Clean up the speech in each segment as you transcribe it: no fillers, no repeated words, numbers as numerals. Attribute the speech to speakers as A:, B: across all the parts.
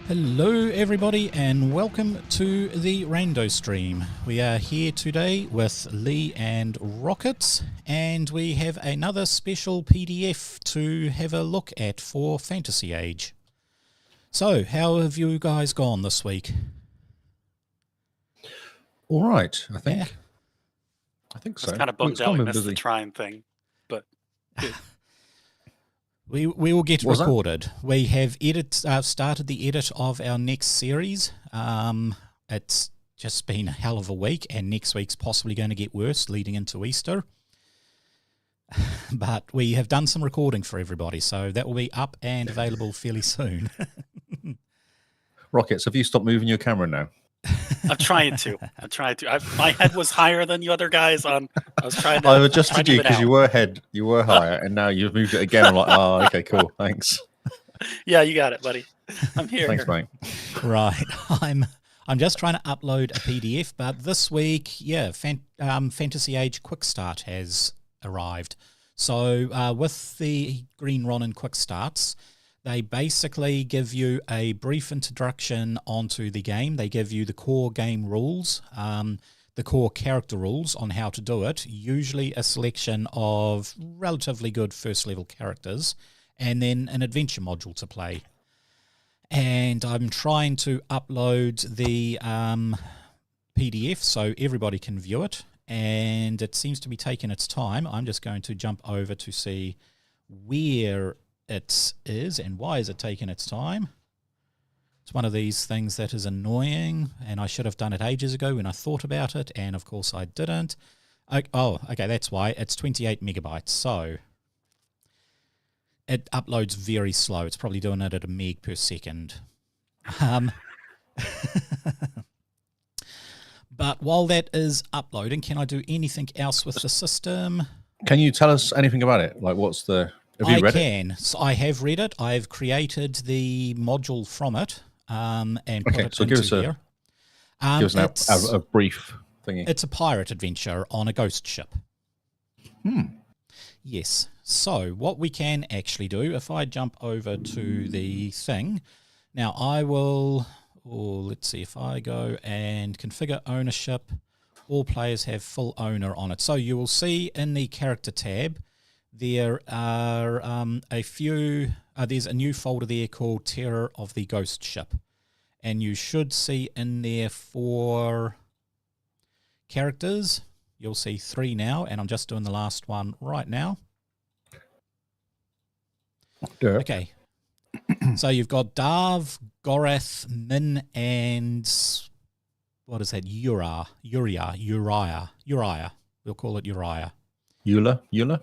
A: Hello everybody and welcome to the Rando stream. We are here today with Lee and Rockets, and we have another special PDF to have a look at for Fantasy Age. So, how have you guys gone this week?
B: All right, I think.
A: Yeah.
B: I think so.
C: I was kind of bummed out we missed the Trine thing, but good.
A: We will get recorded. We have started the edit of our next series. It's just been a hell of a week, and next week's possibly going to get worse leading into Easter. But we have done some recording for everybody, so that will be up and available fairly soon.
B: Rockets, have you stopped moving your camera now?
C: I'm trying to. My head was higher than the other guys. I was trying to.
B: I adjusted you because you were higher, and now you've moved it again. I'm like, oh, okay, cool, thanks.
C: Yeah, you got it, buddy. I'm here.
B: Thanks, mate.
A: Right, I'm just trying to upload a PDF, but this week, yeah, Fantasy AGE Quickstart has arrived. So with the Green Ronin Quickstarts, they basically give you a brief introduction onto the game. They give you the core game rules, the core character rules on how to do it, usually a selection of relatively good first level characters, and then an adventure module to play. And I'm trying to upload the PDF so everybody can view it, and it seems to be taking its time. I'm just going to jump over to see where it is and why is it taking its time. It's one of these things that is annoying, and I should have done it ages ago when I thought about it, and of course I didn't. Oh, okay, that's why. It's 28 megabytes, so it uploads very slow. It's probably doing it at a meg per second. But while that is uploading, can I do anything else with the system?
B: Can you tell us anything about it? Like, what's the... Have you read it?
A: So I have read it. I've created the module from it and put it into here.
B: Give us a brief thingy.
A: It's a pirate adventure on a ghost ship. Yes. So what we can actually do, if I jump over to the thing, now I will, let's see, if I go and configure ownership, all players have full owner on it. So you will see in the character tab, there are a few, there's a new folder there called Terror of the Ghost Ship. And you should see in there 4 characters. You'll see 3 now, and I'm just doing the last one right now. Okay. So you've got Darv, Gorath, Min, and what is that? Uriah. We'll call it Uriah.
B: Eula?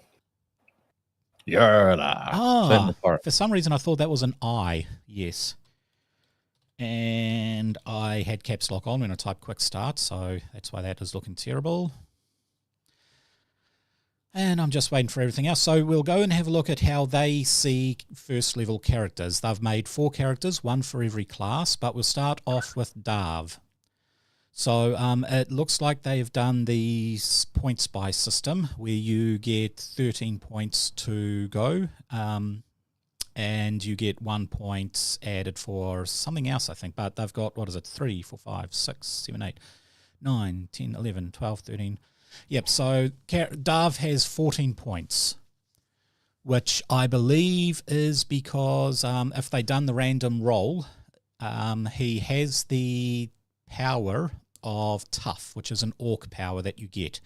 A: Ah, for some reason I thought that was an I. Yes. And I had caps lock on when I typed quick start, so that's why that is looking terrible. And I'm just waiting for everything else. So we'll go and have a look at how they see first level characters. They've made 4 characters, 1 for every class, but we'll start off with Darv. So it looks like they've done the points by system where you get 13 points to go and you get 1 point added for something else, I think. But they've got, 3, 4, 5, 6, 7, 8, 9, 10, 11, 12, 13. Yep, so Darv has 14 points, which I believe is because if they've done the random roll, he has the power of Tough, which is an orc power that you get,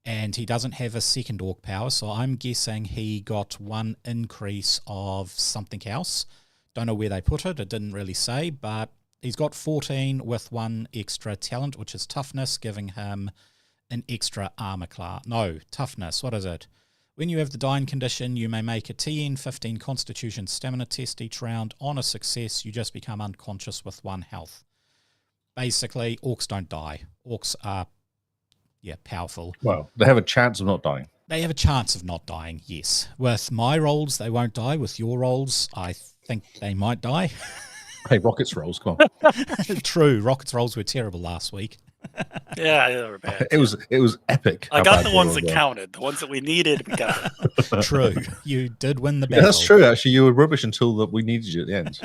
A: and he doesn't have a second orc power, so I'm guessing he got 1 increase of something else. Don't know where they put it, it didn't really say, but he's got 14 with 1 extra talent, which is Toughness, giving him an extra armor class. No, Toughness, what is it? When you have the dying condition, you may make a TN 15 Constitution Stamina test each round. On a success, you just become unconscious with 1 health. Basically, orcs don't die. Orcs are, powerful.
B: Well, they have a chance of not dying.
A: They have a chance of not dying, yes. With my rolls, they won't die. With your rolls, I think they might die.
B: Hey, Rockets rolls, come on.
A: True, Rockets rolls were terrible last week.
C: Yeah, they were bad.
B: It was epic.
C: I
B: how
C: got
B: bad
C: the
B: they
C: ones
B: were
C: that
B: as well.
C: counted. The ones that we needed, we got.
A: True. You did win the
B: Yeah,
A: battle.
B: that's true. Actually, you were rubbish until we needed you at the end.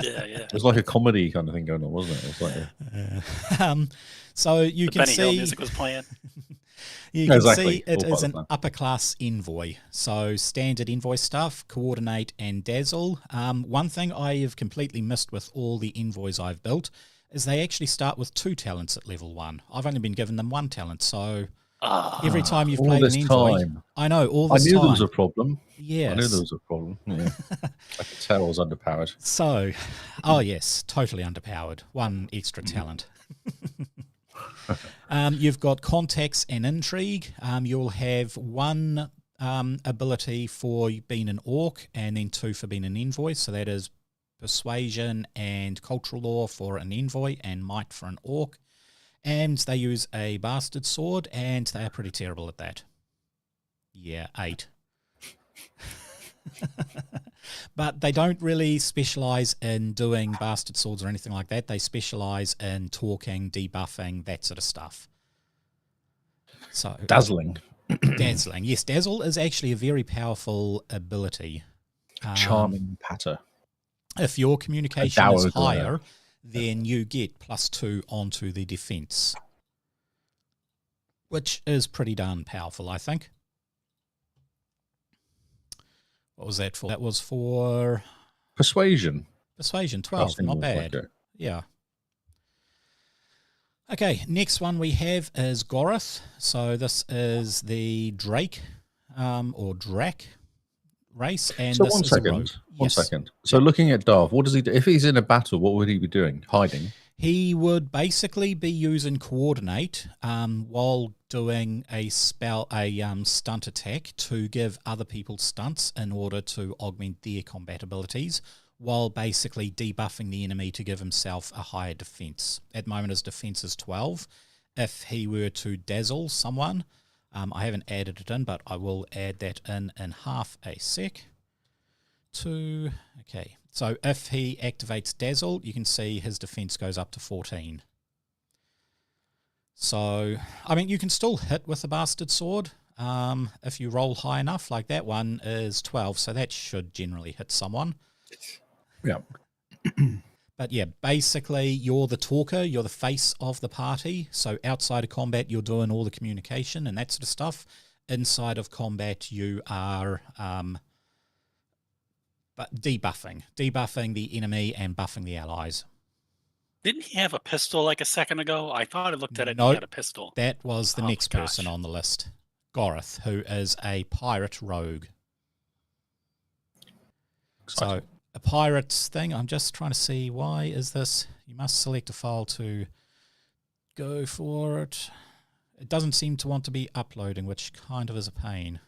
C: Yeah.
B: It was like a comedy kind of thing going on, wasn't it? It was like
A: So you
C: The
A: can
C: Benny Hill
A: see
C: music was playing.
A: you can
B: exactly.
A: see it
B: All part
A: is
B: of
A: an
B: the plan.
A: upper class envoy. So standard envoy stuff, coordinate and dazzle. One thing I have completely missed with all the envoys I've built is they actually start with 2 talents at level 1. I've only been given them 1 talent, so every time you've
B: all
A: played
B: this
A: an envoy,
B: time.
A: I know all
B: I
A: this
B: knew
A: time.
B: there was a problem.
A: Yes.
B: I knew there was a problem. Yeah. I could tell I was underpowered.
A: So, oh yes, totally underpowered. 1 extra talent. You've got contacts and intrigue. You'll have 1 ability for being an orc and then 2 for being an envoy. So that is persuasion and cultural law for an envoy and might for an orc. And they use a bastard sword and they are pretty terrible at that. Yeah, 8. But they don't really specialize in doing bastard swords or anything like that. They specialize in talking, debuffing, that sort of stuff. So
B: Dazzling.
A: dazzling. Yes, dazzle is actually a very powerful ability.
B: Charming patter.
A: If your communication
B: dour
A: is
B: glare.
A: higher, then you get +2 onto the defense, which is pretty darn powerful, I think. What was that for? That was for
B: Persuasion.
A: persuasion, 12. Not bad. Yeah. Okay, next one we have is Goroth. So this is the Drake or Drac race. And
B: So
A: this
B: one
A: is a rogue.
B: second. One
A: Yes.
B: second. So looking at Darth, what does he do? If he's in a battle, what would he be doing? Hiding?
A: He would basically be using coordinate while doing a spell, stunt attack to give other people stunts in order to augment their combat abilities, while basically debuffing the enemy to give himself a higher defense. At the moment, his defense is 12. If he were to dazzle someone, I haven't added it in, but I will add that in half a sec. Okay. So if he activates Dazzle, you can see his defense goes up to 14. So, I mean, you can still hit with a bastard sword if you roll high enough. Like that one is 12, so that should generally hit someone.
B: Yeah.
A: But yeah, basically you're the talker, you're the face of the party. So outside of combat, you're doing all the communication and that sort of stuff. Inside of combat, you are but debuffing the enemy and buffing the allies.
C: Didn't he have a pistol like a second ago? I thought I looked at it and
A: Nope.
C: he had a pistol.
A: That was the
C: Oh
A: next
C: my
A: person
C: gosh.
A: on the list. Goroth, who is a pirate rogue.
B: Exciting.
A: So a pirate's thing, I'm just trying to see, why is this? You must select a file to go for it. It doesn't seem to want to be uploading, which kind of is a pain.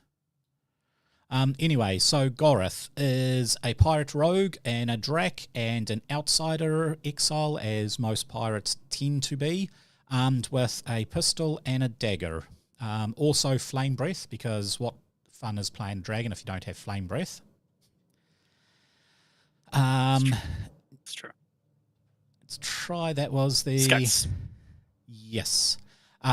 A: Anyway, so Goroth is a pirate rogue and a drac and an outsider exile, as most pirates tend to be, armed with a pistol and a dagger. Also flame breath, because what fun is playing dragon if you don't have flame breath?
C: It's true.
A: Let's try, that was the...
C: Scuts.
A: Yes.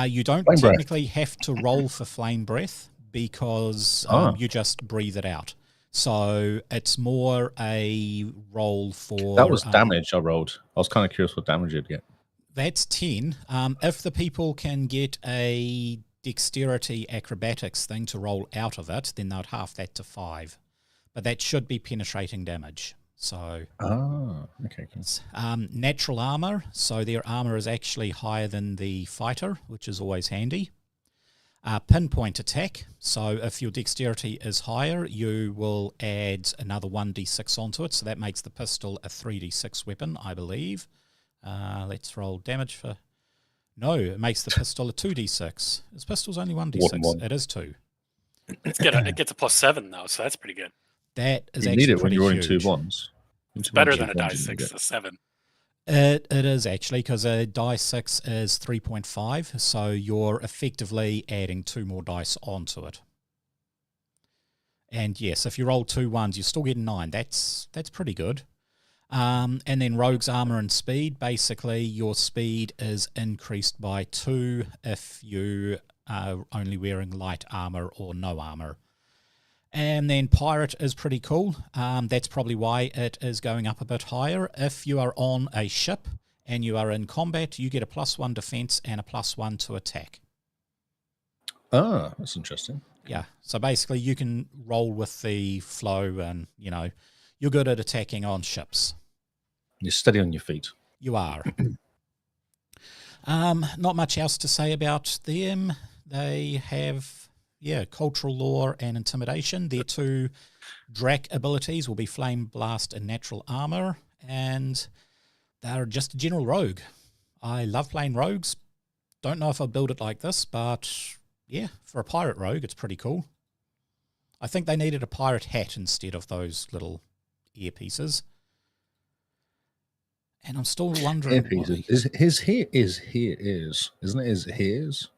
A: You don't
B: Flame breath.
A: technically have to roll for flame breath, because you just breathe it out. So it's more a roll for...
B: That was damage I rolled. I was kind of curious what damage you'd get.
A: That's 10. If the people can get a dexterity acrobatics thing to roll out of it, then they'd half that to 5. But that should be penetrating damage. So
B: okay.
A: natural armor. So their armor is actually higher than the fighter, which is always handy. Pinpoint attack. So if your dexterity is higher, you will add another 1d6 onto it. So that makes the pistol a 3d6 weapon, I believe. Let's roll damage for... No, it makes the pistol a 2d6. This pistol's only 1d6. It is 2.
C: It gets a +7 though, so that's pretty good.
A: That is
B: You
A: actually
B: need it when
A: pretty
B: you're rolling
A: huge.
B: 2 ones.
C: It's better than a die 6, a 7.
A: It is actually, because a die 6 is 3.5, so you're effectively adding 2 more dice onto it. And yes, if you roll 2 1s, you're still getting 9. That's pretty good. And then rogue's armor and speed. Basically, your speed is increased by 2 if you are only wearing light armor or no armor. And then pirate is pretty cool. That's probably why it is going up a bit higher. If you are on a ship and you are in combat, you get a +1 defense and a +1 to attack.
B: Ah, that's interesting.
A: Yeah, so basically you can roll with the flow and, you're good at attacking on ships.
B: You're steady on your feet.
A: You are. Not much else to say about them. They have, cultural lore and intimidation. Their 2 Drac abilities will be Flame Blast and Natural Armor, and they're just a general rogue. I love playing rogues. Don't know if I'll build it like this, but yeah, for a pirate rogue, it's pretty cool. I think they needed a pirate hat instead of those little earpieces. And I'm still wondering.
B: Earpieces. Isn't it his ears?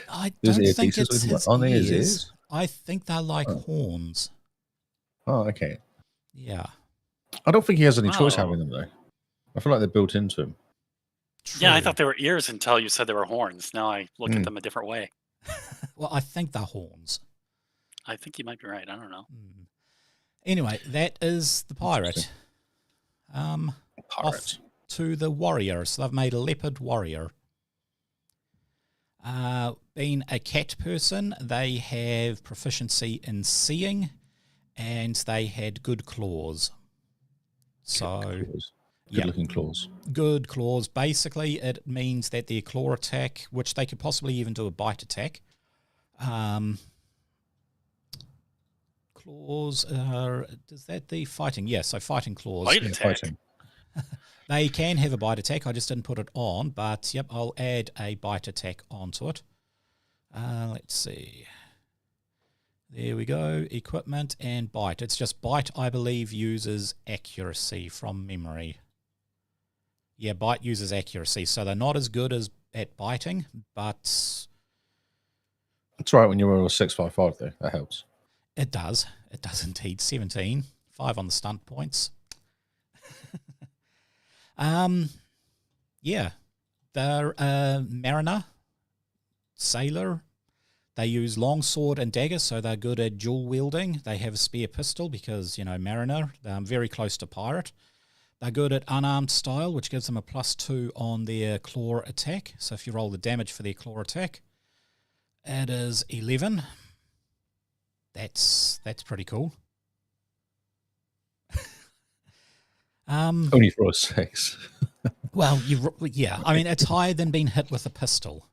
A: I
B: There's
A: don't think
B: earpieces
A: it's
B: with
A: his
B: on his
A: ears.
B: ears?
A: I think they're like horns.
B: Oh, okay.
A: Yeah.
B: I don't think he has any choice
C: Oh.
B: having them, though. I feel like they're built into him.
C: Yeah, I
A: True.
C: thought they were ears until you said they were horns. Now I look at them a different way.
A: Well, I think they're horns.
C: I think you might be right. I don't know.
A: Anyway, that is the pirate.
B: Pirate.
A: Off to the warrior. So they've made a leopard warrior. Being a cat person, they have proficiency in seeing, and they had good claws. So,
B: Good-looking claws.
A: Good claws. Basically, it means that their claw attack, which they could possibly even do a bite attack. Claws are, is that the fighting? Yeah, so fighting claws.
C: Bite attack.
B: Fighting.
A: They can have a bite attack. I just didn't put it on, but yep, I'll add a bite attack onto it. Let's see. There we go. Equipment and bite. It's just bite, I believe, uses accuracy from memory. Yeah, bite uses accuracy, so they're not as good as at biting, but
B: It's all right when you roll a 6-5-5, though. That helps.
A: it does. It does indeed. 17. 5 on the stunt points. Yeah. They're a mariner, sailor. They use longsword and dagger, so they're good at dual wielding. They have a spear pistol because, mariner. They're very close to pirate. They're good at unarmed style, which gives them a +2 on their claw attack. So if you roll the damage for their claw attack, it is 11. That's pretty cool.
B: Only for a 6.
A: Well, yeah. I mean, it's higher than being hit with a pistol.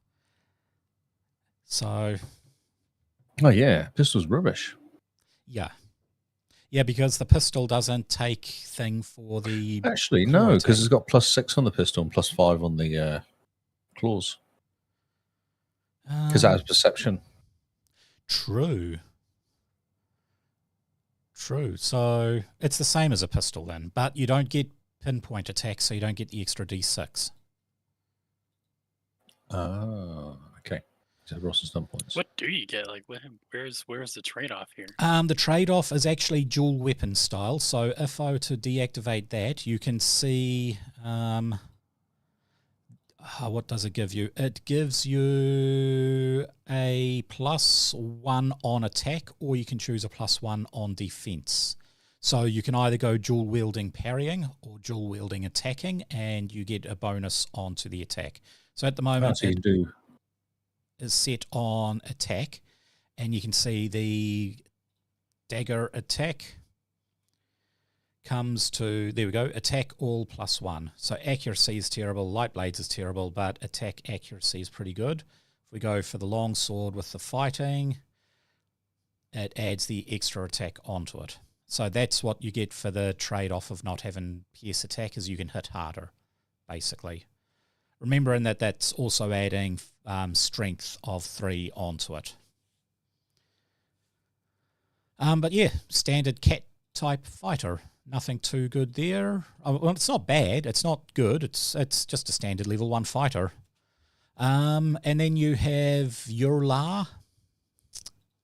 A: So,
B: Oh, yeah. Pistol's rubbish.
A: yeah. Yeah, because the pistol doesn't take thing for the...
B: Actually,
A: claw
B: no,
A: attack.
B: because it's got +6 on the pistol and +5 on the claws. Because that has perception.
A: True. So, it's the same as a pistol then, but you don't get pinpoint attacks, so you don't get the extra D6.
B: Ah, okay. So Ross and stun points.
C: What do you get? Like, where's the trade-off here?
A: The trade-off is actually dual weapon style. So if I were to deactivate that, you can see... what does it give you? It gives you a +1 on attack, or you can choose a +1 on defense. So you can either go dual wielding parrying or dual wielding attacking, and you get a bonus onto the attack. So at the moment,
B: so you do.
A: is set on attack, and you can see the dagger attack comes to, there we go, attack all +1. So accuracy is terrible, light blades is terrible, but attack accuracy is pretty good. If we go for the long sword with the fighting, it adds the extra attack onto it. So that's what you get for the trade-off of not having pierce attack, is you can hit harder, basically. Remembering that that's also adding strength of 3 onto it. But yeah, standard cat type fighter. Nothing too good there. Well, it's not bad. It's not good. It's just a standard level 1 fighter. And then you have Yurla.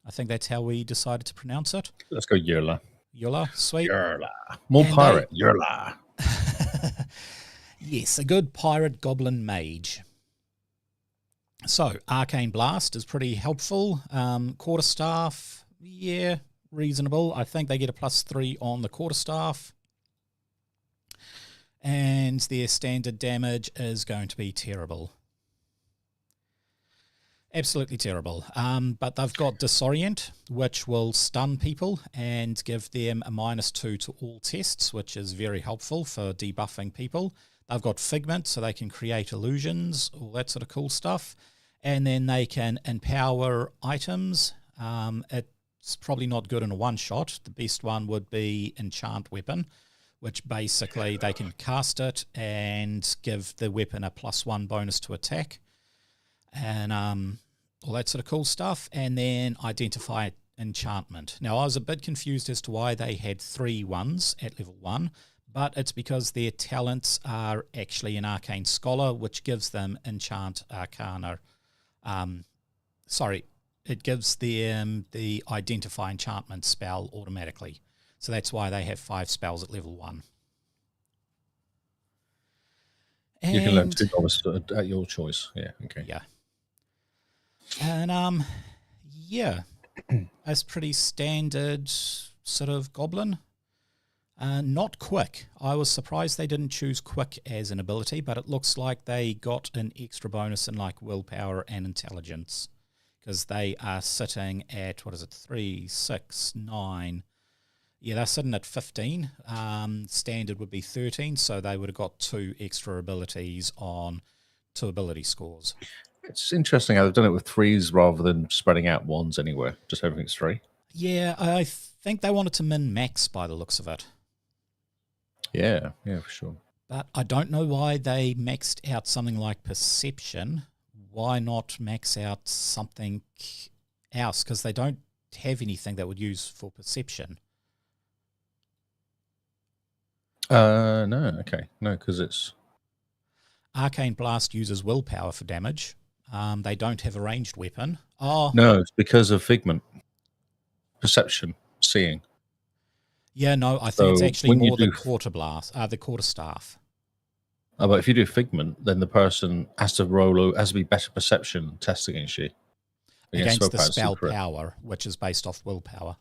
A: I think that's how we decided to pronounce it.
B: Let's go Yola.
A: Yula, sweet.
B: Yerla. More
A: And
B: pirate. Yerla.
A: Yes, a good pirate goblin mage. So, Arcane Blast is pretty helpful. Quarterstaff, yeah, reasonable. I think they get a +3 on the quarterstaff. And their standard damage is going to be terrible. Absolutely terrible. But they've got Disorient, which will stun people and give them a -2 to all tests, which is very helpful for debuffing people. They've got Figment, so they can create illusions, all that sort of cool stuff. And then they can empower items. It's probably not good in a one-shot. The best one would be Enchant Weapon, which basically they can cast it and give the weapon a +1 bonus to attack. And all that sort of cool stuff. And then Identify Enchantment. Now, I was a bit confused as to why they had 3 ones at level 1, but it's because their talents are actually an Arcane Scholar, which gives them Enchant Arcana. It gives them the Identify Enchantment spell automatically. So that's why they have 5 spells at level 1.
B: You can learn 2 novice at your choice. Yeah, okay.
A: Yeah. And, yeah, that's pretty standard sort of goblin. Not quick. I was surprised they didn't choose quick as an ability, but it looks like they got an extra bonus in like willpower and intelligence because they are sitting at, 3, 6, 9. Yeah, they're sitting at 15. Standard would be 13, so they would have got 2 extra abilities on 2 ability scores.
B: It's interesting how they've done it with 3s rather than spreading out 1s anywhere. Just everything's 3.
A: Yeah, I think they wanted to min-max by the looks of it.
B: Yeah, for sure.
A: But I don't know why they maxed out something like Perception. Why not max out something else? Because they don't have anything that would use for Perception.
B: No, okay. No, because it's...
A: Arcane Blast uses willpower for damage. They don't have a ranged weapon. Oh,
B: No, it's because of Figment. Perception, seeing.
A: Yeah, no, I think it's
B: So
A: actually
B: when you
A: more the
B: do-
A: the quarterstaff.
B: Oh, but if you do Figment, then the person has to be better perception test against you.
A: Against the
B: willpower,
A: spell
B: secret.
A: power, which is based off willpower.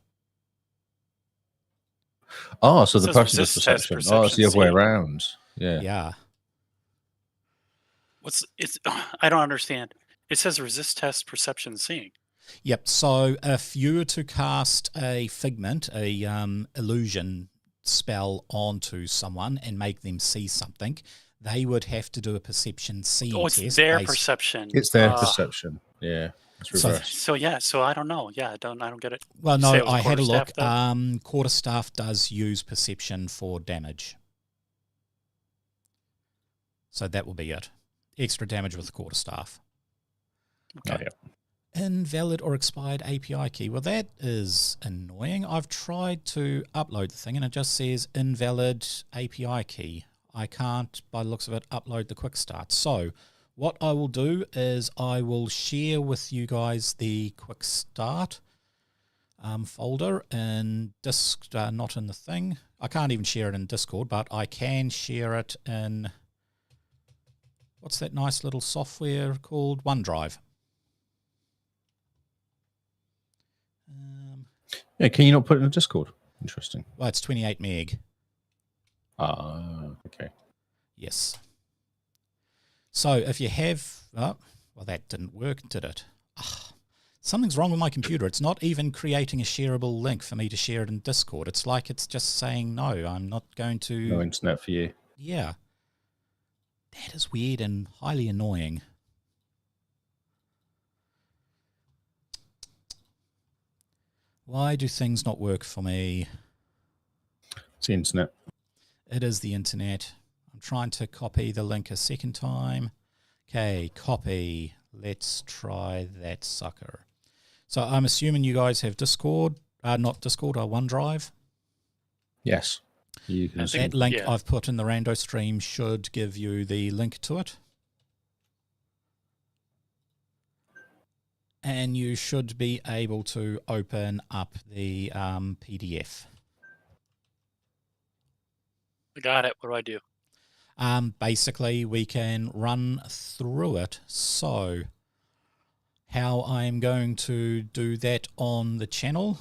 B: Oh, so
C: It
B: the
C: says
B: person does
C: resist test,
B: perception. Oh, it's the other way
C: seeing.
B: around. Yeah.
A: Yeah.
C: I don't understand. It says resist test, perception, seeing.
A: Yep. So if you were to cast a Figment, a illusion spell onto someone and make them see something, they would have to do a perception seeing
C: Oh, it's
A: test.
C: their perception.
B: It's their perception. Yeah. It's
A: So-
B: reversed.
C: So I don't know. Yeah, I don't get it.
A: Well,
C: You say
A: no,
C: it was
A: I had a look.
C: quarterstaff,
A: Quarterstaff does use perception for damage. So that will be it. Extra damage with the quarterstaff.
C: Okay.
B: Oh, yeah.
A: Invalid or expired API key. Well, that is annoying. I've tried to upload the thing and it just says invalid API key. I can't, by the looks of it, upload the Quickstart. So what I will do is I will share with you guys the Quickstart folder in not in the thing. I can't even share it in Discord, but I can share it in, what's that nice little software called? OneDrive.
B: Yeah, can you not put it in a Discord? Interesting.
A: Well, it's 28 meg.
B: Okay.
A: Yes. So if you have... well, that didn't work, did it? Something's wrong with my computer. It's not even creating a shareable link for me to share it in Discord. It's like it's just saying, no, I'm not going to...
B: No internet for you.
A: Yeah. That is weird and highly annoying. Why do things not work for me?
B: It's the internet.
A: It is the internet. I'm trying to copy the link a second time. Okay, copy. Let's try that sucker. So I'm assuming you guys have Discord, not Discord, OneDrive.
B: Yes. You can
A: That link I've put in the Rando stream should give you the link to it. And you should be able to open up the PDF.
C: I got it. What do I do?
A: Basically, we can run through it. So, how I'm going to do that on the channel,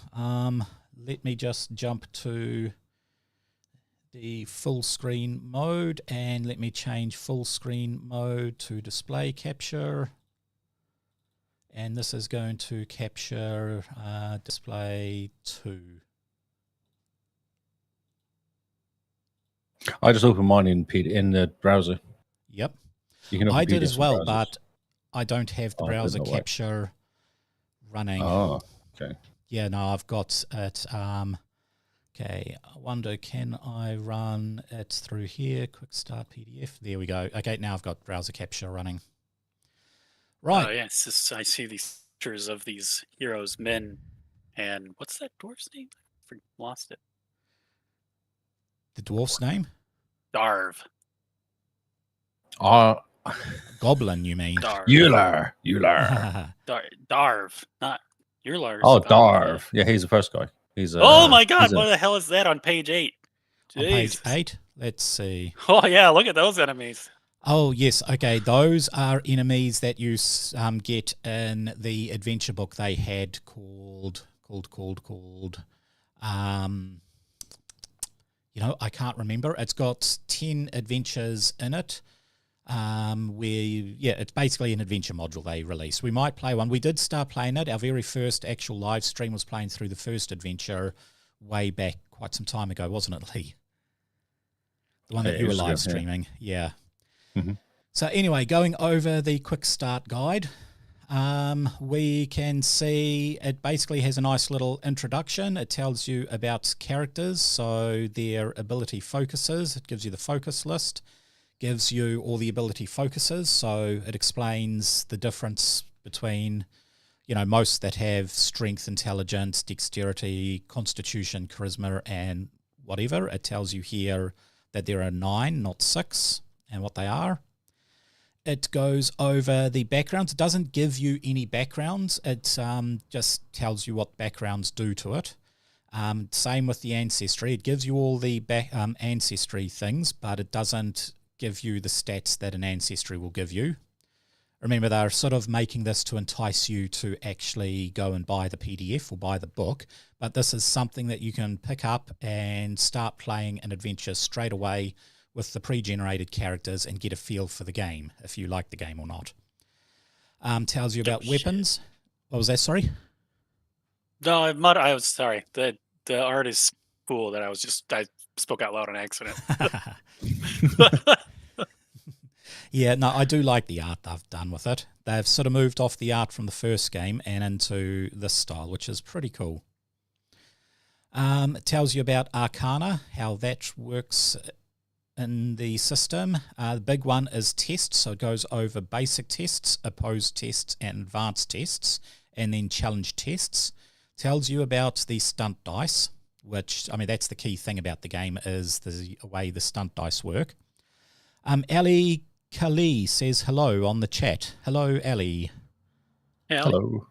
A: let me just jump to the full screen mode, and let me change full screen mode to display capture. And this is going to capture display 2.
B: I just opened mine in the browser.
A: Yep.
B: You can
A: I
B: open
A: did
B: PDFs
A: as
B: in
A: well,
B: browsers.
A: but I don't have the browser
B: no way.
A: capture running.
B: Oh, okay.
A: Yeah, no, I've got it. Okay, I wonder, can I run it through here? Quick start PDF. There we go. Okay, now I've got browser capture running. Right.
C: Oh, yeah. It's just, I see these pictures of these heroes, men, and what's that dwarf's name? I lost it.
A: The dwarf's name?
C: Darv.
A: Goblin, you mean?
C: Darv.
B: Euler.
C: Darv. Not Euler.
B: Oh, Darv. Yeah, he's the first guy. He's
C: Oh my god, what the hell is that on page 8?
A: On page
C: Jesus.
A: 8? Let's see.
C: Oh yeah, look at those enemies.
A: Oh, yes. Okay, those are enemies that you get in the adventure book they had called, I can't remember. It's got 10 adventures in it. It's basically an adventure module they released. We might play one. We did start playing it. Our very first actual live stream was playing through the first adventure way back quite some time ago, wasn't it, Lee? The one that you were live streaming. Yeah.
B: Mm-hmm.
A: So anyway, going over the quick start guide, we can see it basically has a nice little introduction. It tells you about characters, so their ability focuses. It gives you the focus list. Gives you all the ability focuses, so it explains the difference between, most that have strength, intelligence, dexterity, constitution, charisma, and whatever. It tells you here that there are 9, not 6, and what they are. It goes over the backgrounds. It doesn't give you any backgrounds. It just tells you what backgrounds do to it. Same with the ancestry. It gives you all the ancestry things, but it doesn't give you the stats that an ancestry will give you. Remember, they're sort of making this to entice you to actually go and buy the PDF or buy the book, but this is something that you can pick up and start playing an adventure straight away with the pre-generated characters and get a feel for the game, if you like the game or not. Tells you about weapons. What was that, sorry?
C: No, I was sorry. The art is cool that I spoke out loud on accident.
A: Yeah, no, I do like the art they've done with it. They've sort of moved off the art from the first game and into this style, which is pretty cool. It tells you about Arcana, how that works in the system. The big one is tests, so it goes over basic tests, opposed tests, and advanced tests, and then challenge tests. Tells you about the stunt dice, which, that's the key thing about the game, is the way the stunt dice work. Ali Kali says hello on the chat. Hello, Ali.
B: Hello.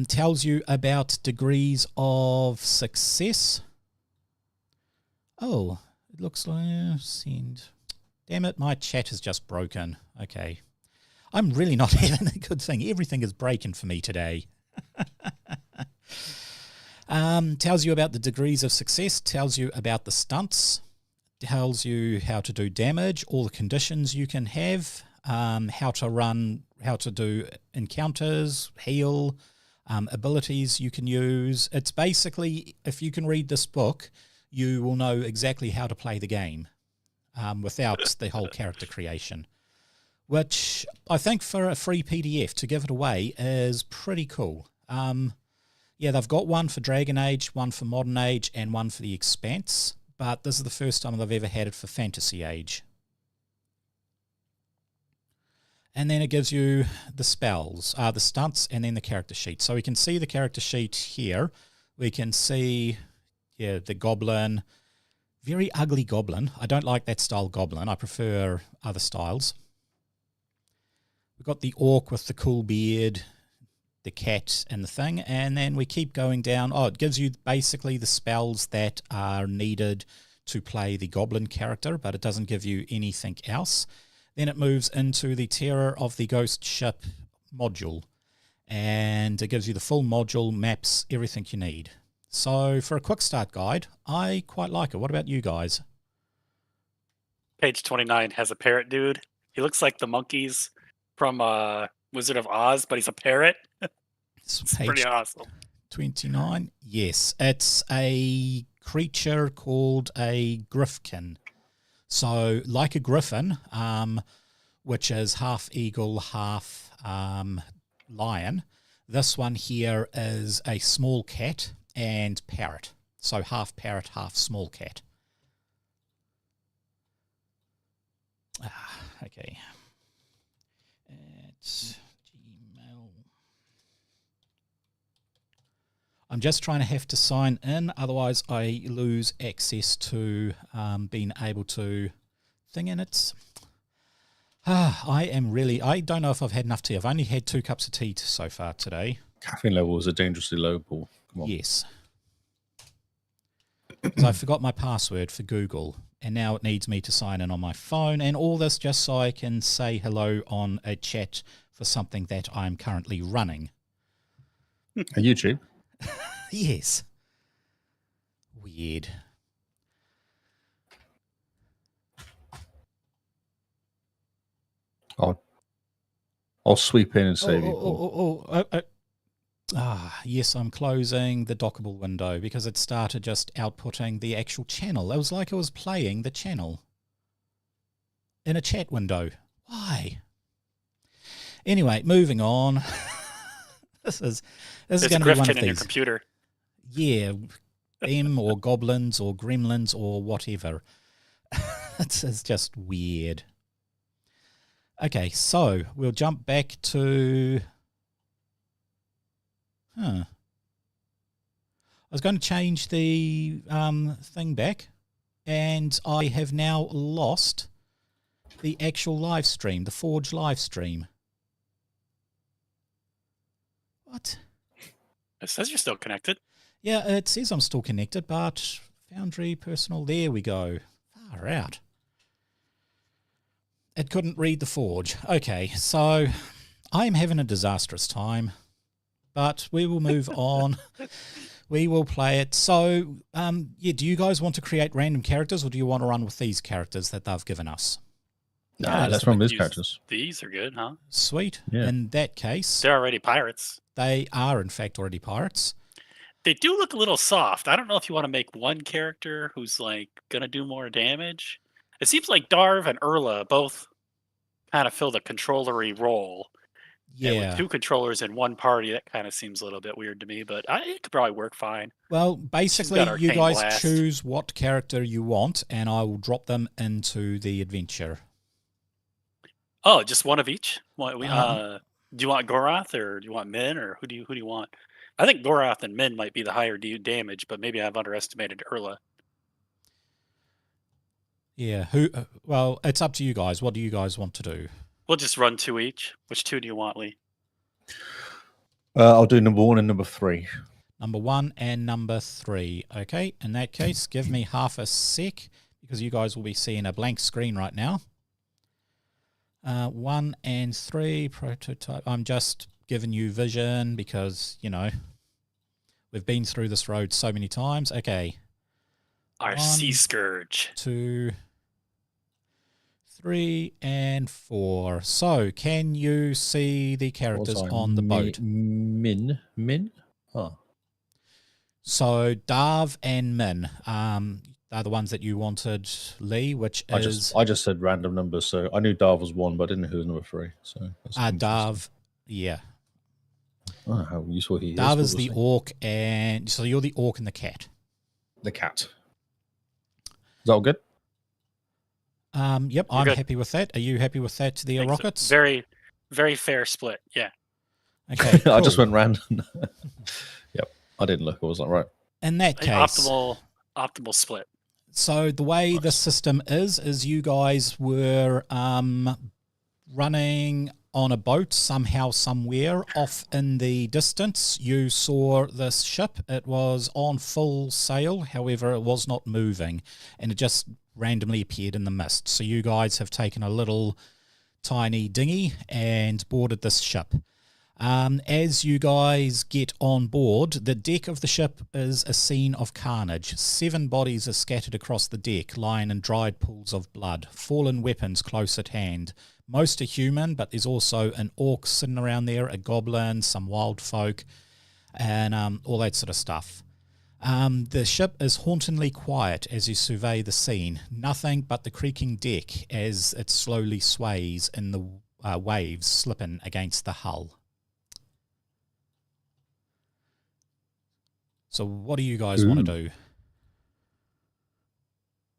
A: Tells you about degrees of success. Oh, it looks like send. Damn it, my chat has just broken. Okay. I'm really not having a good thing. Everything is breaking for me today. Tells you about the degrees of success. Tells you about the stunts. Tells you how to do damage, all the conditions you can have, how to do encounters, heal, abilities you can use. It's basically, if you can read this book, you will know exactly how to play the game without the whole character creation, which I think for a free PDF to give it away is pretty cool. They've got one for Dragon Age, one for Modern Age, and one for the Expanse. But this is the first time they've ever had it for Fantasy Age. And then it gives you the spells, the stunts, and then the character sheet. So we can see the character sheet here. We can see, the goblin. Very ugly goblin. I don't like that style goblin. I prefer other styles. We've got the orc with the cool beard, the cat and the thing, and then we keep going down. Oh, it gives you basically the spells that are needed to play the Goblin character, but it doesn't give you anything else. Then it moves into the Terror of the Ghost Ship module, and it gives you the full module, maps, everything you need. So for a quick start guide, I quite like it. What about you guys?
C: Page 29 has a parrot dude. He looks like the monkeys from Wizard of Oz, but he's a parrot. It's pretty awesome.
A: 29. Yes, it's a creature called a griffkin. So like a griffin, which is half eagle, half lion, this one here is a small cat and parrot. So half parrot, half small cat. Okay. It's Gmail. I'm just trying to have to sign in, otherwise I lose access to being able to thing in it. I don't know if I've had enough tea. I've only had 2 cups of tea so far today.
B: Caffeine levels are dangerously low, Paul. Come on.
A: Yes. So I forgot my password for Google, and now it needs me to sign in on my phone, and all this just so I can say hello on a chat for something that I'm currently running.
B: A YouTube?
A: Yes. Weird.
B: I'll sweep in and save you.
A: Yes, I'm closing the dockable window because it started just outputting the actual channel. It was like I was playing the channel in a chat window. Why? Anyway, moving on. This is going to be one of these.
C: In your computer.
A: Yeah, them or goblins or gremlins or whatever. It's just weird. Okay, so we'll jump back to... I was going to change the thing back, and I have now lost the actual live stream, the Forge live stream. What?
C: It says you're still connected.
A: Yeah, it says I'm still connected, but Foundry, personal, there we go. Far out. It couldn't read the Forge. Okay, so I'm having a disastrous time. But we will move on. We will play it. So, do you guys want to create random characters, or do you want to run with these characters that they've given us?
B: Nah, let's run with these characters.
C: These are good, huh?
A: Sweet.
B: Yeah.
A: In that case...
C: They're already pirates.
A: They are, in fact, already pirates.
C: They do look a little soft. I don't know if you want to make one character who's, like, going to do more damage. It seems like Darv and Urla both kind of fill the controllery role.
A: Yeah.
C: And with 2 controllers in one party, that kind of seems a little bit weird to me, but it could probably work fine.
A: Well, basically, you guys
C: blast.
A: choose what character you want, and I will drop them into the adventure.
C: Oh, just one of each? Do you want Gorath, or do you want Min, or who do you want? I think Gorath and Min might be the higher damage, but maybe I've underestimated Urla.
A: Yeah. Well, it's up to you guys. What do you guys want to do?
C: We'll just run 2 each. Which 2 do you want, Lee?
B: I'll do number 1 and number 3.
A: Number 1 and number 3. Okay, in that case, give me half a sec, because you guys will be seeing a blank screen right now. 1 and 3, prototype. I'm just giving you vision because, we've been through this road so many times. Okay.
C: Our
A: 1,
C: Sea Scourge.
A: 2, 3, and 4. So, can you see the characters on the boat?
B: Min? Oh.
A: So, Darv and Min are the ones that you wanted, Lee, which is...
B: I just said random numbers, so I knew Darv was 1, but I didn't know who was number 3. So
A: Darv, yeah.
B: Oh, how useful he is.
A: Darv is the orc, and so you're the orc and the cat.
B: The cat. Is that all good?
A: Yep, I'm happy with that. Are you happy with that, the rockets?
C: So. Very, very fair split, yeah.
A: Okay, cool.
B: I just went random. Yep, I didn't look. I was like, right.
A: In that case...
C: Optimal split.
A: So the way the system is you guys were running on a boat somehow, somewhere off in the distance. You saw this ship. It was on full sail, however, it was not moving, and it just randomly appeared in the mist. So you guys have taken a little tiny dinghy and boarded this ship. As you guys get on board, the deck of the ship is a scene of carnage. 7 bodies are scattered across the deck, lying in dried pools of blood, fallen weapons close at hand. Most are human, but there's also an orc sitting around there, a goblin, some wild folk, and all that sort of stuff. The ship is hauntingly quiet as you survey the scene. Nothing but the creaking deck as it slowly sways in the waves slipping against the hull. So what do you guys want to do?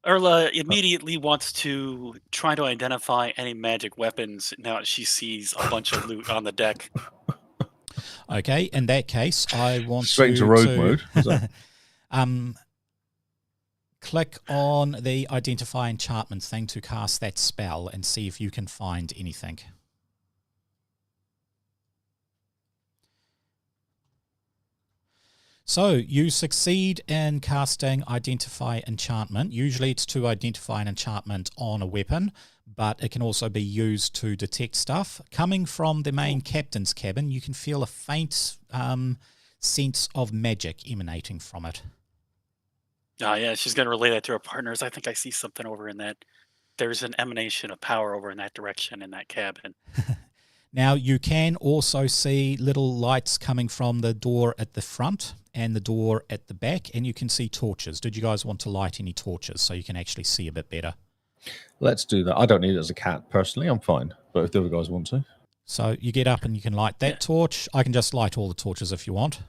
C: Erla immediately wants to try to identify any magic weapons now that she sees a bunch of loot on the deck.
A: Okay, in that case, I want
B: Straight to rogue mode. Is that-
A: click on the identify enchantment thing to cast that spell and see if you can find anything. So you succeed in casting Identify Enchantment. Usually it's to identify an enchantment on a weapon, but it can also be used to detect stuff. Coming from the main captain's cabin, you can feel a faint sense of magic emanating from it.
C: Oh, yeah, she's going to relay that to her partners. I think I see something over in that. There's an emanation of power over in that direction in that cabin.
A: Now, you can also see little lights coming from the door at the front and the door at the back, and you can see torches. Did you guys want to light any torches so you can actually see a bit better?
B: Let's do that. I don't need it as a cat, personally. I'm fine. But if the other guys want to.
A: So you get up and you can light that torch. I can just light all the torches if you want.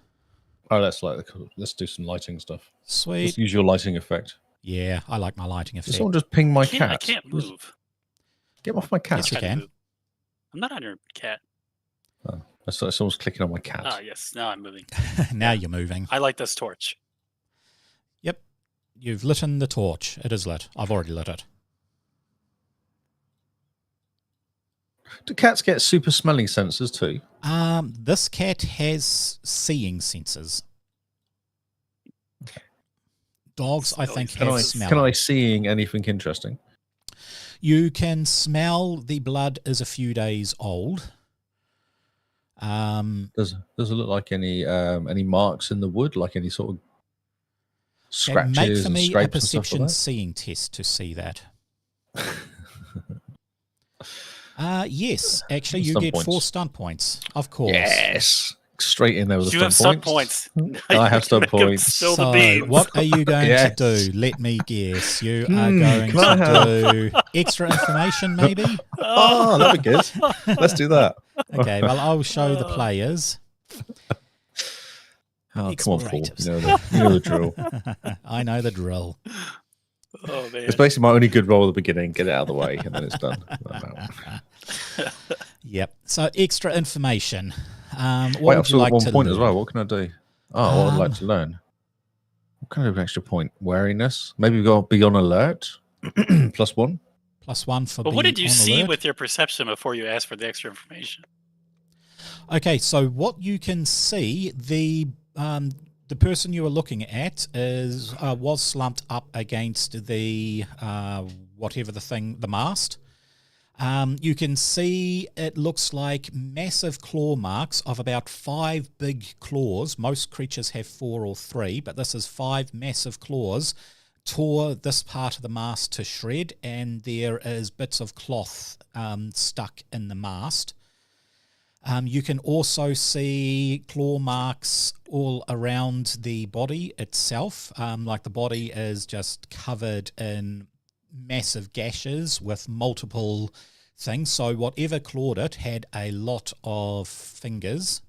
B: Oh, let's do some lighting stuff.
A: Sweet.
B: Let's use your lighting effect.
A: Yeah, I like my lighting effect.
B: Did someone just ping my cat?
C: I can't move.
B: Get off my cat.
A: Yes, you can.
C: I'm not on your cat.
B: Oh, I saw someone's clicking on my cat.
C: Ah, yes. Now I'm moving.
A: Now you're moving.
C: I like this torch.
A: Yep. You've lit the torch. It is lit. I've already lit it.
B: Do cats get super smelling sensors too?
A: This cat has seeing senses. Dogs, I think, have smell.
B: Can I seeing anything interesting?
A: You can smell the blood is a few days old.
B: Does it look like any marks in the wood, like any sort of scratches?
A: Make for me a
B: and
A: perception
B: like
A: seeing test to see that. Yes, actually, you get 4 stunt points, of course.
B: Yes, straight in there with the
C: You have
B: stunt
C: points.
B: I have stunt points.
C: Spill
A: So,
C: the beans.
A: what are you going to do? Let me guess. You are going to do extra information, maybe?
B: Oh, that'd be good. Let's do that.
A: Okay, well, I'll show the players.
B: Oh, come on, Paul. You know the drill.
A: I know the drill.
C: Oh, man.
B: It's basically my only good roll at the beginning. Get it out of the way, and then it's done.
A: Yep. So extra information. What
B: Wait, I've
A: would you
B: still
A: like
B: got
A: to
B: 1 point
A: learn?
B: as well. What can I do? Oh, what I'd like to learn. What kind of extra point? Wariness? Maybe we've got be on alert. +1.
A: +1 for
C: But what
A: being
C: did you
A: on
C: see
A: alert.
C: with your perception before you asked for the extra information?
A: Okay, so what you can see, the person you were looking at is was slumped up against the the mast. You can see it looks like massive claw marks of about 5 big claws. Most creatures have 4 or 3, but this is 5 massive claws. Tore this part of the mast to shred, and there is bits of cloth stuck in the mast. You can also see claw marks all around the body itself. Like the body is just covered in massive gashes with multiple things. So whatever clawed it had a lot of fingers.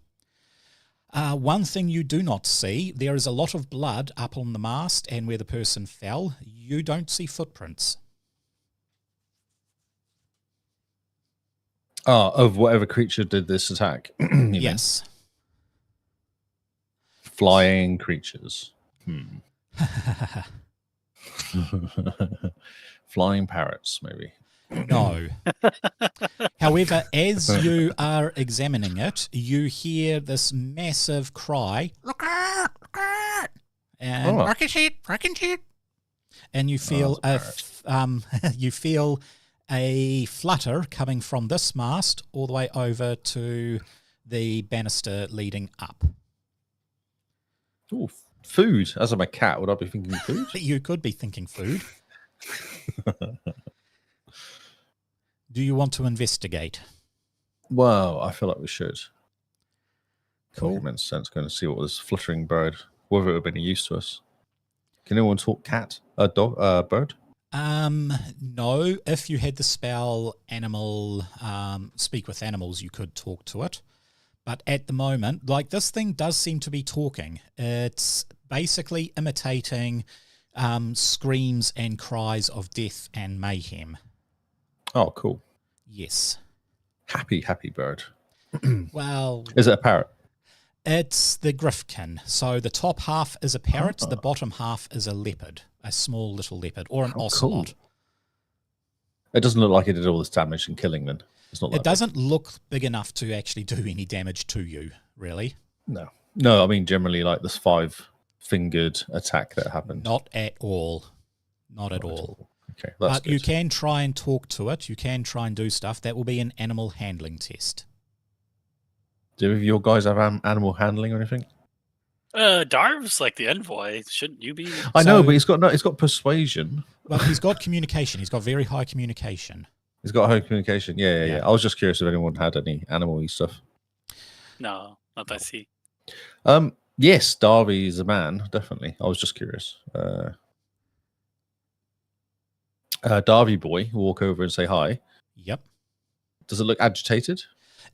A: One thing you do not see, there is a lot of blood up on the mast and where the person fell. You don't see footprints.
B: Of whatever creature did this attack.
A: Yes.
B: Flying creatures. Flying parrots, maybe.
A: No. However, as you are examining it, you hear this massive cry. Look out! Look out! And rocket ship. And you feel you feel a flutter coming from this mast all the way over to the banister leading up.
B: Ooh, food. As I'm a cat, would I be thinking food?
A: You could be thinking food. Do you want to investigate?
B: Well, I feel like we should.
A: Cool.
B: It makes sense going to see what this fluttering bird, whether it would have been of use to us. Can anyone talk cat? Dog? Bird?
A: No. If you had the spell animal, speak with animals, you could talk to it. But at the moment, like, this thing does seem to be talking. It's basically imitating screams and cries of death and mayhem.
B: Oh, cool.
A: Yes.
B: Happy bird.
A: Well,
B: is it a parrot?
A: It's the griffkin. So the top half is a parrot, the bottom half is a leopard, a small little leopard, or an ocelot.
B: Cool. It doesn't look like it did all this damage and killing then. It's not.
A: It doesn't look big enough to actually do any damage to you, really.
B: No. I mean, generally, like this 5-fingered attack that happened.
A: Not at all. Not at all.
B: Okay, that's
A: but good. You can try and talk to it. You can try and do stuff. That will be an animal handling test.
B: Do any of your guys have animal handling or anything?
C: Darv's like the envoy. Shouldn't you be?
B: I know, but he's got persuasion.
A: Well, he's got communication. He's got very high communication.
B: He's got high communication. Yeah. I was just curious if anyone had any animal-y stuff.
C: No, not that I see.
B: Yes, Darby is a man, definitely. I was just curious. Darby boy, walk over and say hi.
A: Yep.
B: Does it look agitated?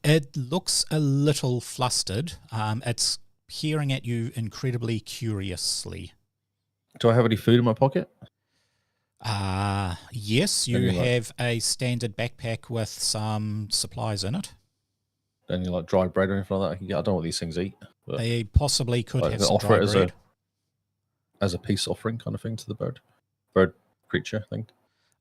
A: It looks a little flustered. It's peering at you incredibly curiously.
B: Do I have any food in my pocket?
A: Yes, you have a standard backpack with some supplies in it.
B: Any like dry bread or anything like that I can get? I don't know what these things eat.
A: They possibly could have some dry bread.
B: As a peace offering kind of thing to the bird creature thing.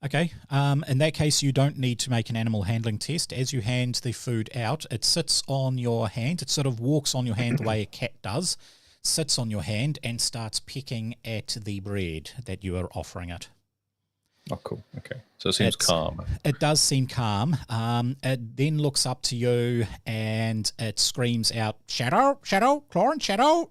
A: Okay. In that case, you don't need to make an animal handling test. As you hand the food out, it sits on your hand. It sort of walks on your hand the way a cat does, sits on your hand and starts pecking at the bread that you are offering it.
B: Oh, cool. Okay. So it seems calm.
A: It does seem calm. It then looks up to you and it screams out, "Shadow, shadow, Clorin, shadow."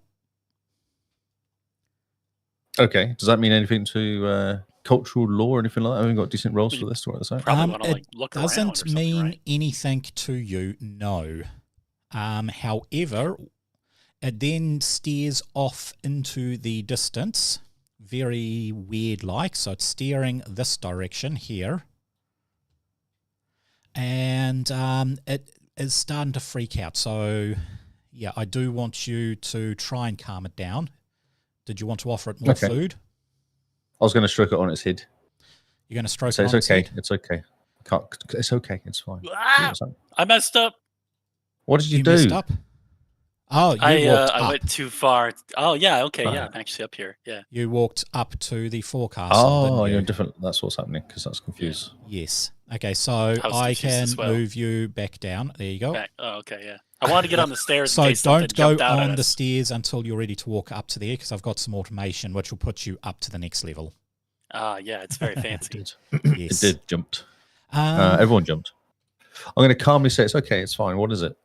B: Okay. Does that mean anything to cultural law or anything like that? I haven't got decent rolls for this. What is that?
A: It doesn't mean anything to you, no. However, it then steers off into the distance, very weird-like. So it's steering this direction here. And it is starting to freak out. So, yeah, I do want you to try and calm it down. Did you want to offer it more food?
B: I was going to stroke it on its head.
A: You're going to stroke it on its head?
B: It's okay. It's okay. It's fine.
C: I messed up.
B: What did you do?
A: Messed up? Oh, you walked up.
C: I went too far. Oh, yeah. Okay. Yeah. I'm actually up here. Yeah.
A: You walked up to the forecast.
B: Oh, you're different. That's what's happening because that's confused.
A: Yeah. Yes. Okay. So I can move you back down. There you go.
C: Oh, okay. Yeah. I wanted to get on the stairs.
A: So don't go on the stairs until you're ready to walk up to there because I've got some automation which will put you up to the next level.
C: Yeah. It's very fancy.
A: Yes.
B: It did jumped. Everyone jumped. I'm going to calmly say it's okay. It's fine. What is it?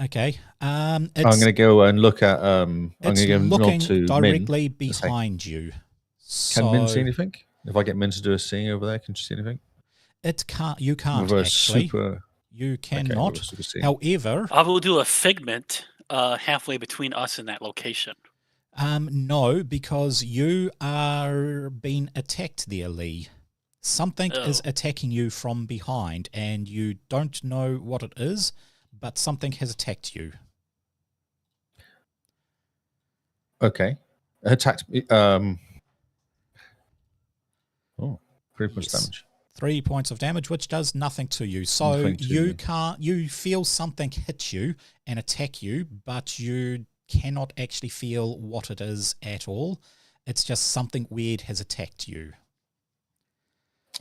A: Okay.
B: I'm going to go and look at. I'm going to go
A: looking
B: to
A: directly behind you.
B: Can Min see anything? If I get Min to do a seeing over there, can she see anything?
A: It can't. You can't actually. You cannot. However,
C: I will do a figment halfway between us and that location.
A: No, because you are being attacked there, Lee. Something is attacking you from behind, and you don't know what it is. But something has attacked you.
B: Okay. Attacked me. 3 points damage.
A: 3 points of damage, which does nothing to you. So you feel something hit you and attack you, but you cannot actually feel what it is at all. It's just something weird has attacked you.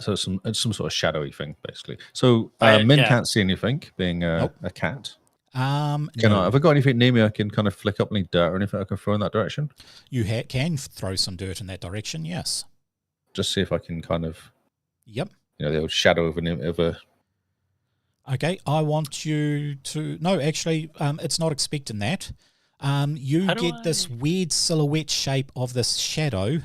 B: So it's some sort of shadowy thing, basically. So Min
C: yeah.
B: can't see anything, being a cat.
A: No.
B: Have I got anything near me I can kind of flick up any dirt or anything I can throw in that direction?
A: You can throw some dirt in that direction, yes.
B: Just see if I can kind of...
A: Yep.
B: the old shadow of a...
A: Okay, I want you to... No, actually, it's not expecting that. You get this weird silhouette shape of this shadow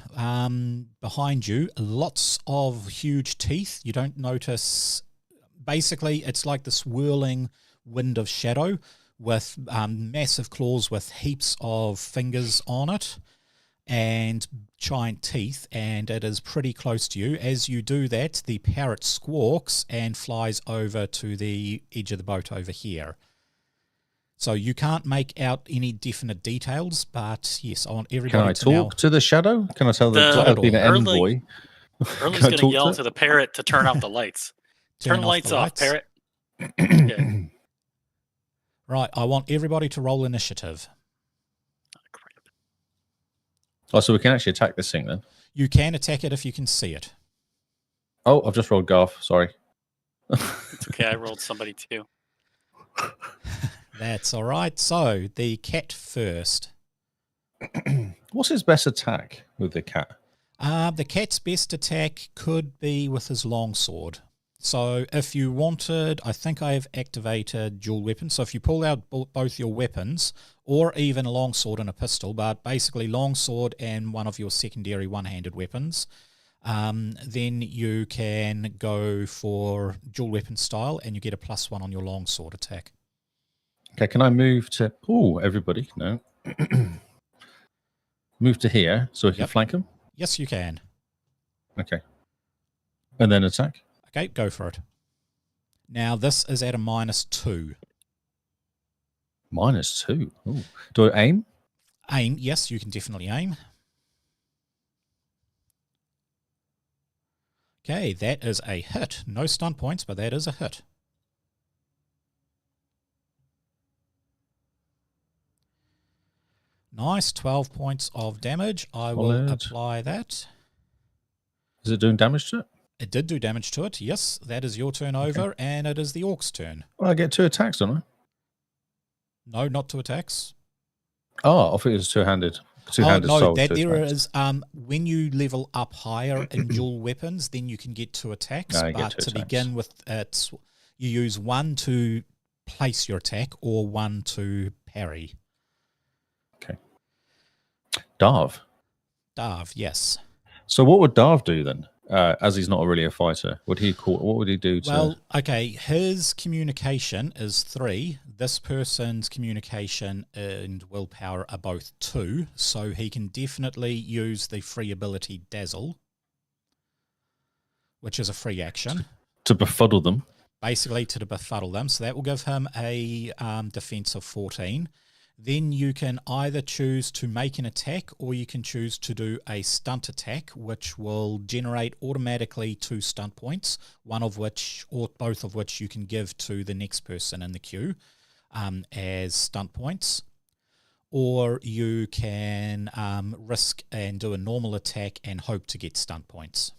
A: behind you. Lots of huge teeth. You don't notice... Basically, it's like this whirling wind of shadow with massive claws with heaps of fingers on it and giant teeth, and it is pretty close to you. As you do that, the parrot squawks and flies over to the edge of the boat over here. So you can't make out any definite details, but yes, I want everybody to
B: Can I talk to the shadow? Can I tell the being an envoy?
C: Early's going to yell to the parrot to turn off the lights. Turn the lights off, parrot. Yeah.
A: Right, I want everybody to roll initiative.
B: Oh, so we can actually attack this thing then?
A: You can attack it if you can see it.
B: Oh, I've just rolled Garth. Sorry.
C: It's okay, I rolled somebody too.
A: That's all right. So, the cat first.
B: What's his best attack with the cat?
A: The cat's best attack could be with his longsword. So, if you wanted, I think I have activated dual weapons. So, if you pull out both your weapons, or even a longsword and a pistol, but basically longsword and one of your secondary one-handed weapons, then you can go for dual weapon style, and you get a +1 on your longsword attack.
B: Okay, can I move to... Oh, everybody, no. Move to here so I can flank him?
A: Yes, you can.
B: Okay. And then attack?
A: Okay, go for it. Now, this is at a -2.
B: -2? Ooh. Do I aim?
A: Aim, yes, you can definitely aim. Okay, that is a hit. No stun points, but that is a hit. Nice, 12 points of damage. I will apply that.
B: Is it doing damage to it?
A: It did do damage to it, yes. That is your turn over, and it is the orc's turn.
B: Well, I get 2 attacks, don't I?
A: No, not 2 attacks.
B: Oh, I think it was two-handed. Two-handed
A: no,
B: sword,
A: that there is, when you level up higher in dual weapons, then you can get 2 attacks.
B: No,
A: but to begin with, you use 1 to place your attack or 1 to parry.
B: Okay. Darv,
A: yes.
B: So what would Darv do then? As he's not really a fighter, what would he do to...
A: Well, okay, his communication is 3. This person's communication and willpower are both 2, so he can definitely use the free ability Dazzle, which is a free action.
B: To befuddle them?
A: Basically, to befuddle them. So that will give him a defense of 14. Then you can either choose to make an attack, or you can choose to do a stunt attack, which will generate automatically 2 stunt points, one of which, or both of which, you can give to the next person in the queue as stunt points. Or you can risk and do a normal attack and hope to get stunt points.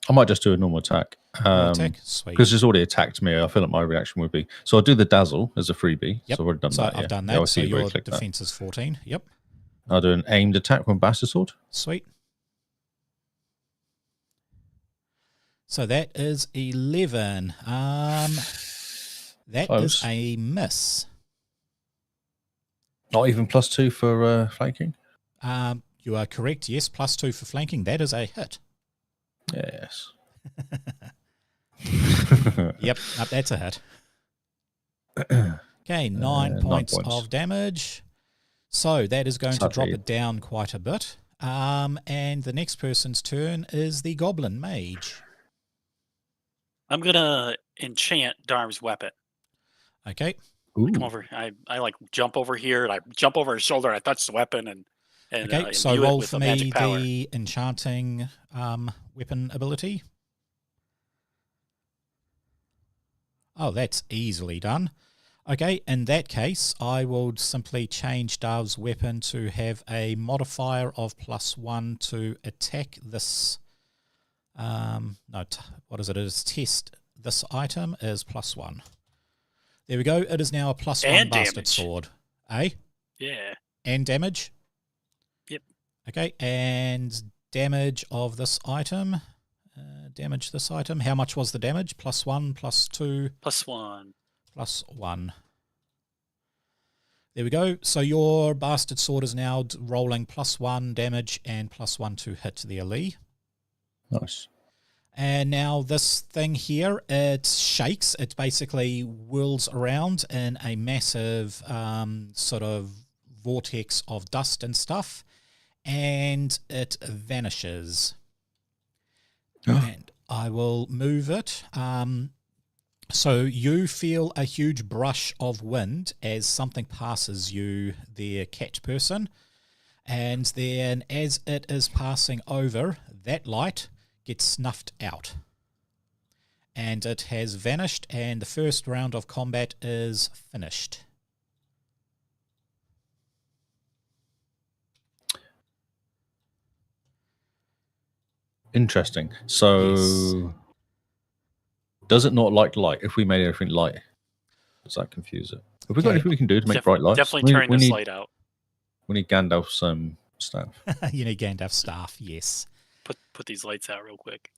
B: I might just do a normal attack.
A: Attack, sweet.
B: Because it's already attacked me. I feel like my reaction would be... So I'll do the Dazzle as a freebie.
A: Yep.
B: So I've already done that.
A: I've done that.
B: Yeah,
A: so your defense is 14. Yep.
B: I'll do an aimed attack with Bastard Sword.
A: Sweet. So that is 11. That
B: Close.
A: is a miss.
B: Not even +2 for flanking?
A: You are correct. Yes, +2 for flanking. That is a hit.
B: Yes.
A: Yep, that's a hit. Okay, 9 points of damage. So that is going to drop it down quite a bit. And the next person's turn is the Goblin Mage.
C: I'm going to enchant Darv's weapon.
A: Okay.
C: I come over. I like jump over here, and I jump over his shoulder. I touch the weapon, and
A: okay. So roll for me the enchanting weapon ability. Oh, that's easily done. Okay, in that case, I will simply change Darv's weapon to have a modifier of +1 to attack this. What is it? It is test. This item is +1. There we go. It is now a +1
C: And
A: bastard
C: damage.
A: sword. Eh?
C: Yeah.
A: And damage?
C: Yep.
A: Okay, and damage of this item. Damage this item. How much was the damage? +1, +2,
C: +1.
A: +1. There we go. So your bastard sword is now rolling +1 damage and +1 to hit the Ali.
B: Nice.
A: And now this thing here, it shakes. It basically whirls around in a massive sort of vortex of dust and stuff, and it vanishes. And I will move it. So you feel a huge brush of wind as something passes you there, cat person. And then as it is passing over, that light gets snuffed out. And it has vanished, and the first round of combat is finished.
B: Interesting. So,
A: Yes.
B: does it not like light? If we made everything light, does that confuse it? Have we got
A: Okay.
B: anything we can do to make bright lights?
C: Definitely turn this light out.
B: We need Gandalf's staff.
A: You need Gandalf's staff, yes.
C: Put these lights out real quick.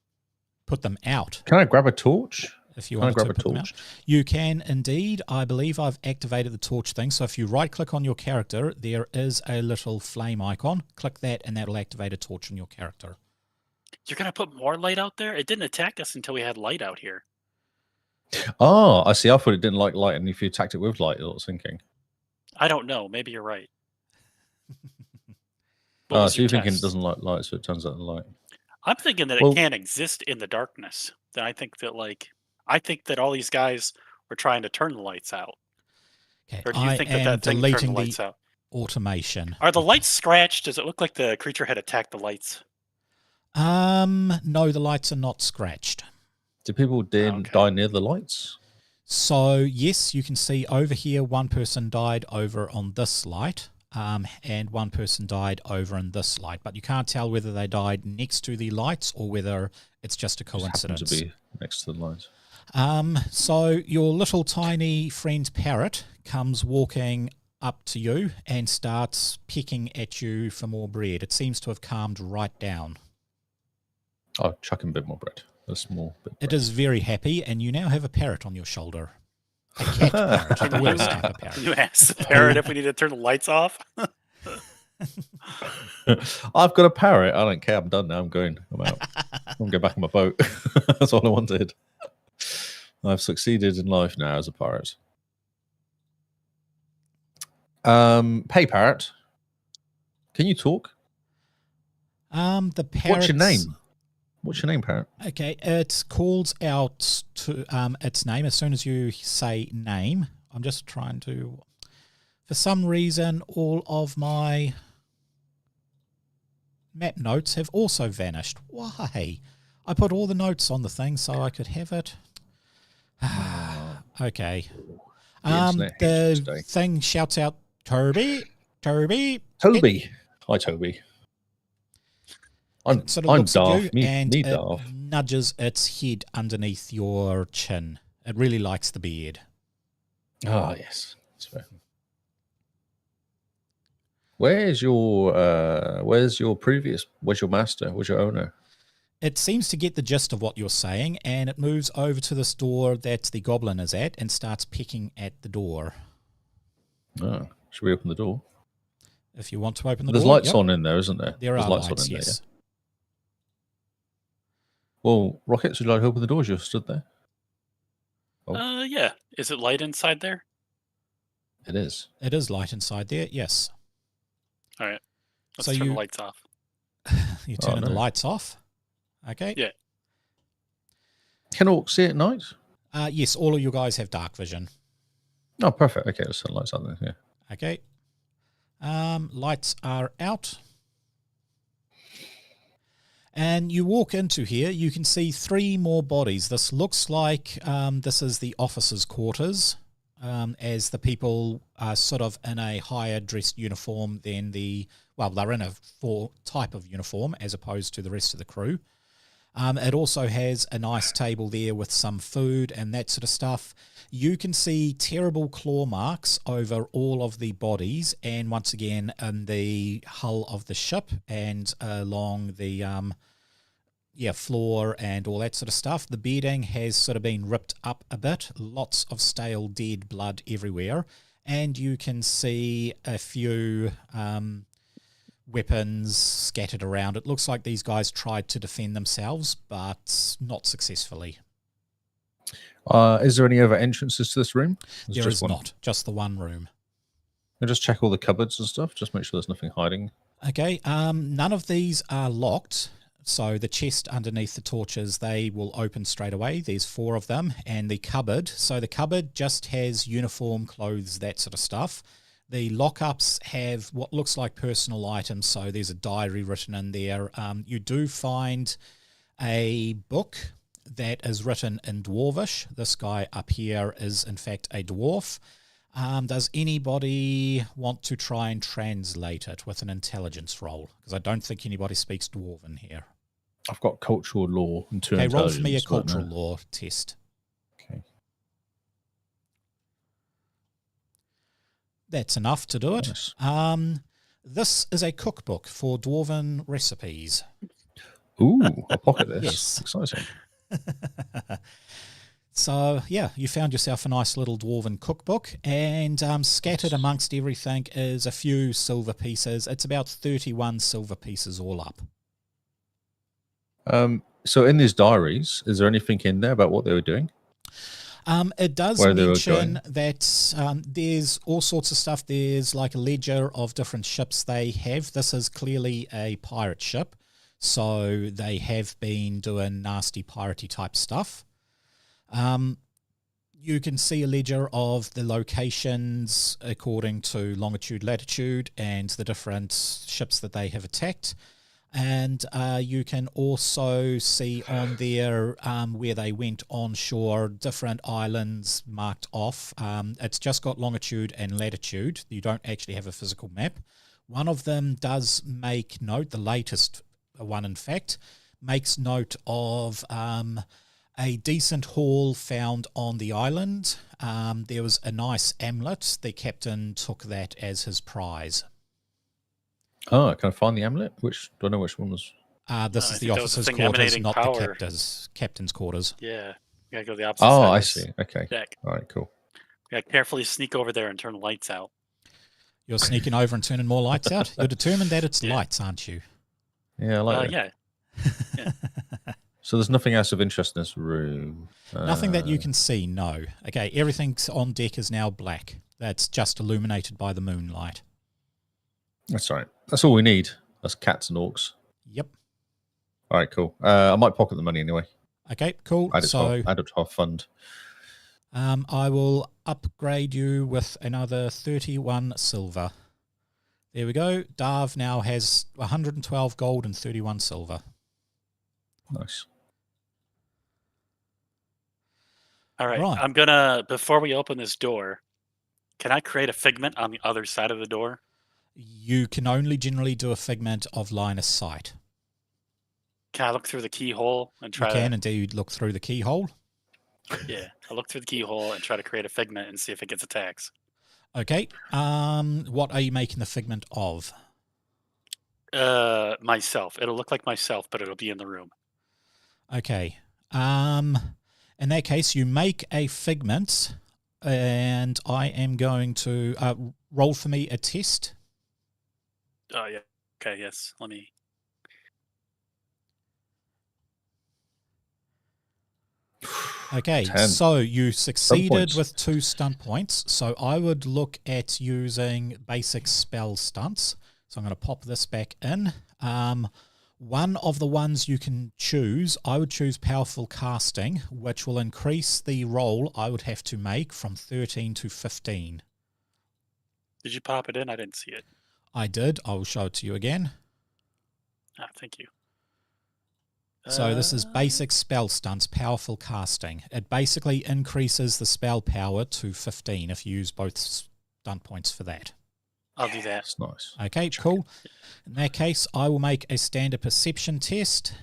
A: Put them out.
B: Can I grab a torch?
A: If you
B: Can I
A: want
B: grab
A: to
B: a
A: put them out.
B: torch?
A: You can indeed. I believe I've activated the torch thing. So if you right-click on your character, there is a little flame icon. Click that, and that'll activate a torch on your character.
C: You're going to put more light out there? It didn't attack us until we had light out here.
B: Oh, I see. I thought it didn't like light, and if you attacked it with light, it was thinking.
C: I don't know. Maybe you're right.
B: So you're thinking it doesn't like light, so it turns out the light.
C: I'm thinking that it can't exist in the darkness. I think that all these guys were trying to turn the lights out.
A: Okay,
C: Or do you think that thing turned the lights out?
A: Automation.
C: Are the lights scratched? Does it look like the creature had attacked the lights?
A: No, the lights are not scratched.
B: Did people die near the lights?
A: So, yes, you can see over here one person died over on this light, and one person died over on this light. But you can't tell whether they died next to the lights or whether it's just a coincidence.
B: Just happen to be next to the lights.
A: So your little tiny friend parrot comes walking up to you and starts pecking at you for more bread. It seems to have calmed right down.
B: Oh, chuck him a bit more bread. A small bit.
A: It is very happy, and you now have a parrot on your shoulder. A cat parrot, the worst type of parrot.
C: You asked the parrot if we need to turn the lights off?
B: I've got a parrot. I don't care. I'm done now. I'm going. I'm out. I'm going to go back on my boat. That's all I wanted. I've succeeded in life now as a pirate. Hey, parrot. Can you talk?
A: The parrot.
B: What's your name? What's your name, parrot?
A: Okay, it calls out to its name as soon as you say name. I'm just trying to... For some reason, all of my map notes have also vanished. Why? I put all the notes on the thing so I could have it. Okay. The thing shouts out, Toby, Toby.
B: Toby. Hi, Toby. I'm Darth.
A: And it nudges its head underneath your chin. It really likes the beard.
B: Ah, yes. That's fair. Where's your master? Where's your owner?
A: It seems to get the gist of what you're saying, and it moves over to this door that the goblin is at and starts pecking at the door.
B: Oh, should we open the door?
A: If you want to open the
B: door.
A: There's
B: lights on in there, isn't there?
A: There are lights on in
B: yes.
A: there.
B: Well, Rockets, would you like to open the doors? You stood there.
C: Oh. Yeah. Is it light inside there?
B: It is.
A: It is light inside there, yes.
C: All right. Let's turn the lights off.
A: You're turning the lights off? Okay.
C: Yeah.
B: Can orcs see at night?
A: Yes, all of you guys have dark vision.
B: Oh, perfect. Okay, let's turn the lights on then. Yeah.
A: Okay. Lights are out. And you walk into here, you can see 3 more bodies. This looks like this is the officers' quarters. as the people are sort of in a higher dressed uniform than they're in a type of uniform as opposed to the rest of the crew. It also has a nice table there with some food and that sort of stuff. You can see terrible claw marks over all of the bodies and once again in the hull of the ship and along the floor and all that sort of stuff. The bedding has sort of been ripped up a bit. Lots of stale dead blood everywhere. And you can see a few weapons scattered around. It looks like these guys tried to defend themselves, but not successfully.
B: Is there any other entrances to this room?
A: There is not, just the one room.
B: And just check all the cupboards and stuff, just make sure there's nothing hiding.
A: Okay, none of these are locked, so the chest underneath the torches, they will open straight away. There's 4 of them, and the cupboard. So the cupboard just has uniform, clothes, that sort of stuff. The lockups have what looks like personal items, so there's a diary written in there. You do find a book that is written in Dwarvish. This guy up here is, in fact, a dwarf. Does anybody want to try and translate it with an intelligence roll? Because I don't think anybody speaks Dwarven here.
B: I've got cultural law and 2
A: Okay, roll
B: intelligence.
A: for me a cultural law test.
B: Okay.
A: That's enough to do it.
B: Nice.
A: This is a cookbook for Dwarven recipes.
B: Ooh, I'll pocket this.
A: Yes.
B: Exciting.
A: So, yeah, you found yourself a nice little Dwarven cookbook, and scattered amongst everything is a few silver pieces. It's about 31 silver pieces all up.
B: So in these diaries, is there anything in there about what they were doing?
A: It does mention that there's all sorts of stuff. There's like a ledger of different ships they have. This is clearly a pirate ship, so they have been doing nasty piratey type stuff. You can see a ledger of the locations according to longitude, latitude, and the different ships that they have attacked. And you can also see on there where they went on shore, different islands marked off. It's just got longitude and latitude. You don't actually have a physical map. One of them does make note, the latest one in fact, makes note of a decent haul found on the island. There was a nice amulet. The captain took that as his prize.
B: Oh, can I find the amulet? Don't know which one was.
A: This is the officer's quarters, not the captain's quarters.
C: Yeah, you gotta go to the opposite
B: Oh,
C: side.
B: I see. Okay.
C: Deck.
B: All right, cool.
C: You gotta carefully sneak over there and turn the lights out.
A: You're sneaking over and turning more lights out? You're determined that it's lights, aren't you?
B: Yeah, I like that.
C: Yeah.
B: So there's nothing else of interest in this room?
A: Nothing that you can see, no. Okay, everything on deck is now black. That's just illuminated by the moonlight.
B: That's all right. That's all we need. That's cats and orcs.
A: Yep.
B: All right, cool. I might pocket the money anyway.
A: Okay, cool.
B: Add it to our fund.
A: I will upgrade you with another 31 silver. There we go. Darv now has 112 gold and 31 silver.
B: Nice.
C: All right. I'm gonna, before we open this door, can I create a figment on the other side of the door?
A: You can only generally do a figment of line of sight.
C: Can I look through the keyhole and try?
A: You can indeed look through the keyhole.
C: Yeah, I look through the keyhole and try to create a figment and see if it gets attacks.
A: Okay. What are you making the figment of?
C: Myself. It'll look like myself, but it'll be in the room.
A: Okay. In that case, you make a figment, and I am going to roll for me a test.
C: Oh, yeah. Okay, yes. Let me...
A: Okay,
B: 10.
A: so you succeeded with 2 stunt points. So I would look at using basic spell stunts. So I'm going to pop this back in. One of the ones you can choose, I would choose Powerful Casting, which will increase the roll I would have to make from 13 to 15.
C: Did you pop it in? I didn't see it.
A: I did. I will show it to you again.
C: Ah, thank you.
A: So this is basic spell stunts, powerful casting. It basically increases the spell power to 15 if you use both stunt points for that.
C: I'll do that.
B: That's nice.
A: Okay, cool. In that case, I will make a standard perception test.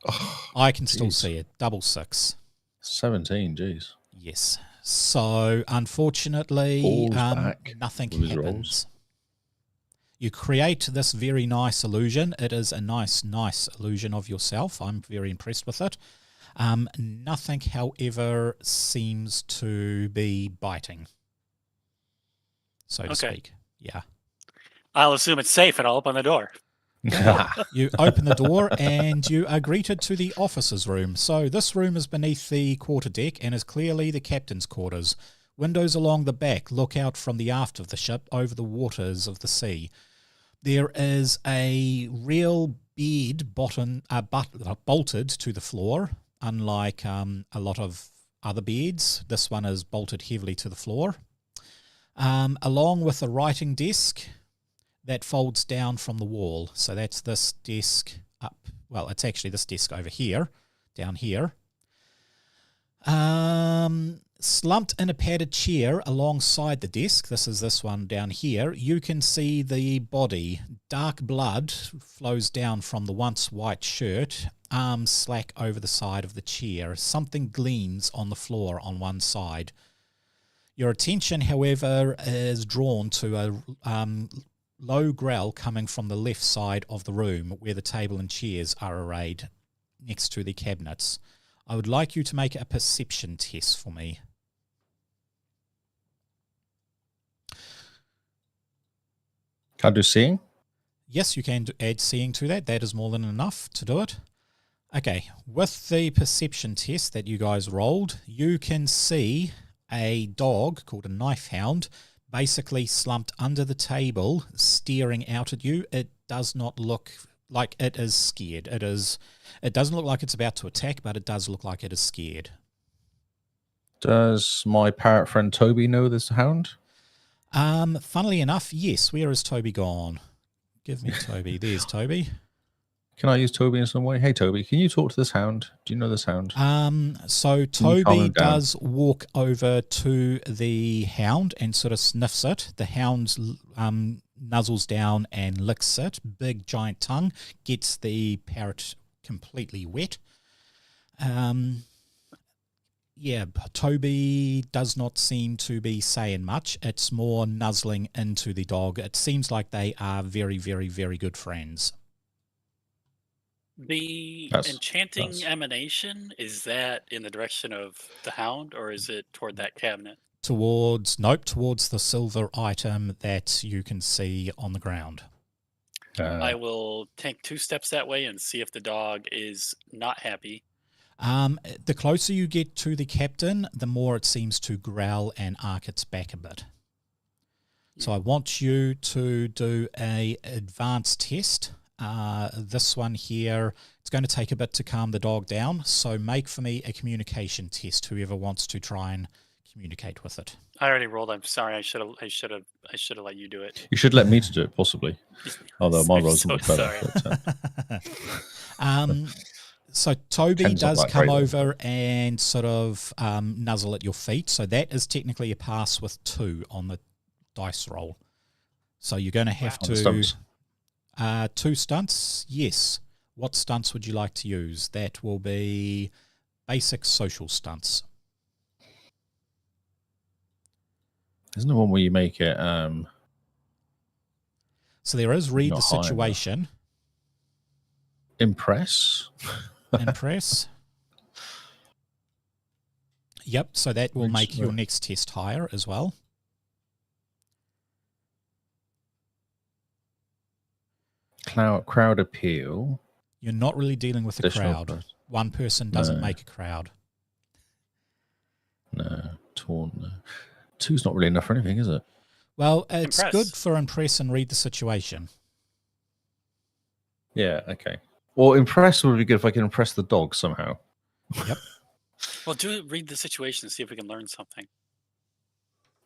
B: Oh,
A: I can still
B: geez.
A: see it. Double 6.
B: 17, jeez.
A: Yes. So, unfortunately,
B: Balls back
A: nothing
B: with his
A: happens.
B: rolls.
A: You create this very nice illusion. It is a nice illusion of yourself. I'm very impressed with it. Nothing, however, seems to be biting, so to speak. Yeah.
C: I'll assume it's safe and I'll open the door.
A: You open the door and you are greeted to the officers' room. So this room is beneath the quarterdeck and is clearly the captain's quarters. Windows along the back look out from the aft of the ship over the waters of the sea. There is a real bed bolted to the floor, unlike a lot of other beds. This one is bolted heavily to the floor, along with a writing desk that folds down from the wall. So that's this desk up. Well, it's actually this desk over here, down here. Slumped in a padded chair alongside the desk, this is this one down here, you can see the body. Dark blood flows down from the once white shirt, arms slack over the side of the chair. Something gleams on the floor on one side. Your attention, however, is drawn to a low growl coming from the left side of the room where the table and chairs are arrayed next to the cabinets. I would like you to make a perception test for me.
B: Can I do seeing?
A: Yes, you can add seeing to that. That is more than enough to do it. Okay, with the perception test that you guys rolled, you can see a dog called a knife hound basically slumped under the table, staring out at you. It does not look like it is scared. It doesn't look like it's about to attack, but it does look like it is scared.
B: Does my parrot friend Toby know this hound?
A: Funnily enough, yes. Where is Toby gone? Give me Toby. There's Toby.
B: Can I use Toby in some way? Hey, Toby, can you talk to this hound? Do you know this hound?
A: So Toby does walk over to the hound and sort of sniffs it. The hound nuzzles down and licks it. Big, giant tongue. Gets the parrot completely wet. Yeah, Toby does not seem to be saying much. It's more nuzzling into the dog. It seems like they are very, very, very good friends.
C: The enchanting emanation, is that in the direction of the hound or is it toward that cabinet?
A: Towards the silver item that you can see on the ground.
C: I will take 2 steps that way and see if the dog is not happy.
A: The closer you get to the captain, the more it seems to growl and arc its back a bit. So I want you to do a advanced test. This one here, it's going to take a bit to calm the dog down. So make for me a communication test, whoever wants to try and communicate with it.
C: I already rolled. I'm sorry. I should have let you do it.
B: You should let me to do it, possibly. Although my roll's much better.
A: So Toby does come over and sort of nuzzle at your feet. So that is technically a pass with 2 on the dice roll. So you're going to have to... 2 stunts? Yes. What stunts would you like to use? That will be basic social stunts.
B: Isn't there one where you make it...
A: So there is read the situation.
B: Impress?
A: Impress. Yep, so that will make your next test higher as well.
B: Crowd appeal.
A: You're not really dealing with a crowd. One person doesn't make a crowd.
B: No, taunt. No. 2's not really enough for anything, is it?
A: Well, it's good for impress and read the situation.
B: Yeah, okay. Well, impress would be good if I can impress the dog somehow.
A: Yep.
C: Well, read the situation and see if we can learn something.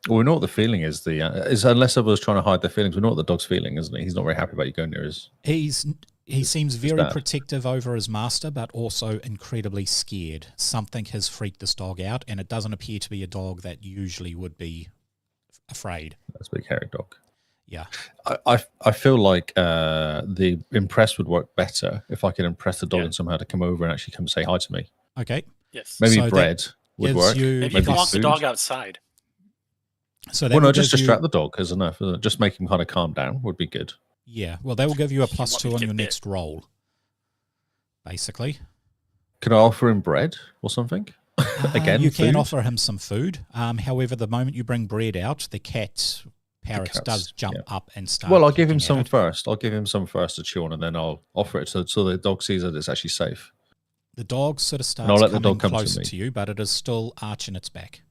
B: Well, we know what the feeling is. Unless everyone's trying to hide their feelings, we know what the dog's feeling, isn't he? He's not very happy about you going near his.
A: He seems very
B: bad.
A: protective over his master, but also incredibly scared. Something has freaked this dog out, and it doesn't appear to be a dog that usually would be afraid.
B: That's a big hairy dog.
A: Yeah.
B: I feel like the impress would work better if I could impress the dog and somehow to come over and actually come say hi to me.
A: Okay.
C: Yes.
B: Maybe
A: So
B: bread would
A: gives
B: work.
A: you-
C: Maybe you
B: Maybe
C: can walk the
B: food.
C: dog outside.
A: So that
B: Well, no,
A: will
B: just
A: give you-
B: distract the dog is enough. Isn't it? Just make him kind of calm down would be good.
A: Yeah. Well, that will give you a
C: You
A: plus
C: want
A: 2
C: me to
A: on
C: get
A: your
C: bit.
A: next roll, basically.
B: Can I offer him bread or something? Again,
A: you can
B: food?
A: offer him some food. However, the moment you bring bread out, the parrot
B: cats,
A: does jump
B: yeah.
A: up and start.
B: Well, I'll give him
A: picking
B: some
A: at it.
B: first. I'll give him some first to chew on, and then I'll offer it so the dog sees that it's actually safe.
A: The dog sort of
B: I'll
A: starts
B: let the
A: coming
B: dog come to
A: closer
B: me.
A: to you, but it is still arching its back.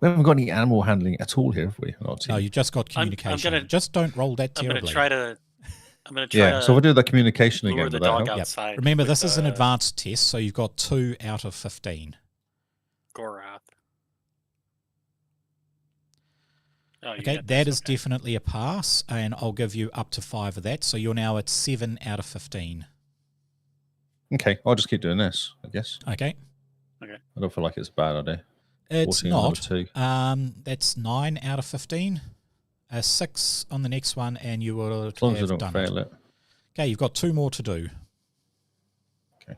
B: We haven't got any animal handling at all here, have we? on our team?
A: No, you've just got
C: I'm
A: communication.
C: gonna-
A: Just don't roll that
C: I'm
A: terribly.
C: gonna try to
B: Yeah, so if I do that communication
C: lure
B: again,
C: the
B: would that
C: dog
B: help?
C: outside.
A: Remember,
C: with,
A: this is an advanced test, so you've got 2 out of 15.
C: Gorath. Oh, you
A: Okay,
C: get
A: that
C: this,
A: is definitely a pass, and I'll give you up to 5 of that, so you're now at 7 out of 15.
B: Okay, I'll just keep doing this, I guess.
A: Okay,
B: I don't feel like it's a bad idea.
A: it's
B: 14 on number
A: not.
B: 2.
A: That's 9 out of 15. 6 on the next one, and you will
B: As long as I
A: have
B: don't
A: done
B: fail
A: it.
B: it.
A: Okay, you've got 2 more to do.
B: As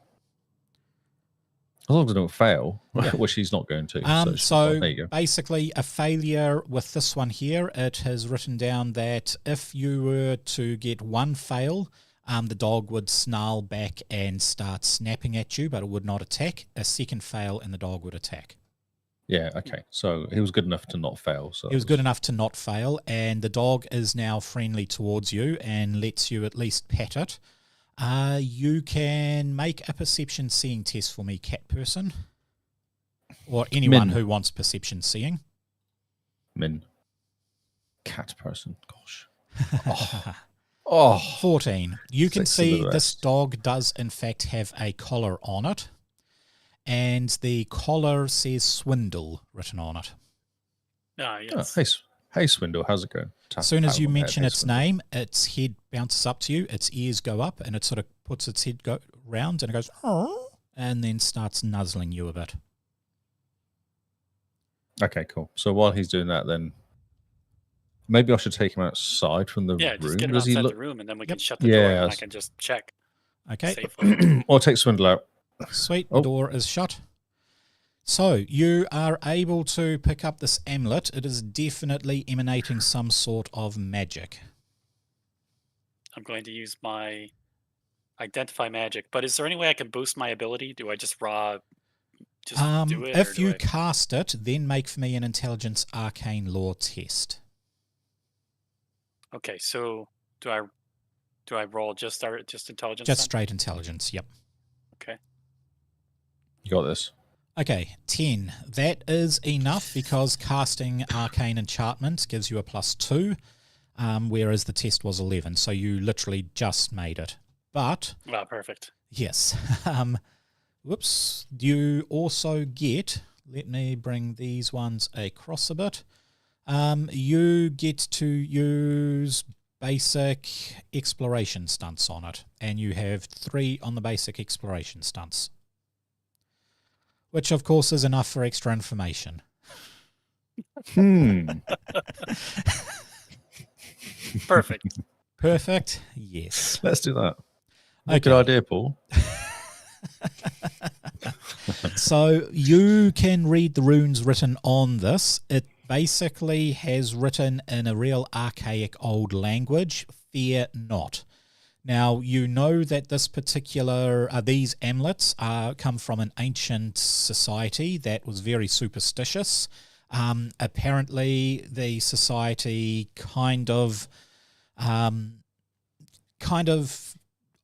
B: long as I don't fail,
A: Yeah.
B: which he's not going to. it's
A: So
B: fine. There you go.
A: basically, a failure with this one here, it has written down that if you were to get 1 fail, the dog would snarl back and start snapping at you, but it would not attack. A second fail, and the dog would attack.
B: Yeah, okay. So he was good enough to not fail. So
A: He was good enough to not fail, and the dog is now friendly towards you and lets you at least pet it. You can make a perception seeing test for me, cat person. Or anyone
B: Min.
A: who wants perception seeing.
B: Min. Cat person. Gosh. Oh.
A: 14. You can
B: 6 of the
A: see this
B: rest.
A: dog does in fact have a collar on it. And the collar says swindle written on it.
C: Ah, yes.
B: Hey, Swindle, how's it going?
A: As soon as you mention its
B: Swindle.
A: name, its head bounces up to you, its ears go up, and it sort of puts its head round and it goes, "Oh," and then starts nuzzling you a bit.
B: Okay, cool. So while he's doing that, then maybe I should take him outside from the
C: Yeah,
B: room.
C: just get him
B: Does he
C: outside
B: look?
C: the room, and then we
A: Yep.
C: can shut the door, and I
B: Yes.
C: can just check
A: Okay,
C: safely.
B: I'll take Swindle out.
A: sweet.
B: Oh.
A: Door is shut. So you are able to pick up this amulet. It is definitely emanating some sort of magic.
C: I'm going to use my identify magic. But is there any way I can boost my ability? Do I just do it?
A: If
C: or do
A: you
C: I-
A: cast it, then make for me an intelligence arcane lore test.
C: Okay, so do I roll just intelligence?
A: Just
C: then?
A: straight intelligence, yep.
C: Okay.
B: You got this.
A: Okay, 10. That is enough because casting arcane enchantment gives you a +2, whereas the test was 11. So you literally just made it. But,
C: Wow, perfect.
A: yes. Whoops. You also get, let me bring these ones across a bit. You get to use basic exploration stunts on it, and you have 3 on the basic exploration stunts. Which, of course, is enough for extra information.
C: Perfect.
A: Perfect? Yes.
B: Let's do that.
A: Okay.
B: Good idea, Paul.
A: So you can read the runes written on this. It basically has written in a real archaic old language, fear not. Now, you know that this particular, these amulets come from an ancient society that was very superstitious. Apparently, the society kind of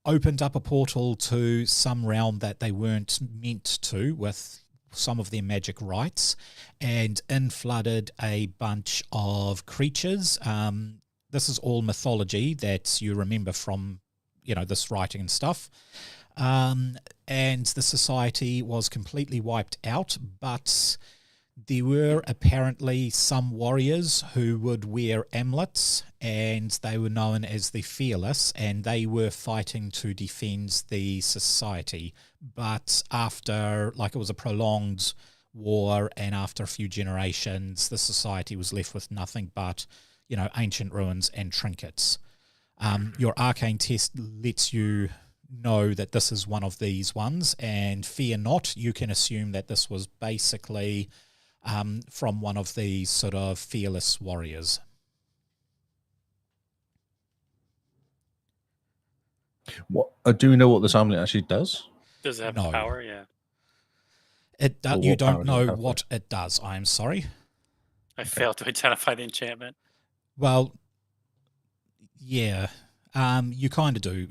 A: opened up a portal to some realm that they weren't meant to with some of their magic rites and inflooded a bunch of creatures. This is all mythology that you remember from this writing and stuff. And the society was completely wiped out, but There were apparently some warriors who would wear amulets, and they were known as the Fearless, and they were fighting to defend the society. But after, like, it was a prolonged war, and after a few generations, the society was left with nothing but, ancient ruins and trinkets. Your arcane test lets you know that this is one of these ones, and fear not, you can assume that this was basically from one of these sort of fearless warriors.
B: What do we know what this amulet actually does?
C: Does it have
A: No.
C: power? Yeah.
A: You don't know what it does, I'm sorry.
C: I failed to identify the enchantment.
A: Well, yeah, you kind of do.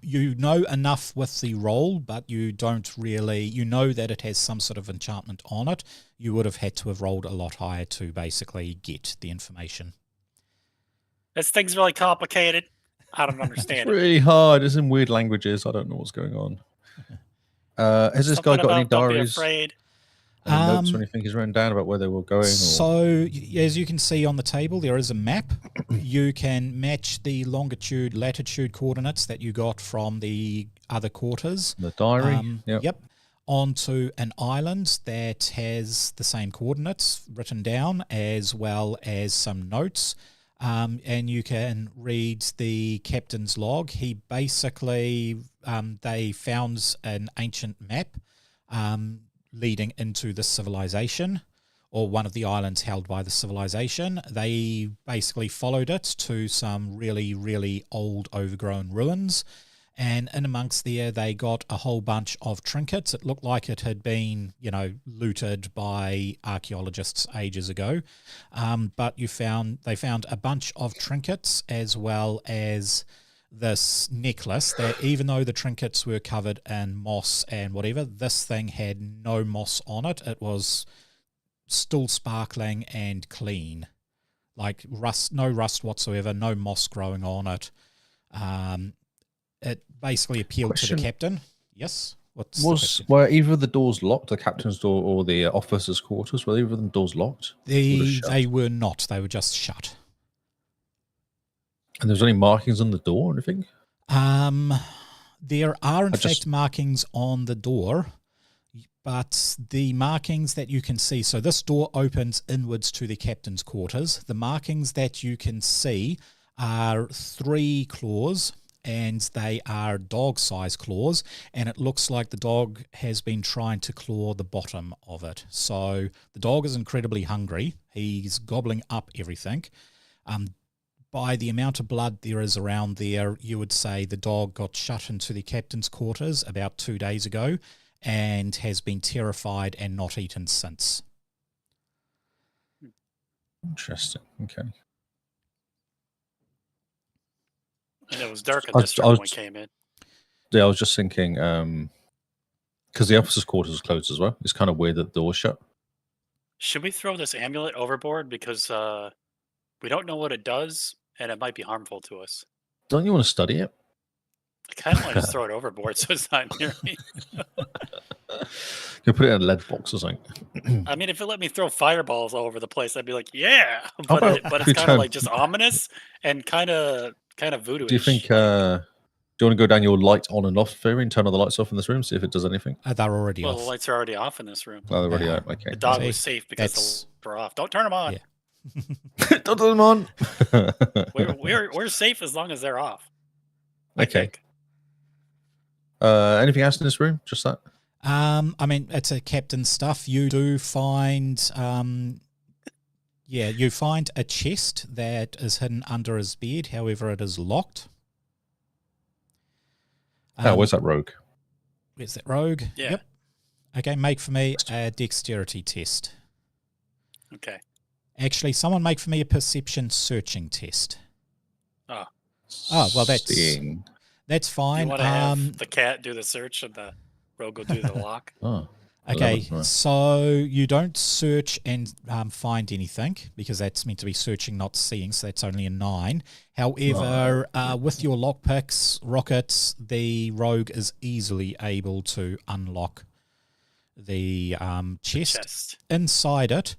A: You know enough with the roll, but you don't really. You know that it has some sort of enchantment on it. You would have had to have rolled a lot higher to basically get the information.
C: This thing's really complicated. I don't understand
B: It's really hard. It's in weird languages. I don't know what's going on. Has this guy got any diaries?
C: Don't be afraid.
B: Any notes or anything he's written down about where they were going?
A: So, as you can see on the table, there is a map. You can match the longitude, latitude coordinates that you got from the other quarters.
B: The diary?
A: Yep. Onto an island that has the same coordinates written down, as well as some notes. And you can read the captain's log. He basically, they found an ancient map leading into the civilization, or one of the islands held by the civilization. They basically followed it to some really, really old, overgrown ruins. And in amongst there, they got a whole bunch of trinkets. It looked like it had been, looted by archaeologists ages ago. But they found a bunch of trinkets, as well as this necklace that, even though the trinkets were covered in moss and whatever, this thing had no moss on it. It was still sparkling and clean, like no rust whatsoever, no moss growing on it. It basically appealed to the captain. Yes?
B: Were either of the doors locked, the captain's door or the officer's quarters? Were either of them doors locked?
A: They were not. They were just shut.
B: And there's any markings on the door or anything?
A: There are, in fact, markings on the door, but the markings that you can see, so this door opens inwards to the captain's quarters. The markings that you can see are 3 claws, and they are dog-sized claws, and it looks like the dog has been trying to claw the bottom of it. So the dog is incredibly hungry. He's gobbling up everything. By the amount of blood there is around there, you would say the dog got shut into the captain's quarters about 2 days ago and has been terrified and not eaten since.
B: Interesting. Okay.
C: And it was dark in this room when we came in.
B: Yeah, I was just thinking, because the officer's quarters was closed as well. It's kind of weird that the door's shut.
C: Should we throw this amulet overboard? Because we don't know what it does, and it might be harmful to us.
B: Don't you want to study it?
C: I kind of want to just throw it overboard so it's not near me.
B: You put it in a lead box or something.
C: I mean, if it let me throw fireballs all over the place, I'd be like, yeah. But it's kind of like just ominous and kind of voodoo-ish.
B: Do you think... do you want to go down your light on and off theory and turn all the lights off in this room, see if it does anything?
A: They're already off.
C: The lights are already off in this room.
B: Oh, they're already out. Okay.
C: The dog was safe because the lights were off. Don't turn them on.
A: Yeah.
B: Don't turn them on.
C: We're safe as long as they're off.
B: Okay. Anything else in this room? Just that?
A: I mean, it's a captain's stuff. You do find, you find a chest that is hidden under his bed. However, it is locked.
B: Where's that rogue?
A: Where's that rogue?
C: Yeah.
A: Yep. Okay, make for me a dexterity test.
C: Okay.
A: Actually, someone make for me a perception searching test.
C: Oh,
A: well, that's fine.
C: You want to have the cat do the search and the rogue will do the lock?
B: Oh.
A: Okay, so you don't search and find anything, because that's meant to be searching, not seeing, so that's only a 9. However, with your lockpicks, rockets, the rogue is easily able to unlock the chest.
C: Chest.
A: Inside it,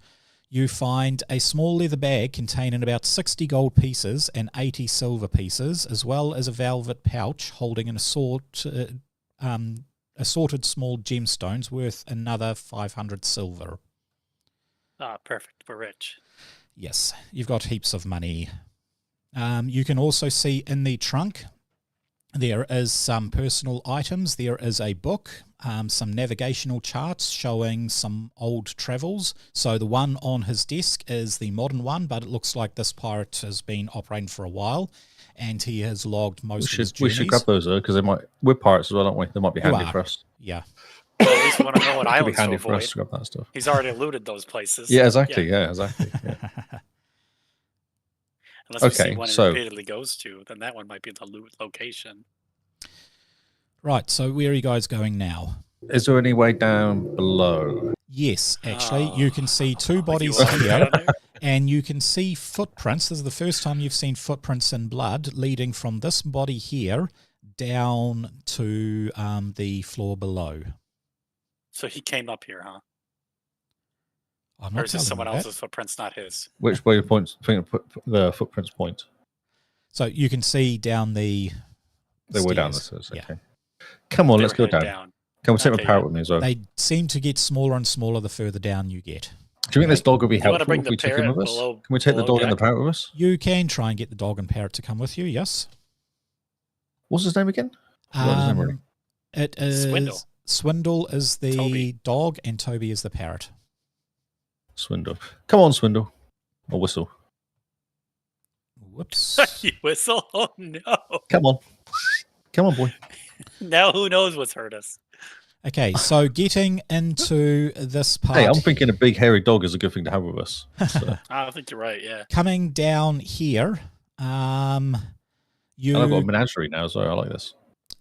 A: you find a small leather bag containing about 60 gold pieces and 80 silver pieces, as well as a velvet pouch holding an assorted small gemstones worth another 500 silver.
C: Ah, perfect. We're rich.
A: Yes, you've got heaps of money. You can also see in the trunk there is some personal items. There is a book, some navigational charts showing some old travels. So the one on his desk is the modern one, but it looks like this pirate has been operating for a while, and he has logged most of his
B: We
A: journeys.
B: should grab those though, because we're pirates as well, aren't we? They might be handy for us.
A: Yeah.
C: Well, at least we want to know what
B: It could be
C: islands to
B: handy for us
C: avoid.
B: to grab that stuff.
C: He's already looted those places.
B: Yeah, exactly. Yeah, exactly. Yeah.
C: Unless we see
B: Okay,
C: one he
B: so-
C: repeatedly goes to, then that one might be the loot location.
A: Right, so where are you guys going now?
B: Is there any way down below?
A: Yes, actually, you can see two bodies
C: want to
A: here,
C: go there?
A: and you can see footprints. This is the first time you've seen footprints in blood leading from this body here down to the floor below.
C: So he came up here, huh?
A: I'm
C: Or
A: not
C: is this
A: telling
C: someone
A: you that.
C: else's footprints, not his?
B: Which way the footprints point?
A: So you can see down the
B: They were down the
A: stairs.
B: stairs.
A: Yeah.
B: Okay. Come on,
C: They
B: let's
C: were
B: go
C: headed
B: down. Can we take
C: Okay,
B: my parrot
C: yeah.
B: with me as well?
A: They seem to get smaller and smaller the further down you get.
B: Do you think this dog would be
C: Do you wanna
B: helpful
C: bring
B: if
C: the
B: we took him
C: parrot
B: with us?
C: below-
B: Can we take the
C: below
B: dog and the
C: deck?
B: parrot with us?
A: You can try and get the dog and parrot to come with you, yes.
B: What's his name again? Forgot his name already.
A: It is
C: Swindle.
A: Swindle is the
C: Toby.
A: dog and Toby is the parrot.
B: Swindle. Come on, Swindle. Or Whistle.
A: Whoops.
C: You whistle? Oh no!
B: Come on. Come on, boy.
C: Now who knows what's hurt us?
A: Okay, so getting into this part.
B: Hey, I'm thinking a big hairy dog is a good thing to have with us. So.
C: I think you're right. Yeah.
A: Coming down here, you
B: And I've got a menagerie now, so I like this.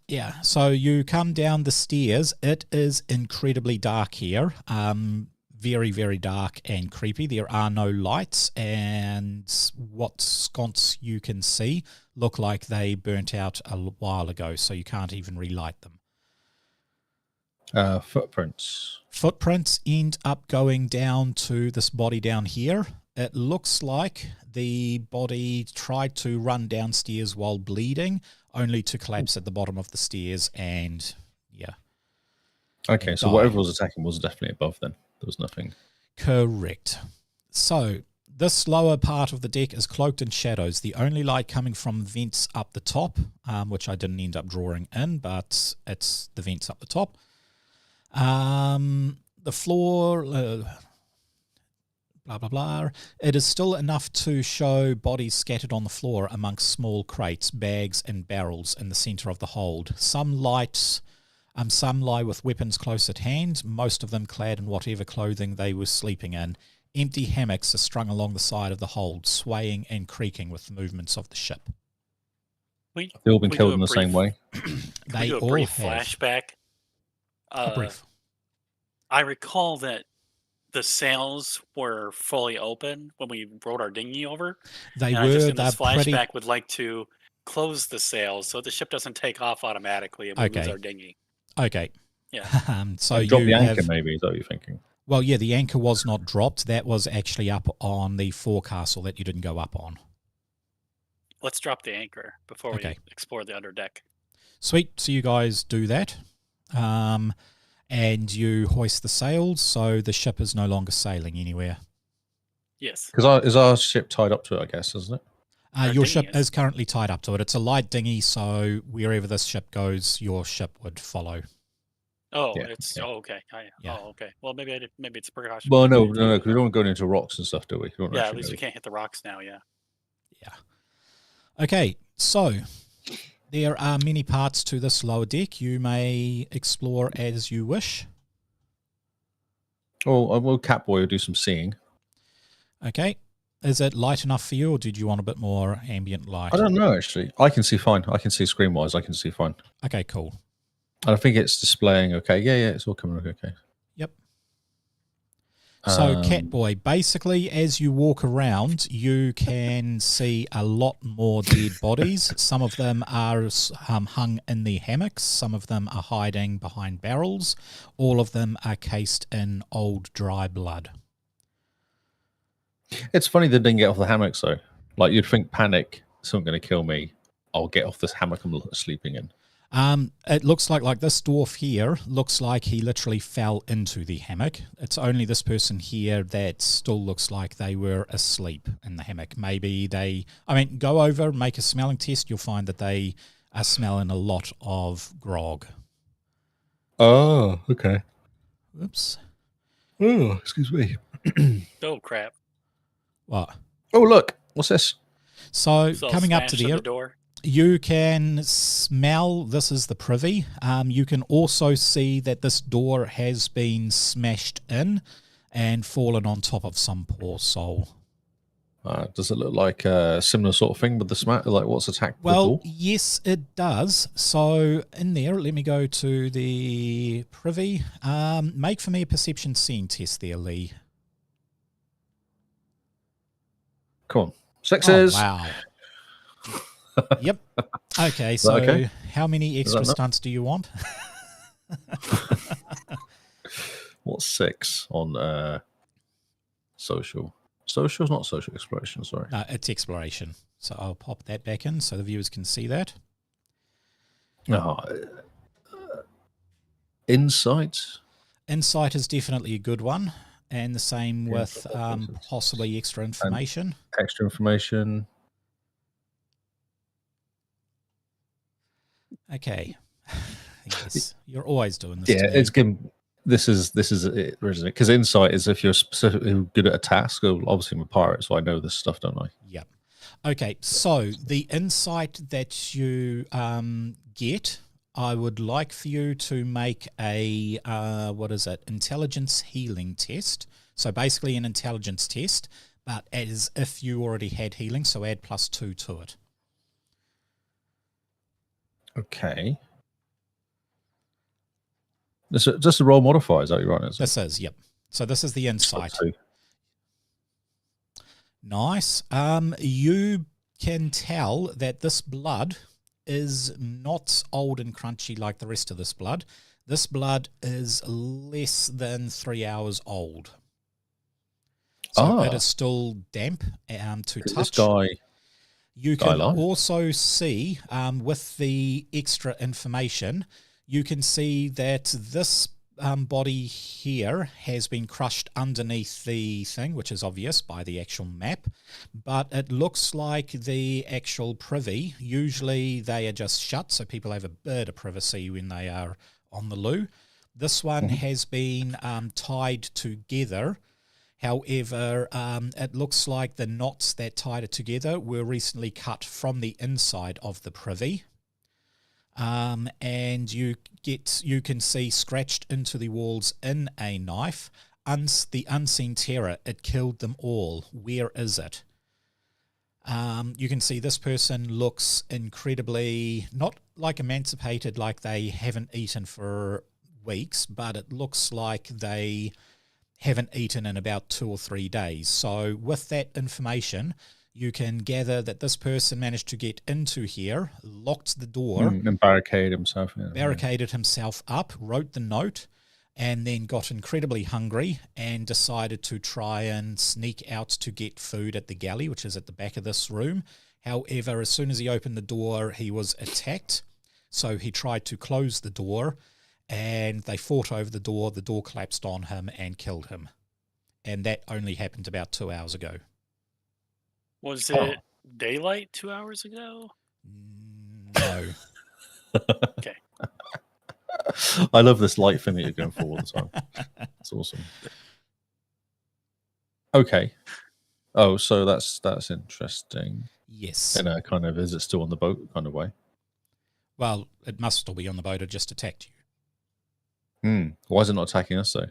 A: yeah. So you come down the stairs. It is incredibly dark here. Very, very dark and creepy. There are no lights, and what sconce you can see look like they burnt out a while ago, so you can't even relight them.
B: Footprints.
A: Footprints end up going down to this body down here. It looks like the body tried to run downstairs while bleeding, only to collapse at the bottom of the stairs and, yeah.
B: Okay, so
A: die.
B: whatever was attacking was definitely above then. There was nothing.
A: Correct. So this lower part of the deck is cloaked in shadows. The only light coming from vents up the top, which I didn't end up drawing in, but it's the vents up the top. The floor, blah, blah, blah. It is still enough to show bodies scattered on the floor amongst small crates, bags, and barrels in the center of the hold. Some lie with weapons close at hand, most of them clad in whatever clothing they were sleeping in. Empty hammocks are strung along the side of the hold, swaying and creaking with the movements of the ship.
B: They've all been
C: We
B: killed
C: do
B: in
C: a
B: the same way.
A: They
C: do a
A: all
C: brief
A: have.
C: flashback.
A: A brief.
C: I recall that the sails were fully open when we rode our dinghy over.
A: They
C: And I just
A: were,
C: in
A: they're
C: this
A: pretty...
C: flashback would like to close the sails so the ship doesn't take off automatically and we lose
A: Okay.
C: our dinghy.
A: Okay.
C: Yeah.
A: So
B: Drop
A: you
B: the anchor,
A: have...
B: maybe, is that what you're thinking?
A: Well, yeah, the anchor was not dropped. That was actually up on the forecastle that you didn't go up on.
C: Let's drop the anchor before we
A: Okay.
C: explore the underdeck.
A: Sweet. So you guys do that. And you hoist the sails, so the ship is no longer sailing anywhere.
C: Yes.
B: Because is our ship tied up to it, I guess, isn't it?
C: Our
A: Your
C: dinghy
A: ship
C: is.
A: is currently tied up to it. It's a light dinghy, so wherever this ship goes, your ship would follow.
C: Oh,
B: Yeah,
C: it's
B: yeah.
C: Okay.
A: Yeah.
C: Oh, okay. Well, maybe maybe it's a precaution.
B: Well, no, because we don't want to go into rocks and stuff, do we? We don't
C: Yeah, at
B: actually
C: least
B: know.
C: we can't hit the rocks now. Yeah.
A: Okay, so there are many parts to this lower deck. You may explore as you wish.
B: Oh, well, Catboy will do some seeing.
A: Okay. Is it light enough for you, or did you want a bit more ambient light?
B: I don't know, actually. I can see fine. I can see screen-wise. I can see fine.
A: Okay, cool.
B: And I think it's displaying okay. Yeah, it's all coming okay.
A: Yep. So, Catboy, basically, as you walk around, you can see a lot more dead bodies. Some of them are hung in the hammocks. Some of them are hiding behind barrels. All of them are cased in old dry blood.
B: It's funny they didn't get off the hammocks, though. Like, you'd think panic, someone's going to kill me. I'll get off this hammock I'm sleeping in.
A: It looks like this dwarf here looks like he literally fell into the hammock. It's only this person here that still looks like they were asleep in the hammock. Maybe go over, make a smelling test. You'll find that they are smelling a lot of grog.
B: Oh, okay.
A: Oops.
B: Oh, excuse me.
C: Oh crap!
A: What?
B: Oh, look. What's this?
C: So
A: coming up to
C: the door.
A: You can smell, this is the privy. You can also see that this door has been smashed in and fallen on top of some poor soul.
B: Does it look like a similar sort of thing with the smack? Like what's attacked the door?
A: Well, yes, it does. So in there, let me go to the privy. Make for me a perception scene test there, Lee.
B: Come on. Sixes.
A: Oh, wow. Yep. Okay, so
B: okay?
A: How many extra stunts do you want?
B: What's 6 on social? Social's not social exploration, sorry.
A: No, it's exploration. So I'll pop that back in so the viewers can see that.
B: Insight?
A: Insight is definitely a good one. And the same with possibly extra information.
B: Extra information.
A: Okay. Yes, you're always doing this.
B: Yeah, it's good. This is it, isn't it? Because insight is if you're specifically good at a task. Obviously, I'm a pirate, so I know this stuff, don't I?
A: Yep. Okay, so the insight that you get, I would like for you to make a intelligence healing test. So basically, an intelligence test, but as if you already had healing. So add +2 to it.
B: Okay. This is just a roll modifier, is that right?
A: This is, yep. So this is the insight. Nice. You can tell that this blood is not old and crunchy like the rest of this blood. This blood is less than 3 hours old. So it is still damp to touch.
B: This guy...
A: You can also see, with the extra information, you can see that this body here has been crushed underneath the thing, which is obvious by the actual map. But it looks like the actual privy, usually they are just shut, so people have a bit of privacy when they are on the loo. This one has been tied together. However, it looks like the knots that tied it together were recently cut from the inside of the privy. And you can see scratched into the walls in a knife, the unseen terror, it killed them all. Where is it? You can see this person looks incredibly, not like emancipated, like they haven't eaten for weeks, but it looks like they haven't eaten in about 2 or 3 days. So with that information, you can gather that this person managed to get into here, locked the door,
B: and barricaded himself. Yeah,
A: barricaded himself up, wrote the note, and then got incredibly hungry and decided to try and sneak out to get food at the galley, which is at the back of this room. However, as soon as he opened the door, he was attacked. So he tried to close the door, and they fought over the door collapsed on him and killed him. And that only happened about 2 hours ago.
C: Was it daylight 2 hours ago?
A: No.
C: Okay.
B: I love this light thing that you're going for all the time. It's awesome. Okay. Oh, so that's interesting.
A: Yes.
B: In a kind of, is it still on the boat kind of way?
A: Well, it must still be on the boat. It just attacked you.
B: Why is it not attacking us though?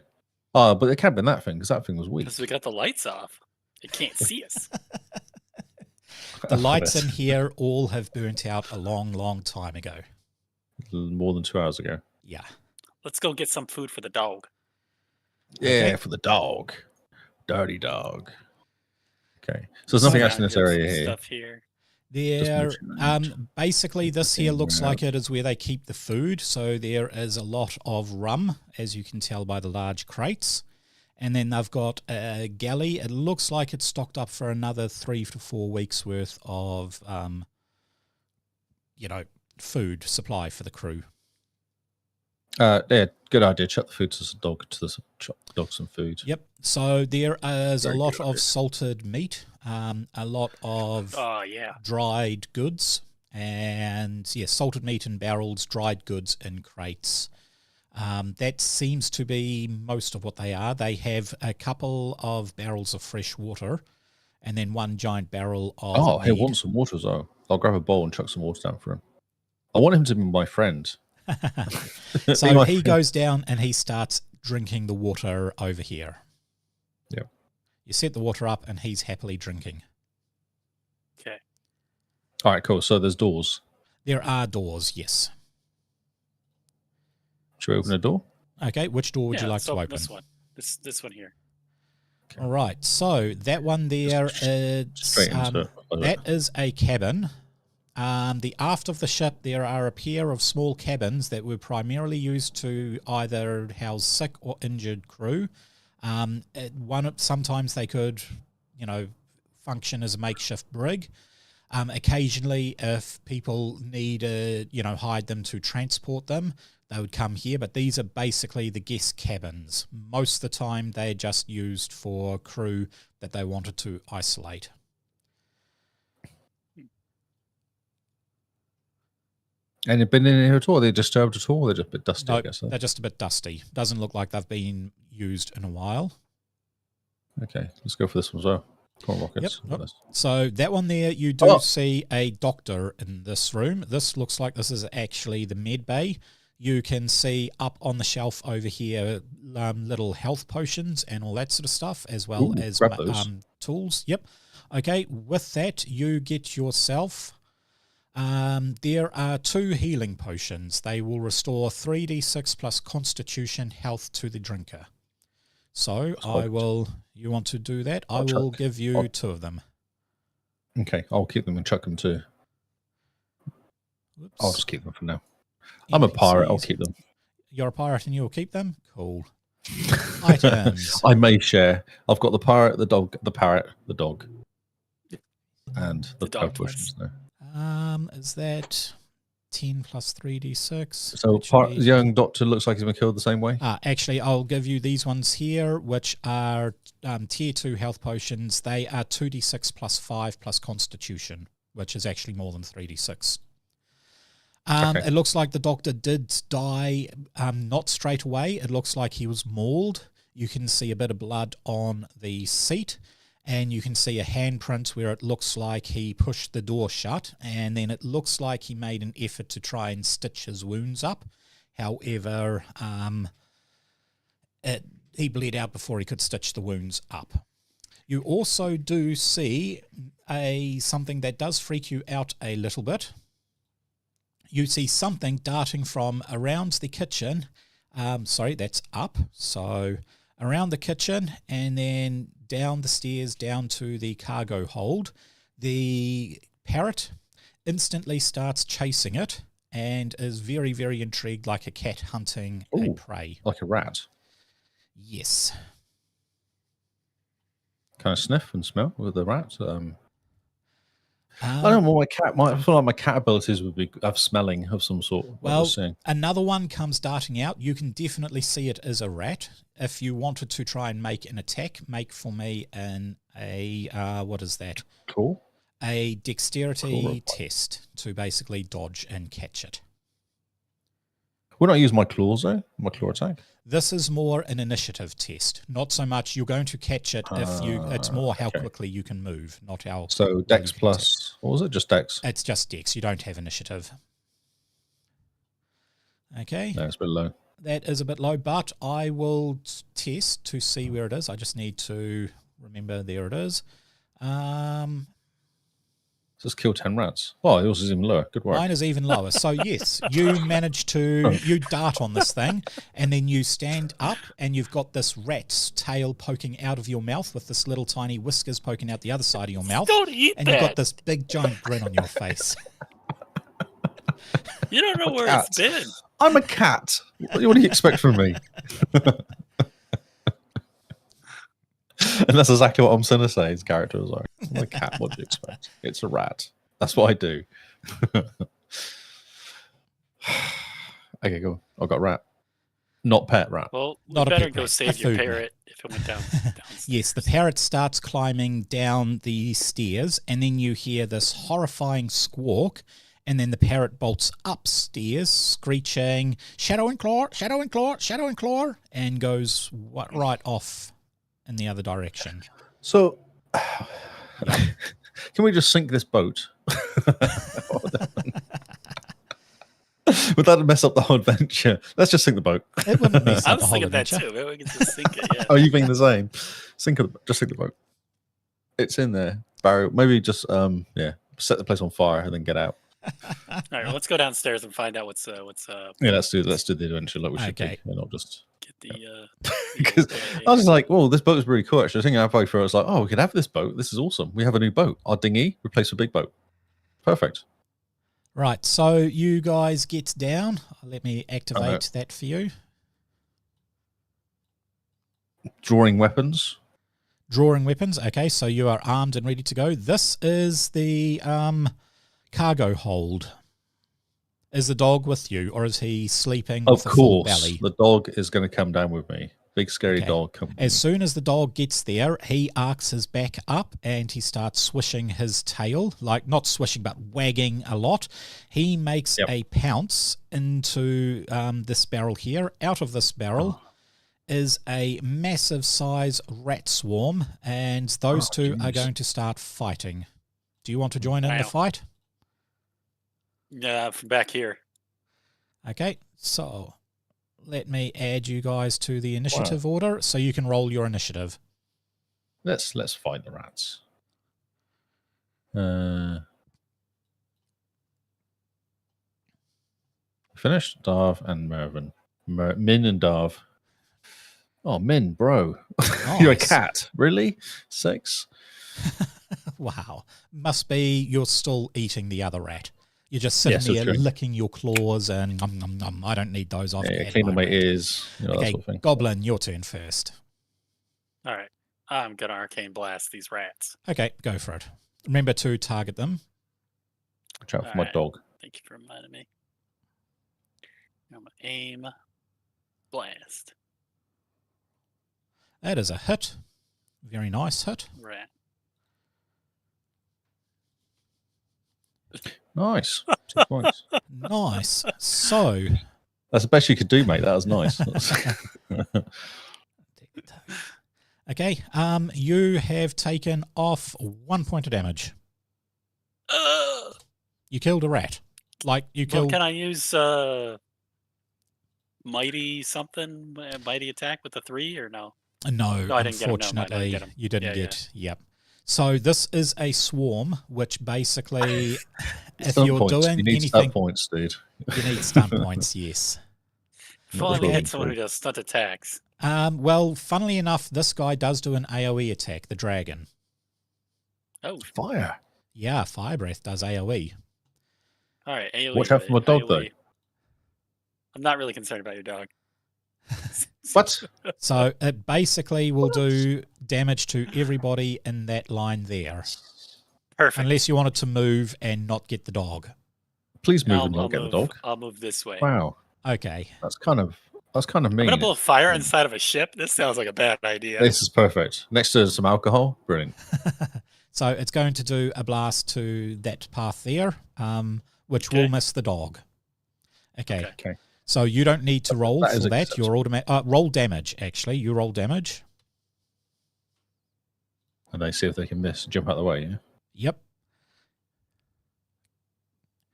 B: Oh, but it can't have been that thing because that thing was weak.
C: Because we got the lights off. It can't see us.
A: The lights in here all have burnt out a long, long time ago.
B: More than 2 hours ago.
A: Yeah.
C: Let's go get some food for the dog.
B: Yeah, for the dog. Dirty dog. Okay. So there's nothing else in this area here.
C: Stuff here.
A: There, basically, this here looks
B: around.
A: like it is where they keep the food. So there is a lot of rum, as you can tell by the large crates. And then they've got a galley. It looks like it's stocked up for another 3 to 4 weeks worth of, food supply for the crew.
B: Yeah, good idea. Chuck the food to the dog. Chuck the dog some food.
A: Yep. So there is
B: Very
A: a lot
B: good
A: of
B: idea.
A: salted meat, a lot of dried goods, and salted meat in barrels, dried goods in crates. That seems to be most of what they are. They have a couple of barrels of fresh water, and then one giant barrel of
B: Oh, he
A: mead.
B: wants some water though. I'll grab a bowl and chuck some water down for him. I want him to be my friend.
A: So he goes down and he starts drinking the water over here.
B: Yep.
A: You set the water up and he's happily drinking.
C: Okay.
B: All right, cool. So there's doors.
A: There are doors, yes.
B: Should we open a door?
A: Okay, which door would you like to open?
C: This one. This one here.
B: Okay.
A: All right, so that one there is
B: Straight into it.
A: that is a cabin. The aft of the ship, there are a pair of small cabins that were primarily used to either house sick or injured crew. Sometimes they could, function as a makeshift brig. Occasionally, if people need hide them to transport them, they would come here. But these are basically the guest cabins. Most of the time, they're just used for crew that they wanted to isolate.
B: And you've been in here at all? Are they disturbed at all? They're just a bit dusty,
A: No,
B: I guess.
A: they're just a bit dusty. Doesn't look like they've been used in a while.
B: Okay, let's go for this one as well. Come on, rockets.
A: Yep. So that one there, you do see a doctor in this room. This looks like this is actually the med bay. You can see up on the shelf over here little health potions and all that sort of stuff, as well as tools. Yep. Okay, with that, you get yourself... there are 2 healing potions. They will restore 3d6 plus constitution health to the drinker. So you want to do that? I will give you 2 of them.
B: Okay, I'll keep them and chuck them too.
A: Whoops.
B: I'll just keep them for now. I'm a pirate, I'll keep them.
A: You're a pirate and you'll keep them? Cool. Items.
B: I may share. I've got the pirate, the dog, the parrot, the dog. And the
C: dog
B: potions there.
A: Is that 10 plus 3d6?
B: So the young doctor looks like he's been killed the same way?
A: Actually, I'll give you these ones here, which are tier 2 health potions. They are 2d6 plus 5 plus constitution, which is actually more than 3d6.
B: Okay.
A: It looks like the doctor did die not straight away. It looks like he was mauled. You can see a bit of blood on the seat. And you can see a handprint where it looks like he pushed the door shut, and then it looks like he made an effort to try and stitch his wounds up. However, he bled out before he could stitch the wounds up. You also do see something that does freak you out a little bit. You see something darting from around the kitchen. That's up. So around the kitchen and then down the stairs down to the cargo hold. The parrot instantly starts chasing it and is very, very intrigued, like a cat hunting a prey.
B: Like a rat?
A: Yes.
B: Can I sniff and smell with the rat? I don't know, I feel like my cat abilities would be of smelling of some sort.
A: Well, another one comes darting out. You can definitely see it as a rat. If you wanted to try and make an attack, make for me what is that?
B: Cool.
A: A dexterity test to basically dodge and catch it.
B: Would I use my claws though? My claw attack?
A: This is more an initiative test. Not so much you're going to catch it it's more how quickly you can move, not how...
B: So dex plus, what was it? Just dex?
A: It's just dex. You don't have initiative. Okay.
B: No, it's a bit low.
A: That is a bit low, but I will test to see where it is. I just need to remember there it is.
B: Just kill 10 rats. Oh, yours is even lower. Good work.
A: Mine is even lower. So yes, you manage to, you dart on this thing, and then you stand up and you've got this rat's tail poking out of your mouth with this little tiny whiskers poking out the other side of your mouth.
C: Don't eat
A: and
C: that.
A: You've got this big giant grin on your face.
C: You don't know where it's been.
B: I'm a cat. What do you expect from me? And that's exactly what I'm going to say. His character was like, I'm a cat. What do you expect? It's a rat. That's what I do. Okay, go. I've got rat. Not pet rat.
C: Well, you
A: Not a
C: better
A: pet
C: go
A: rat,
C: save
A: a
C: your
A: food
C: parrot if it went down.
A: Yes, the parrot starts climbing down the stairs, and then you hear this horrifying squawk, and then the parrot bolts upstairs, screeching, "Shadow and claw, shadow and claw, shadow and claw," and goes right off in the other direction.
B: So, can we just sink this boat? Would that mess up the whole adventure? Let's just sink the boat.
A: It wouldn't mess
C: I
A: up the
C: was
A: whole
C: thinking that
A: adventure.
C: too. Maybe we can just sink it. Yeah.
B: Oh, you being the same? Just sink the boat. It's in there. Barry, maybe just set the place on fire and then get out.
C: All right, well, let's go downstairs and find out what's
B: Yeah, let's do the adventure like we should
A: Okay.
B: be, and not just
C: get the
B: because I was like, well, this boat is really cool. Actually, I think halfway through, I was like, oh, we could have this boat. This is awesome. We have a new boat. Our dinghy replaced a big boat. Perfect.
A: Right, so you guys get down. Let me activate that for you.
B: Drawing weapons.
A: Drawing weapons. Okay, so you are armed and ready to go. This is the cargo hold. Is the dog with you, or is he sleeping with a full belly?
B: The dog is going to come down with me. Big scary dog.
A: As soon as the dog gets there, he arcs his back up and he starts swishing his tail, like not swishing but wagging a lot. He makes a pounce into this barrel here. Out of this barrel is a massive size rat swarm, and those two are going to start fighting. Do you want to join in the fight?
C: Yeah, from back here.
A: Okay, so let me add you guys to the initiative order so you can roll your initiative.
B: Let's fight the rats. Finished. Darv and Mervyn. Min and Darv. Oh, Min, bro.
A: Nice.
B: You're a cat. Really? 6?
A: Wow. Must be you're still eating the other rat. You're just sitting there licking your claws and I don't need those.
B: Cleaning my ears. You know,
A: okay,
B: that sort of thing.
A: Goblin, your turn first.
C: All right. I'm going to arcane blast these rats.
A: Okay, go for it. Remember to target them.
B: Watch out for my dog.
C: Thank you for reminding me. I'm going to aim. Blast.
A: That is a hit. Very nice hit.
C: Rat.
B: Nice. 6 points.
A: Nice. So
B: that's the best you could do, mate. That was nice.
A: Okay. You have taken off 1 point of damage. You killed a rat. Like you killed.
C: Well, can I use mighty something? Mighty attack with the 3 or no?
A: No,
C: I didn't get him.
A: unfortunately, you didn't get. Yep. So this is a swarm, which basically, if you're doing
B: you need
A: anything,
B: stun points, dude.
A: You need stun points. Yes.
C: If only we had someone who does stunt attacks.
A: Well, funnily enough, this guy does do an AOE attack. The dragon.
C: Oh,
B: fire!
A: Yeah, fire breath does AOE.
C: All right, AOE.
B: Watch out for my dog,
C: AOE.
B: though.
C: I'm not really concerned about your dog.
B: What?
A: So it basically will do damage to everybody in that line there.
C: Perfect.
A: Unless you wanted to move and not get the dog.
B: Please move and not get the dog.
C: I'll move this way.
B: Wow.
A: Okay.
B: That's kind of mean.
C: I'm gonna blow fire inside of a ship. This sounds like a bad idea.
B: This is perfect. Next to some alcohol. Brilliant.
A: So it's going to do a blast to that path there, which will miss the dog. Okay. So you don't need to roll for that. You're automatic. Roll damage, actually. You roll damage.
B: And they see if they can miss. Jump out of the way, yeah?
A: Yep.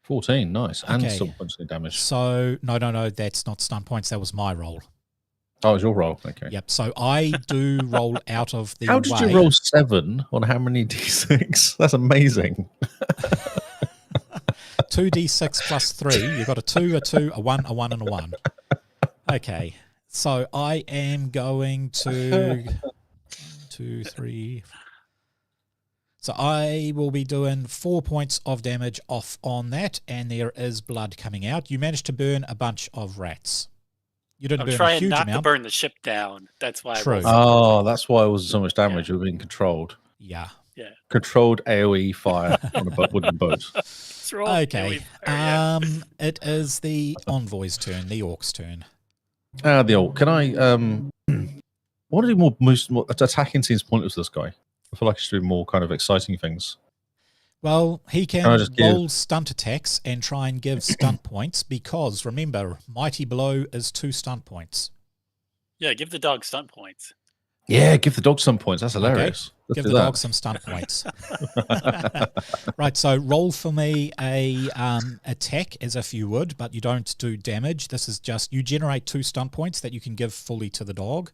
B: 14, nice. And some points of damage.
A: So, no, that's not stun points. That was my roll.
B: Oh, it's your roll. Okay.
A: Yep. So I do roll out of the
B: How did
A: way.
B: you roll 7 on how many d6? That's amazing.
A: 2d6 plus 3. You've got a 2, a 2, a 1, a 1, and a 1. Okay. So I am going to 1, 2, 3. So I will be doing 4 points of damage off on that, and there is blood coming out. You managed to burn a bunch of rats. You didn't
C: I'm
A: burn a
C: trying
A: huge
C: not
A: amount.
C: to burn the ship down. That's why.
A: True.
C: I rolled
B: Oh, that's why it was so much damage. You were being controlled.
A: Yeah.
C: Yeah.
B: Controlled AoE fire on a wooden boat.
C: Let's roll.
A: Okay.
C: Yeah.
A: It is the envoy's turn, the orc's turn.
B: The orc. Can I what are the more attacking seems pointless this guy. I feel like I should do more kind of exciting things.
A: Well, he can
B: I just
A: roll stunt attacks and try and give stunt points because, remember, Mighty Blow is 2 stunt points.
C: Yeah, give the dog stunt points.
B: Yeah, give the dog some points. That's hilarious.
A: Okay. Give the dog some stunt points. Right, so roll for me a attack as if you would, but you don't do damage. This is just, you generate 2 stunt points that you can give fully to the dog.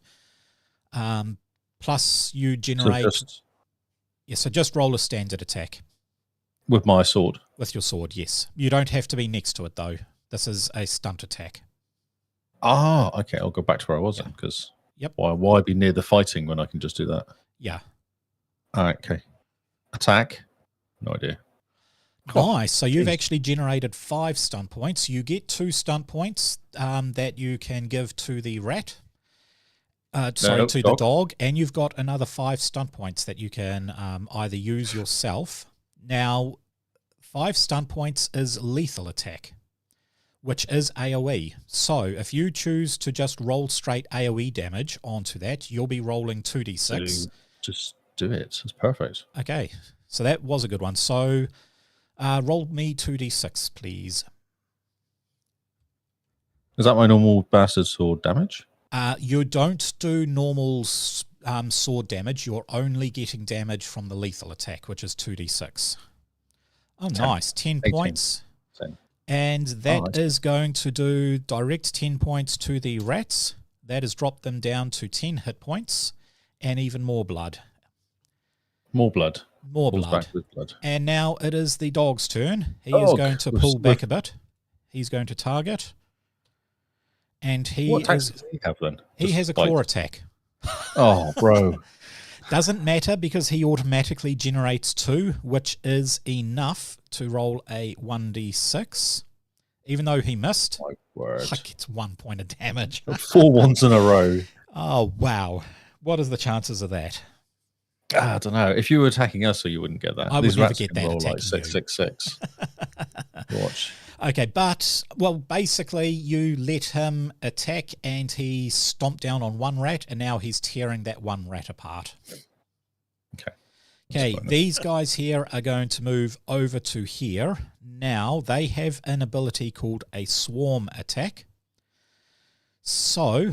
A: Plus you generate... So just roll a standard attack.
B: With my sword?
A: With your sword, yes. You don't have to be next to it, though. This is a stunt attack.
B: Ah, okay. I'll go back to where I was then, because why be near the fighting when I can just do that?
A: Yeah.
B: Okay. Attack? No idea.
A: Nice. So you've actually generated 5 stunt points. You get 2 stunt points that you can give to the rat. The dog. And you've got another 5 stunt points that you can either use yourself. Now, 5 stunt points is lethal attack, which is AoE. So if you choose to just roll straight AoE damage onto that, you'll be rolling 2d6.
B: So just do it. It's perfect.
A: Okay. So that was a good one. So roll me 2d6, please.
B: Is that my normal bastard sword damage?
A: You don't do normal sword damage. You're only getting damage from the lethal attack, which is 2d6. Oh, 10. Nice. 10 points.
B: 10.
A: And that is going to do direct 10 points to the rats. That has dropped them down to 10 hit points and even more blood.
B: More blood.
A: More blood.
B: Back with blood.
A: And now it is the dog's turn. He is going to pull back a bit. He's going to target. And
B: what attacks does he have then?
A: He has a claw attack.
B: Oh, bro.
A: Doesn't matter because he automatically generates 2, which is enough to roll a 1d6. Even though he missed,
B: my word.
A: It's 1 point of damage.
B: 4 ones in a row.
A: Oh, wow. What is the chances of that?
B: I don't know. If you were attacking us, so you wouldn't get that.
A: I would never get that
B: roll
A: attacking
B: like 666. Watch.
A: Okay, but, well, basically you let him attack and he stomped down on one rat and now he's tearing that one rat apart. Okay, these guys here are going to move over to here. Now, they have an ability called a swarm attack. So,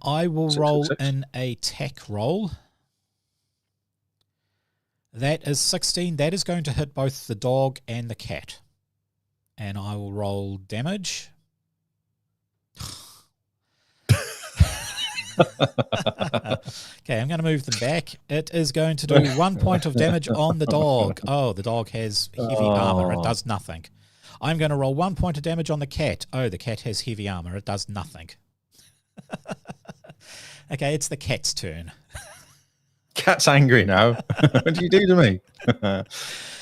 A: I will roll an attack roll. That is 16. That is going to hit both the dog and the cat. And I will roll damage. Okay, I'm going to move them back. It is going to do 1 point of damage on the dog. Oh, the dog has heavy armor. It does nothing. I'm going to roll 1 point of damage on the cat. Oh, the cat has heavy armor. It does nothing. Okay, it's the cat's turn.
B: Cat's angry now. What do you do to me?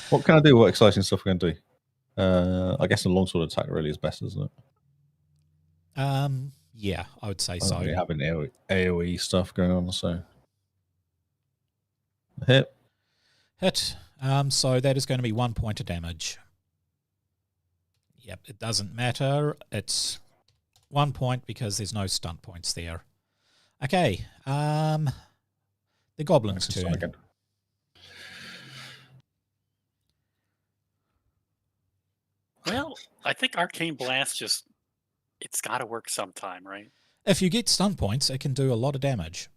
B: What can I do? What exciting stuff can I do? I guess a longsword attack really is best, isn't it?
A: Yeah, I would say
B: so.
A: so.
B: Really having AoE stuff going on, so hit.
A: So that is going to be 1 point of damage. Yep, it doesn't matter. It's 1 point because there's no stunt points there. Okay, the goblin's turn.
C: Well, I think Arcane Blast it's got to work sometime, right?
A: If you get stun points, it can do a lot of damage.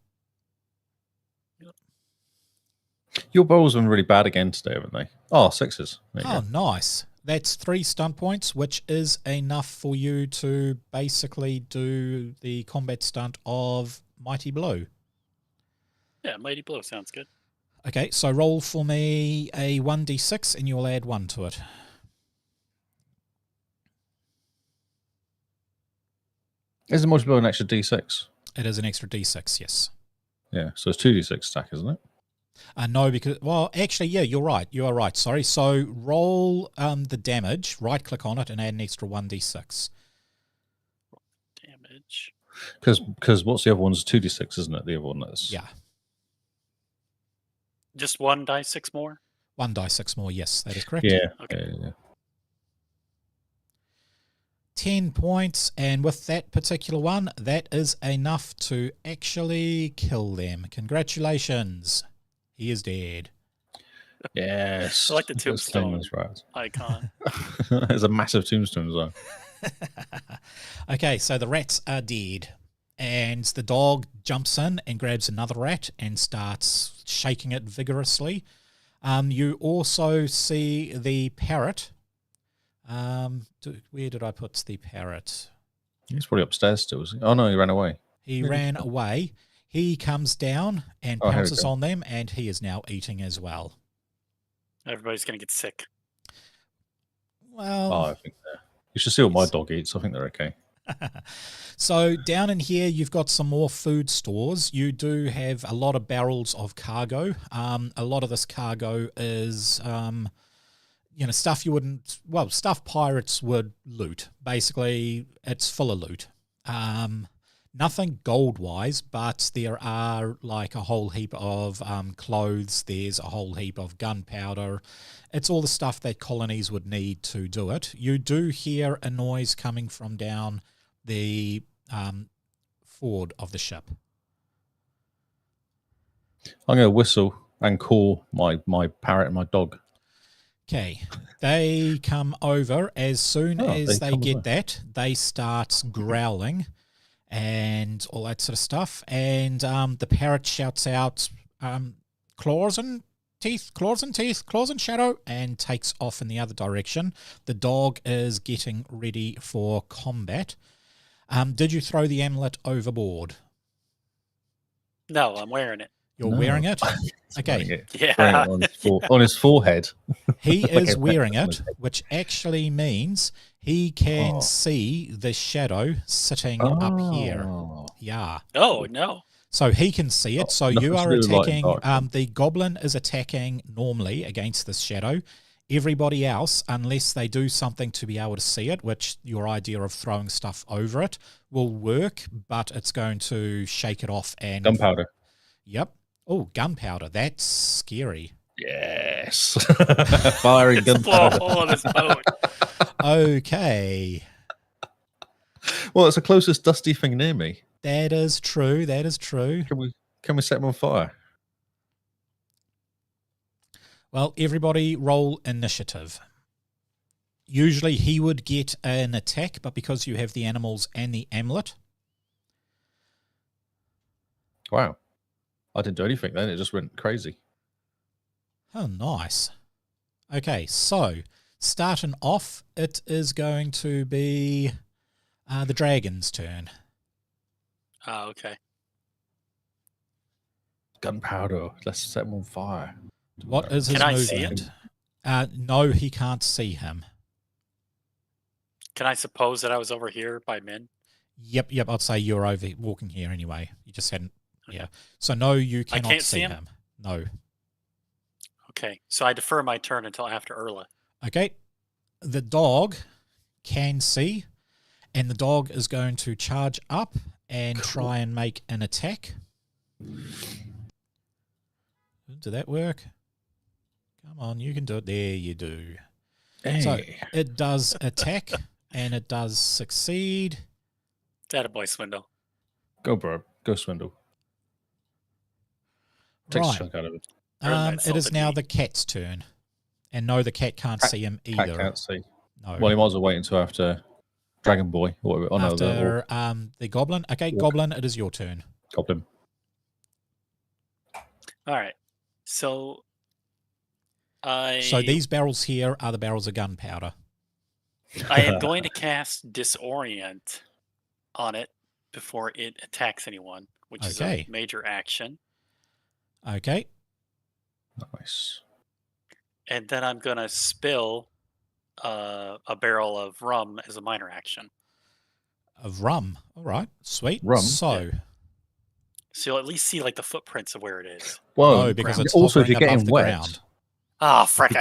B: Your bowls have been really bad again today, haven't they? Oh, 6s.
A: Oh, nice. That's 3 stunt points, which is enough for you to basically do the combat stunt of Mighty Blow.
C: Yeah, Mighty Blow sounds good.
A: Okay, so roll for me a 1d6 and you'll add 1 to it.
B: Is the Mighty Blow an extra d6?
A: It is an extra d6, yes.
B: Yeah, so it's 2d6 stack, isn't it?
A: No, because, well, actually, yeah, you're right. You are right. Sorry. So roll the damage, right click on it, and add an extra 1d6.
C: Damage.
B: Because what's the other one's 2d6, isn't it? The other one that's.
A: Yeah.
C: Just 1 die 6 more?
A: 1 die 6 more, yes, that is correct.
B: Yeah.
C: Okay.
B: Yeah.
A: 10 points, and with that particular one, that is enough to actually kill them. Congratulations. He is dead.
B: Yes.
C: I like the
B: That's
C: tombstone
B: famous, right?
C: icon.
B: There's a massive tombstone as well.
A: Okay, so the rats are dead, and the dog jumps in and grabs another rat and starts shaking it vigorously. You also see the parrot. Where did I put the parrot?
B: He's probably upstairs still. Is he? Oh, no, he ran away.
A: He ran away. He comes down and
B: Oh, here we
A: pounces
B: go.
A: on them, and he is now eating as well.
C: Everybody's going to get sick.
A: Well,
B: Oh, I think you should see what my dog eats. I think they're okay.
A: so down in here, you've got some more food stores. You do have a lot of barrels of cargo. A lot of this cargo is, stuff you wouldn't, well, stuff pirates would loot. Basically, it's full of loot. Nothing gold-wise, but there are like a whole heap of clothes. There's a whole heap of gunpowder. It's all the stuff that colonies would need to do it. You do hear a noise coming from down the forward of the ship.
B: I'm going to whistle and call my parrot and my dog.
A: Okay, they come over. As soon as they
B: come
A: get
B: over.
A: that, they start growling and all that sort of stuff. And the parrot shouts out, claws and teeth, claws and teeth, claws and shadow, and takes off in the other direction. The dog is getting ready for combat. Did you throw the amulet overboard?
C: No, I'm wearing it.
A: You're
B: No.
A: wearing it? Okay.
B: Wearing it
C: Yeah.
B: on his forehead.
A: He
B: Like
A: is
B: a
A: wearing
B: pet on
A: it,
B: his head.
A: which actually means he can
B: Oh.
A: see the shadow sitting up here.
B: Oh.
A: Yeah.
C: Oh, no.
A: So he can see it. So
B: Nothing
A: you
B: to
A: are
B: do with light and
A: attacking.
B: dark then.
A: The goblin is attacking normally against this shadow. Everybody else, unless they do something to be able to see it, which your idea of throwing stuff over it will work, but it's going to shake it off and...
B: Gunpowder.
A: Yep. Oh, gunpowder. That's scary.
B: Yes. Firing gunpowder.
C: Oh, this boat.
A: Okay.
B: Well, it's the closest dusty thing near me.
A: That is true. That is true.
B: Can we set him on fire?
A: Well, everybody roll initiative. Usually he would get an attack, but because you have the animals and the amulet...
B: Wow. I didn't do anything then. It just went crazy.
A: Oh, nice. Okay, so starting off, it is going to be the dragon's turn.
C: Oh, okay.
B: Gunpowder. Let's set him on fire.
A: What is his
C: Can I see
A: movement? No, he can't see him.
C: Can I suppose that I was over here by Min?
A: Yep, I'd say you're over walking here anyway. You just hadn't, yeah. So no, you cannot
C: can't
A: see
C: see him?
A: him. No.
C: Okay, so I defer my turn until after Erla.
A: Okay, the dog can see, and the dog is going to charge up and try and make an attack. Did that work? Come on, you can do it. There you do.
B: Hey.
A: So it does attack, and it does succeed.
C: Attaboy, Swindle.
B: Go, bro. Go, Swindle. Takes a
A: Right.
B: chunk out of it.
A: It is now the cat's turn. And no, the cat can't see him
B: Cat
A: either.
B: can't see.
A: No.
B: Well, he might as well wait until after Dragon Boy. Or whatever. Oh, no,
A: After the goblin. Okay, goblin, it is your turn.
B: Goblin.
C: All right. So
A: So these barrels here are the barrels of gunpowder.
C: I am going to cast Disorient on it before it attacks anyone, which is a major action.
A: Okay.
B: Nice.
C: And then I'm going to spill a barrel of rum as a minor action.
A: Of rum. All right. Sweet.
B: Rum.
A: So
C: you'll at least see like the footprints of where it is.
B: Well,
A: no, because it's
B: also if you're
A: hovering above
B: getting
A: the
B: wet.
A: ground.
C: Oh, frick.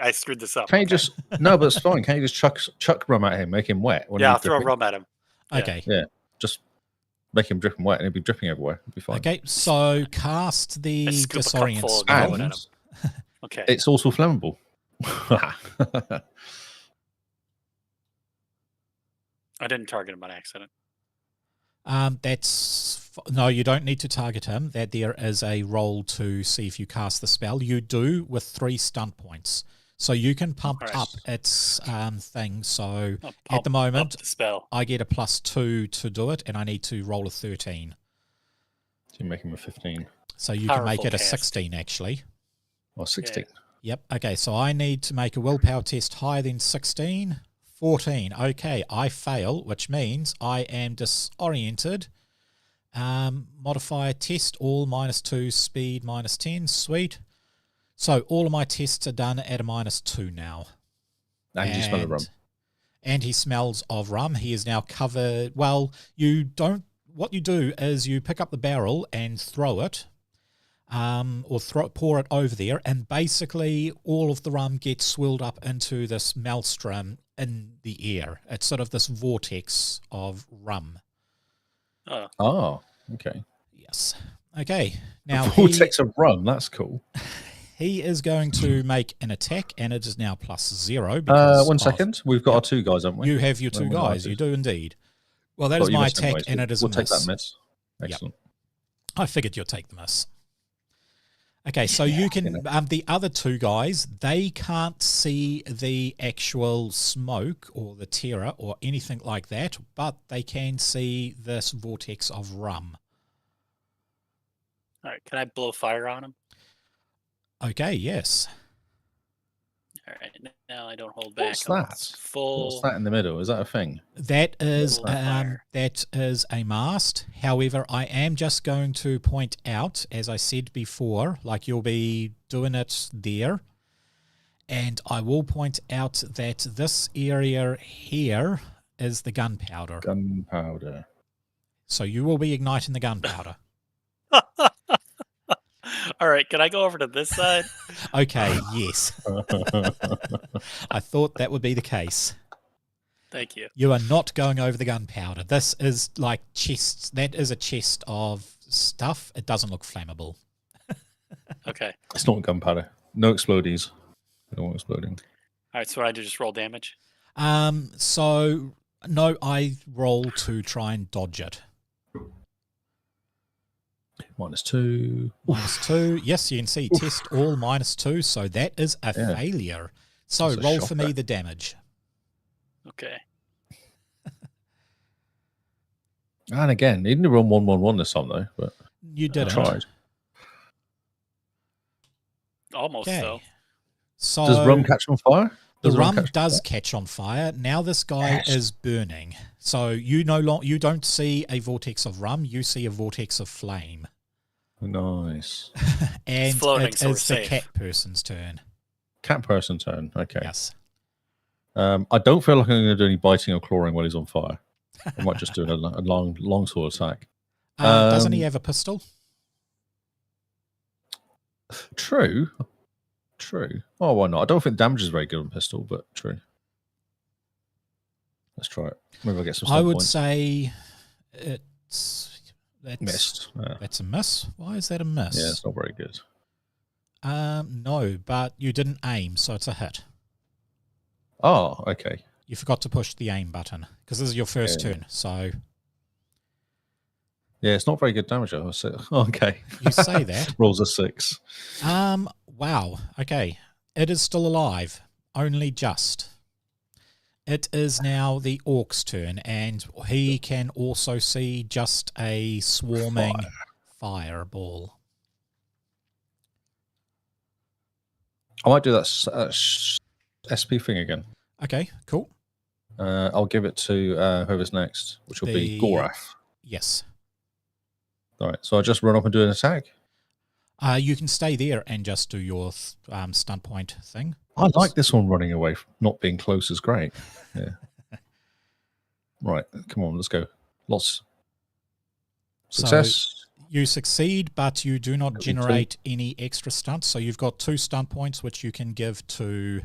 C: I screwed this up.
B: Can't you just... No, but it's fine. Can't you just chuck rum at him, make him wet?
C: Yeah, I'll throw rum at him.
A: Okay.
B: Yeah. Just make him dripping wet and he'll be dripping everywhere. It'll be fine.
A: Okay, so cast the Disorient spell.
B: And
C: okay.
B: It's also flammable.
C: I didn't target him on accident.
A: No, you don't need to target him. That there is a roll to see if you cast the spell. You do with 3 stunt points. So you can pump up its thing. So at the moment,
C: the spell.
A: I get a +2 to do it, and I need to roll a 13.
B: So you make him a 15.
A: So you can make it a 16, actually.
B: Or 16.
A: Yeah. Yep. Okay, so I need to make a willpower test higher than 16. 14. Okay, I fail, which means I am disoriented. Modifier test, all -2, speed -10. Sweet. So all of my tests are done at a -2 now.
B: And you smell the rum.
A: And he smells of rum. He is now covered. Well, what you do is you pick up the barrel and throw it. Pour it over there, and basically all of the rum gets swirled up into this maelstrom in the air. It's sort of this vortex of rum.
B: Oh, okay.
A: Yes. Okay. Now
B: a vortex of rum. That's cool.
A: He is going to make an attack, and it is now +0.
B: 1 second. We've got our 2 guys, haven't we?
A: You have your 2 guys. You do indeed. Well, that is my attack, and it is a miss.
B: We'll take that miss. Excellent.
A: Yep. I figured you'll take the miss. Okay, so you can, the other 2 guys, they can't see the actual smoke or the terror or anything like that, but they can see this vortex of rum.
C: All right, can I blow fire on him?
A: Okay, yes.
C: All right, now I don't hold back.
B: What's that? What's that in the middle? Is that a thing?
A: That is a mast. However, I am just going to point out, as I said before, like you'll be doing it there, and I will point out that this area here is the gunpowder.
B: Gunpowder.
A: So you will be igniting the gunpowder.
C: All right, can I go over to this side?
A: Okay, yes. I thought that would be the case.
C: Thank you.
A: You are not going over the gunpowder. This is like chests. That is a chest of stuff. It doesn't look flammable.
C: Okay.
B: It's not gunpowder. No explodies. No exploding.
C: All right, so I just roll damage?
A: So, no, I roll to try and dodge it.
B: -2.
A: -2. Yes, you can see test all -2. So that is a failure. So roll for me the damage.
C: Okay.
B: And again, you didn't run 1-1-1 this time though, but
A: you didn't.
B: I tried.
C: Almost though.
A: So
B: does rum catch on fire?
A: The rum does catch on fire. Now this guy is burning. So you don't see a vortex of rum. You see a vortex of flame.
B: Nice.
A: And
C: floating,
A: it
C: so
A: is
C: we're
A: the
C: safe.
A: cat person's turn.
B: Cat person turn. Okay.
A: Yes.
B: I don't feel like I'm going to do any biting or clawing while he's on fire. I might just do a long sword attack.
A: Doesn't he have a pistol?
B: True. Oh, why not? I don't think damage is very good on pistol, but true. Let's try it. Maybe I'll get some
A: I would
B: points.
A: say that's
B: missed.
A: That's a miss. Why is that a miss?
B: Yeah, it's not very good.
A: No, but you didn't aim, so it's a hit.
B: Oh, okay.
A: You forgot to push the aim button because this is your first turn. So
B: yeah, it's not very good damage. I say. Okay,
A: you say that.
B: Rolls a 6.
A: Wow. Okay, it is still alive, only just. It is now the orc's turn, and he can also see just a swarming fireball.
B: I might do that SP thing again.
A: Okay, cool.
B: I'll give it to whoever's next, which will be Gorath.
A: Yes.
B: All right, so I'll just run up and do an attack.
A: You can stay there and just do your stunt point thing.
B: I like this one running away. Not being close is great. Yeah. Right, come on, let's go. Lots. Success.
A: So you succeed, but you do not generate any extra stunts. So you've got 2 stunt points, which you can give to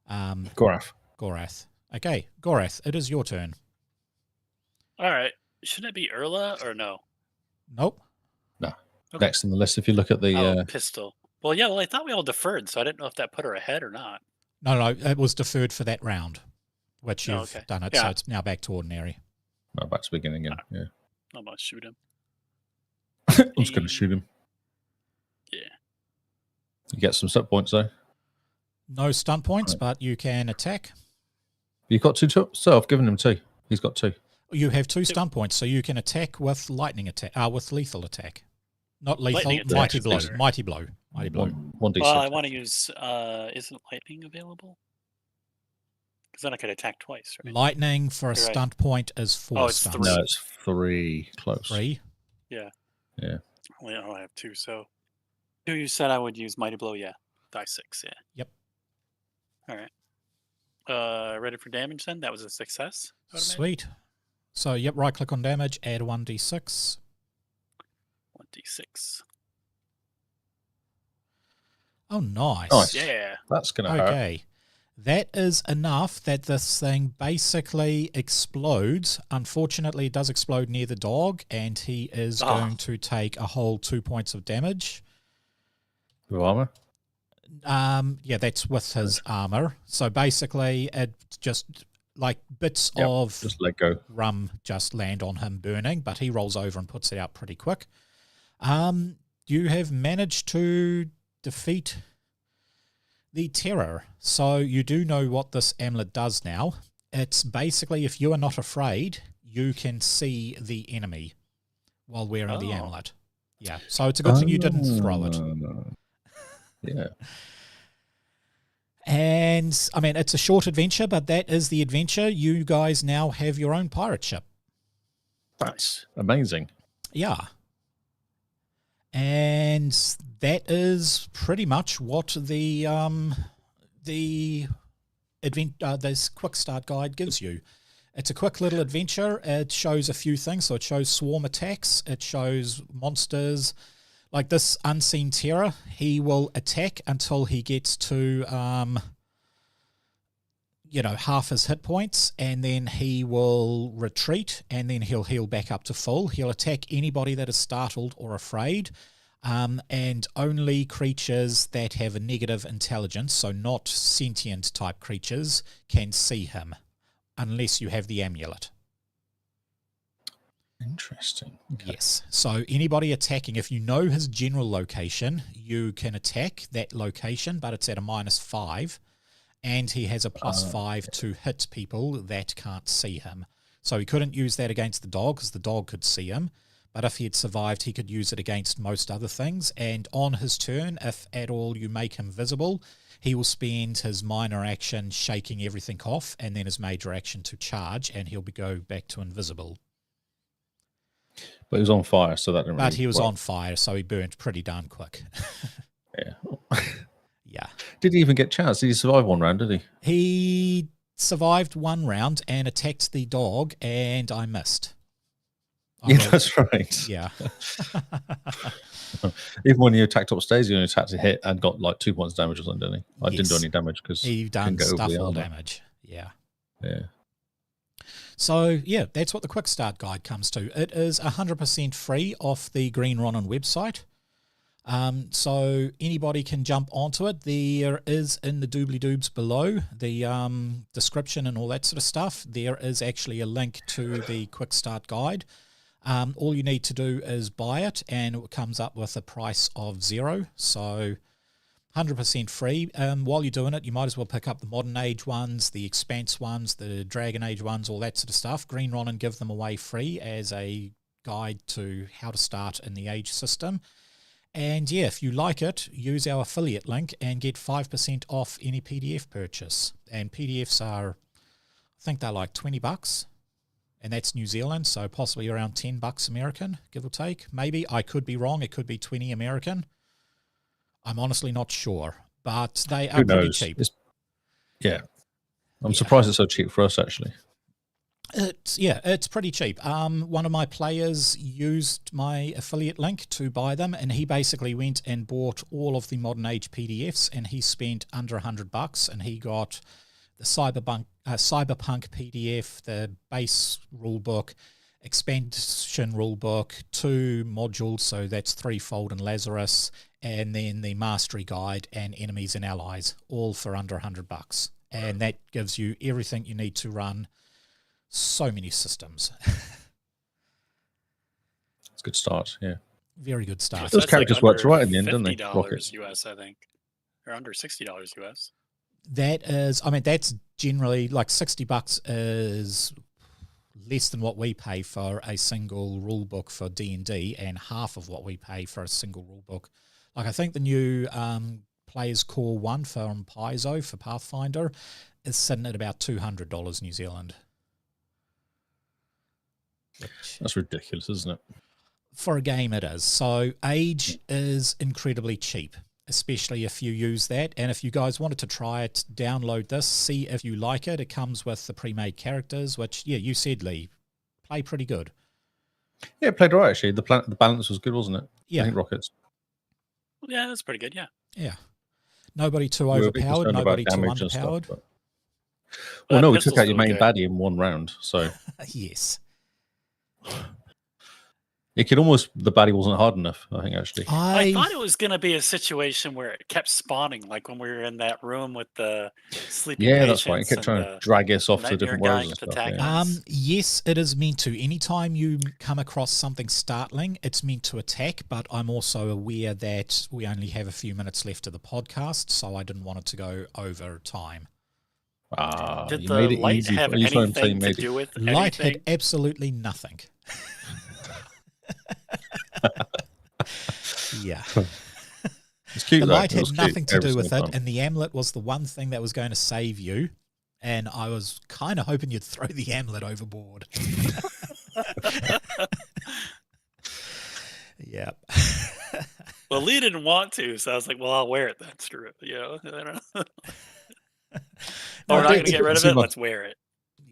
A: Gorath. Okay, Gorath, it is your turn.
C: All right. Shouldn't it be Urla or no?
A: Nope.
B: No. Okay. Next on the list, if you look at the
C: pistol. Well, yeah. Well, I thought we all deferred, so I didn't know if that put her ahead or not.
A: No, it was deferred for that round, which you've done it.
C: Yeah.
A: So it's now back to ordinary.
B: No, back to beginning again. Yeah.
C: I'm gonna shoot him.
B: I'm just going to shoot him.
C: Yeah.
B: You get some stunt points though.
A: No stunt points, but you can attack.
B: You've got 2. So I've given him 2. He's got 2.
A: You have 2 stunt points, so you can attack with lightning attack. With lethal attack. Not lethal, mighty blow. Mighty blow.
B: 1d6.
C: Well, I want to use. Isn't lightning available? Because then I could attack twice, right?
A: Lightning for a stunt point is 4
C: it's
A: stunts.
C: 3.
B: No, it's 3. Close.
A: 3?
C: Yeah.
B: Yeah.
C: Well, I only have 2, so. 2 you said I would use mighty blow, yeah. Die 6, yeah.
A: Yep.
C: All right. Ready for damage then? That was a success.
A: Sweet. So, yep, right click on damage, add 1d6.
C: 1d6.
A: Oh, nice.
B: Nice.
C: Yeah.
B: That's going to hurt.
A: Okay. That is enough that this thing basically explodes. Unfortunately, it does explode near the dog, and he is going to take a whole 2 points of damage.
B: With armor?
A: Yeah, that's with his armor. So basically, it just like bits of
B: just let go.
A: Rum just land on him burning, but he rolls over and puts it out pretty quick. You have managed to defeat the terror. So you do know what this amulet does now. It's basically, if you are not afraid, you can see the enemy while wearing the amulet. Yeah, so it's a good thing you didn't throw it.
B: Yeah.
A: And, I mean, it's a short adventure, but that is the adventure. You guys now have your own pirate ship.
B: That's amazing.
A: Yeah. And that is pretty much what the this quick start guide gives you. It's a quick little adventure. It shows a few things. So it shows swarm attacks. It shows monsters. Like this unseen terror, he will attack until he gets to, half his hit points, and then he will retreat, and then he'll heal back up to full. He'll attack anybody that is startled or afraid, and only creatures that have a negative intelligence, so not sentient type creatures, can see him, unless you have the amulet.
B: Interesting. Okay.
A: Yes. So anybody attacking, if you know his general location, you can attack that location, but it's at a -5, and he has a +5 to hit people that can't see him. So he couldn't use that against the dog because the dog could see him, but if he had survived, he could use it against most other things. And on his turn, if at all you make him visible, he will spend his minor action shaking everything off, and then his major action to charge, and he'll go back to invisible.
B: But he was on fire, so that didn't
A: But
B: really
A: he was
B: work.
A: on fire, so he burned pretty darn quick.
B: Yeah.
A: Yeah.
B: Did he even get a chance? Did he survive one round, did he?
A: He survived one round and attacked the dog, and I missed.
B: That's right.
A: Yeah.
B: Even when he attacked upstairs, he only attacked to hit and got like 2 points damage or something, didn't he? I didn't do any damage because
A: he done stuff all damage. Yeah.
B: Yeah.
A: So, yeah, that's what the Quick Start Guide comes to. It is 100% free off the Green Ronin website. So anybody can jump onto it. There is in the doobly-doobs below, the description and all that sort of stuff, there is actually a link to the Quick Start Guide. All you need to do is buy it, and it comes up with a price of $0. So 100% free. While you're doing it, you might as well pick up the Modern Age ones, the Expanse ones, the Dragon Age ones, all that sort of stuff. Green Ronin give them away free as a guide to how to start in the Age system. And yeah, if you like it, use our affiliate link and get 5% off any PDF purchase. And PDFs are, I think they're like $20, and that's New Zealand, so possibly around $10 American, give or take. Maybe, I could be wrong, it could be 20 American. I'm honestly not sure, but they are pretty cheap.
B: I'm surprised it's so cheap for us, actually.
A: It's pretty cheap. One of my players used my affiliate link to buy them, and he basically went and bought all of the Modern Age PDFs, and he spent under $100, and he got the Cyberpunk PDF, the base rulebook, expansion rulebook, 2 modules, so that's Threefold and Lazarus, and then the Mastery Guide and Enemies and Allies, all for under $100, and that gives you everything you need to run so many systems.
B: It's a good start, yeah.
A: Very good start.
B: Those characters worked right in the end, didn't they?
C: $50 US, I think. Or under $60 US.
A: That is, I mean, that's generally like $60 is less than what we pay for a single rule book for D&D, and half of what we pay for a single rule book. Like, I think the new Players Core 1 from Paizo for Pathfinder is sitting at about $200 New Zealand.
B: That's ridiculous, isn't it?
A: For a game, it is. So Age is incredibly cheap, especially if you use that. And if you guys wanted to try it, download this, see if you like it. It comes with the pre-made characters, which, yeah, you said, Lee, play pretty good.
B: Yeah, it played right, actually. The balance was good, wasn't it?
A: Yeah.
B: I think Rockets.
C: Yeah, that's pretty good, yeah.
A: Yeah. Nobody too overpowered, nobody too underpowered.
B: Stuff, well, no, we took out your main baddie in one round, so...
A: Yes.
B: It could almost, the baddie wasn't hard enough, I think, actually.
C: I thought it was going to be a situation where it kept spawning, like when we were in that room with the sleeping patients.
B: Yeah, that's right. It kept trying to drag us off to different worlds and stuff. Yeah.
A: Yes, it is meant to. Anytime you come across something startling, it's meant to attack, but I'm also aware that we only have a few minutes left of the podcast, so I didn't want it to go over time.
C: Did the light have anything to do with anything?
A: Light had absolutely nothing. Yeah.
B: It's cute,
A: the light had nothing to do with it, and the amulet was the one thing that was going to save you, and I was kind of hoping you'd throw the amulet overboard. Yeah.
C: Well, Lee didn't want to, so I was like, well, I'll wear it then. Screw it. You know? I don't know. We're not going to get rid of it. Let's wear it.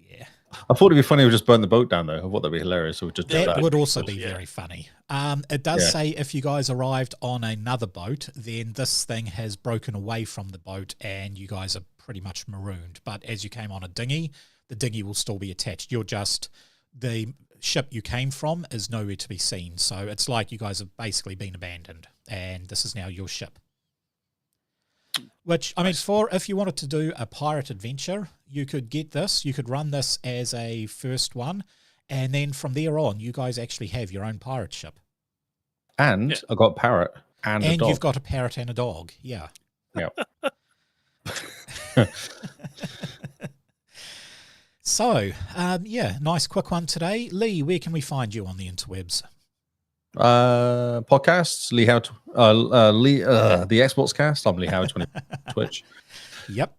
A: Yeah.
B: I thought it'd be funny if we just burn the boat down, though. I thought that'd be hilarious. So we just
A: that would also be very funny. It does say if you guys arrived on another boat, then this thing has broken away from the boat and you guys are pretty much marooned. But as you came on a dinghy, the dinghy will still be attached. You're just, the ship you came from is nowhere to be seen. So it's like you guys have basically been abandoned and this is now your ship. Which, I mean, for if you wanted to do a pirate adventure, you could get this. You could run this as a first one. And then from there on, you guys actually have your own pirate ship.
B: And I got a parrot and a dog.
A: And you've got a parrot and a dog. Yeah.
B: Yeah.
A: So, yeah, nice quick one today. Lee, where can we find you on the interwebs?
B: Podcasts, Lee Howard, the Xbox Cast. I'm Lee Howard 20 Twitch.
A: Yep.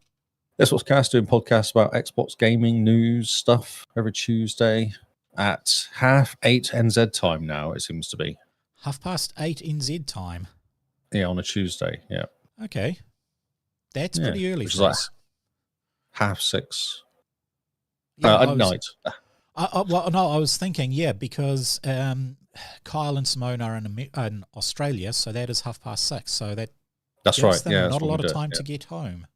B: Xbox Cast doing podcasts about Xbox gaming news stuff every Tuesday at 8:30 NZ time now, it seems to be.
A: 8:30 NZ time.
B: Yeah, on a Tuesday, yeah.
A: Okay. That's pretty early for
B: like
A: us.
B: 6:30
A: Yeah,
B: at night.
A: Well, no, I was thinking, because Kyle and Simone are in Australia, so that is 6:30. So
B: that's right. Yeah,
A: not a lot of time to get home.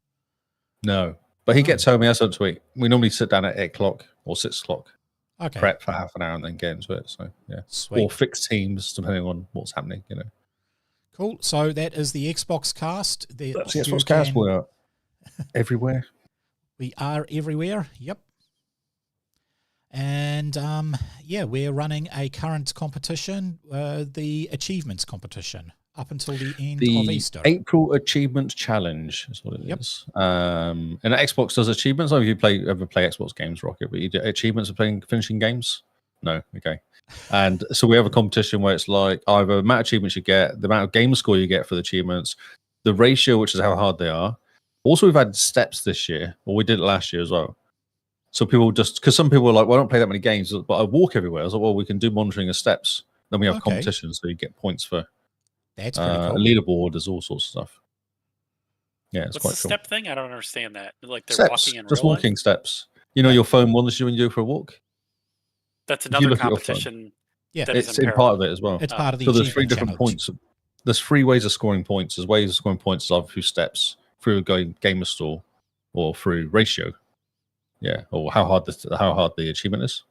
B: No, but he gets home. He has something to eat. We normally sit down at 8:00 or 6:00.
A: Okay.
B: Prep for half an hour and then get into it. So yeah,
A: sweet.
B: Or fixed teams depending on what's happening. You know.
A: Cool. So that is the Xbox Cast.
B: That's the Xbox Cast. We're everywhere.
A: We are everywhere. Yep. And we're running a current competition, the Achievements competition, up until the end of Easter.
B: April Achievement Challenge is what it is. And Xbox does achievements. I don't know if you ever play Xbox games, Rocket, but you do achievements of finishing games. No, okay. And so we have a competition where it's like either the amount of achievements you get, the amount of game score you get for the achievements, the ratio, which is how hard they are. Also, we've had steps this year, or we did it last year as well. So people just, because some people are like, well, I don't play that many games, but I walk everywhere. I was like, well, we can do monitoring of steps. Then we have competitions, so you get points for
A: that's pretty cool.
B: a leaderboard. There's all sorts of stuff. Yeah, it's
C: What's
B: quite
C: the
B: cool.
C: step thing? I don't understand that. Like they're
B: Steps,
C: walking in
B: just
C: real
B: walking
C: life?
B: steps. You know, your phone wanders you when you go for a walk.
C: That's
B: If you
C: another
B: look at your phone,
C: competition.
A: Yeah,
C: that
B: it's
C: in
B: in part of it as well.
A: It's part of the
B: So there's 3
A: achievement
B: different
A: challenge.
B: points. There's 3 ways of scoring points. There's ways of scoring points either through steps, through going gamer store, or through ratio. Yeah, or how hard the achievement is.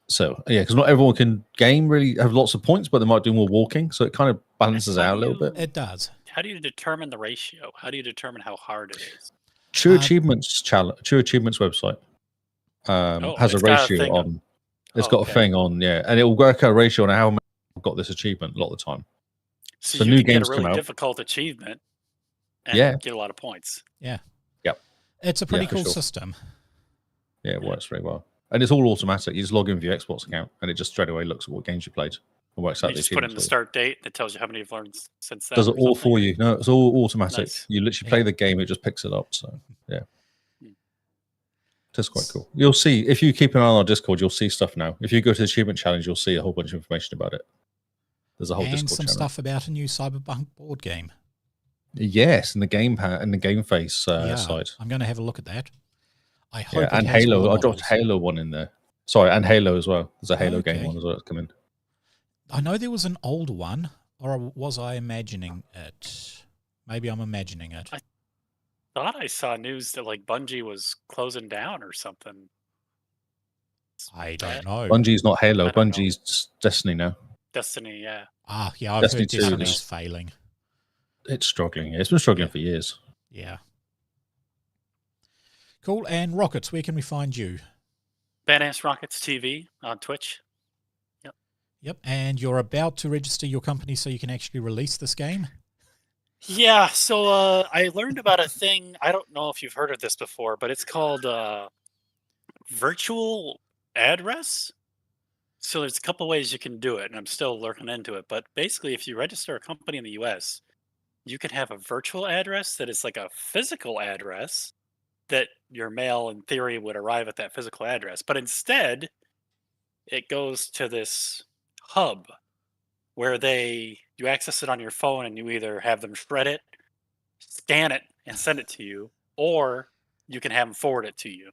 B: So yeah, because not everyone can really have lots of points, but they might do more walking, so it kind of balances out a little bit.
A: It does.
C: How do you determine the ratio? How do you determine how hard it is?
B: True Achievements website has a ratio on. It's got a thing on, yeah, and it will work out a ratio on how many have got this achievement a lot of the time.
C: So
B: the
C: you
B: new
C: can get
B: games
C: a really
B: come out.
C: difficult achievement and get a lot of points.
A: Yeah.
B: Yep.
A: It's a pretty cool
B: sure.
A: system.
B: Yeah, it works very well. And it's all automatic. You just log in with your Xbox account and it just straight away looks at what games you played and works out
C: You
B: the
C: just put in
B: achievements.
C: the start date and it tells you how many you've learned since then.
B: Does it all for you? No, it's all automatic.
C: Nice.
B: You literally play the game, it just picks it up. So yeah. That's quite cool. You'll see, if you keep an eye on our Discord, you'll see stuff now. If you go to the Achievement Challenge, you'll see a whole bunch of information about it. There's a whole Discord
A: some
B: channel.
A: stuff about a new Cyberpunk board game.
B: Yes, and the game face side.
A: I'm going to have a look at that. I hope it
B: and
A: has
B: Halo.
A: all
B: I
A: the
B: dropped
A: models.
B: Halo one in there. Sorry, and Halo as well. There's a Halo game one as well that's coming.
A: I know there was an older one, or was I imagining it? Maybe I'm imagining it.
C: I thought I saw news that like Bungie was closing down or something.
A: I don't know.
B: Bungie's not Halo. Bungie's Destiny now.
C: Destiny, yeah.
A: Yeah, I've heard Destiny's failing.
B: It's struggling. It's been struggling for years.
A: Yeah. Cool. And Rockets, where can we find you?
C: Badass Rockets TV on Twitch.
A: Yep. And you're about to register your company so you can actually release this game?
C: Yeah, so I learned about a thing. I don't know if you've heard of this before, but it's called virtual address. So there's a couple ways you can do it, and I'm still looking into it. But basically, if you register a company in the US, you can have a virtual address that is like a physical address that your mail, in theory, would arrive at that physical address. But instead, it goes to this hub where you access it on your phone and you either have them shred it, scan it, and send it to you, or you can have them forward it to you.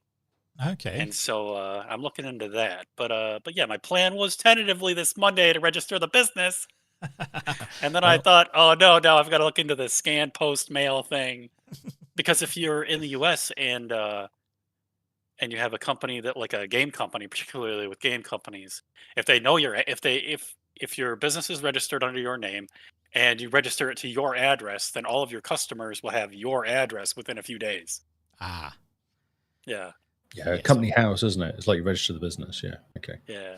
A: Okay.
C: And so I'm looking into that. But yeah, my plan was tentatively this Monday to register the business. And then I thought, oh no, I've got to look into the scan post mail thing. Because if you're in the US and you have a company that, like a game company, particularly with game companies, if they know if your business is registered under your name and you register it to your address, then all of your customers will have your address within a few days.
A: Ah.
C: Yeah.
B: Yeah, company house, isn't it? It's like you register the business. Yeah. Okay.
C: Yeah.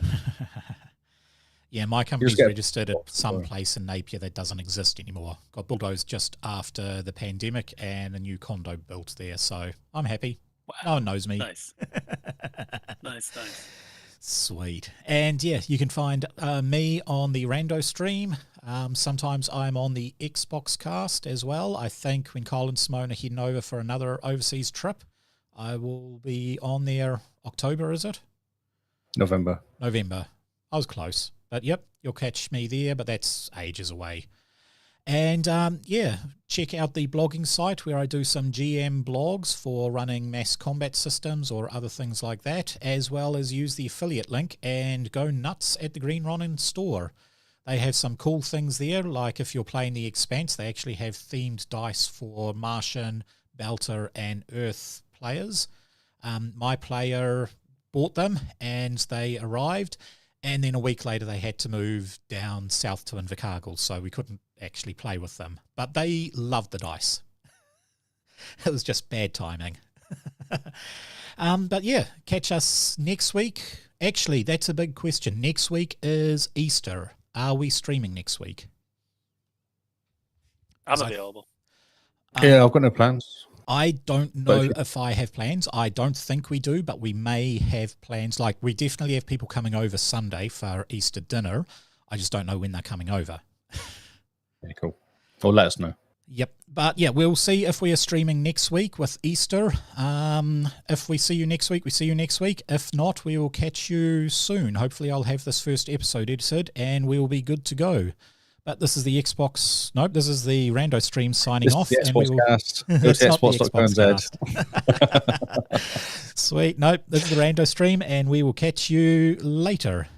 A: Yeah, my company's registered at some place in Napier that doesn't exist anymore. Got bulldozed just after the pandemic and a new condo built there, so I'm happy.
C: Wow.
A: No one knows me.
C: Nice. Nice.
A: Sweet. And yeah, you can find me on the Rando stream. Sometimes I'm on the Xbox cast as well. I think when Cole and Simone are heading over for another overseas trip, I will be on there. October, is it?
B: November.
A: I was close. But yep, you'll catch me there, but that's ages away. And yeah, check out the blogging site where I do some GM blogs for running mass combat systems or other things like that, as well as use the affiliate link and go nuts at the Green Ronin store. They have some cool things there, like if you're playing the Expanse, they actually have themed dice for Martian, Belter, and Earth players. My player bought them and they arrived, and then a week later they had to move down south to Invercargill, so we couldn't actually play with them. But they loved the dice. It was just bad timing. But yeah, catch us next week. Actually, that's a big question. Next week is Easter. Are we streaming next week?
C: I'm available.
B: Yeah, I've got no plans.
A: I don't know if I have plans. I don't think we do, but we may have plans. Like, we definitely have people coming over Sunday for Easter dinner. I just don't know when they're coming over.
B: Yeah, cool. Well, let us know.
A: Yep. But yeah, we'll see if we are streaming next week with Easter. If we see you next week, we see you next week. If not, we will catch you soon. Hopefully I'll have this first episode edited and we will be good to go. But this is the Xbox. Nope, this is the Rando stream signing off.
B: This is the Xbox cast.
A: It's not the
B: Xbox
A: cast. Sweet. Nope, this is the Rando stream and we will catch you later.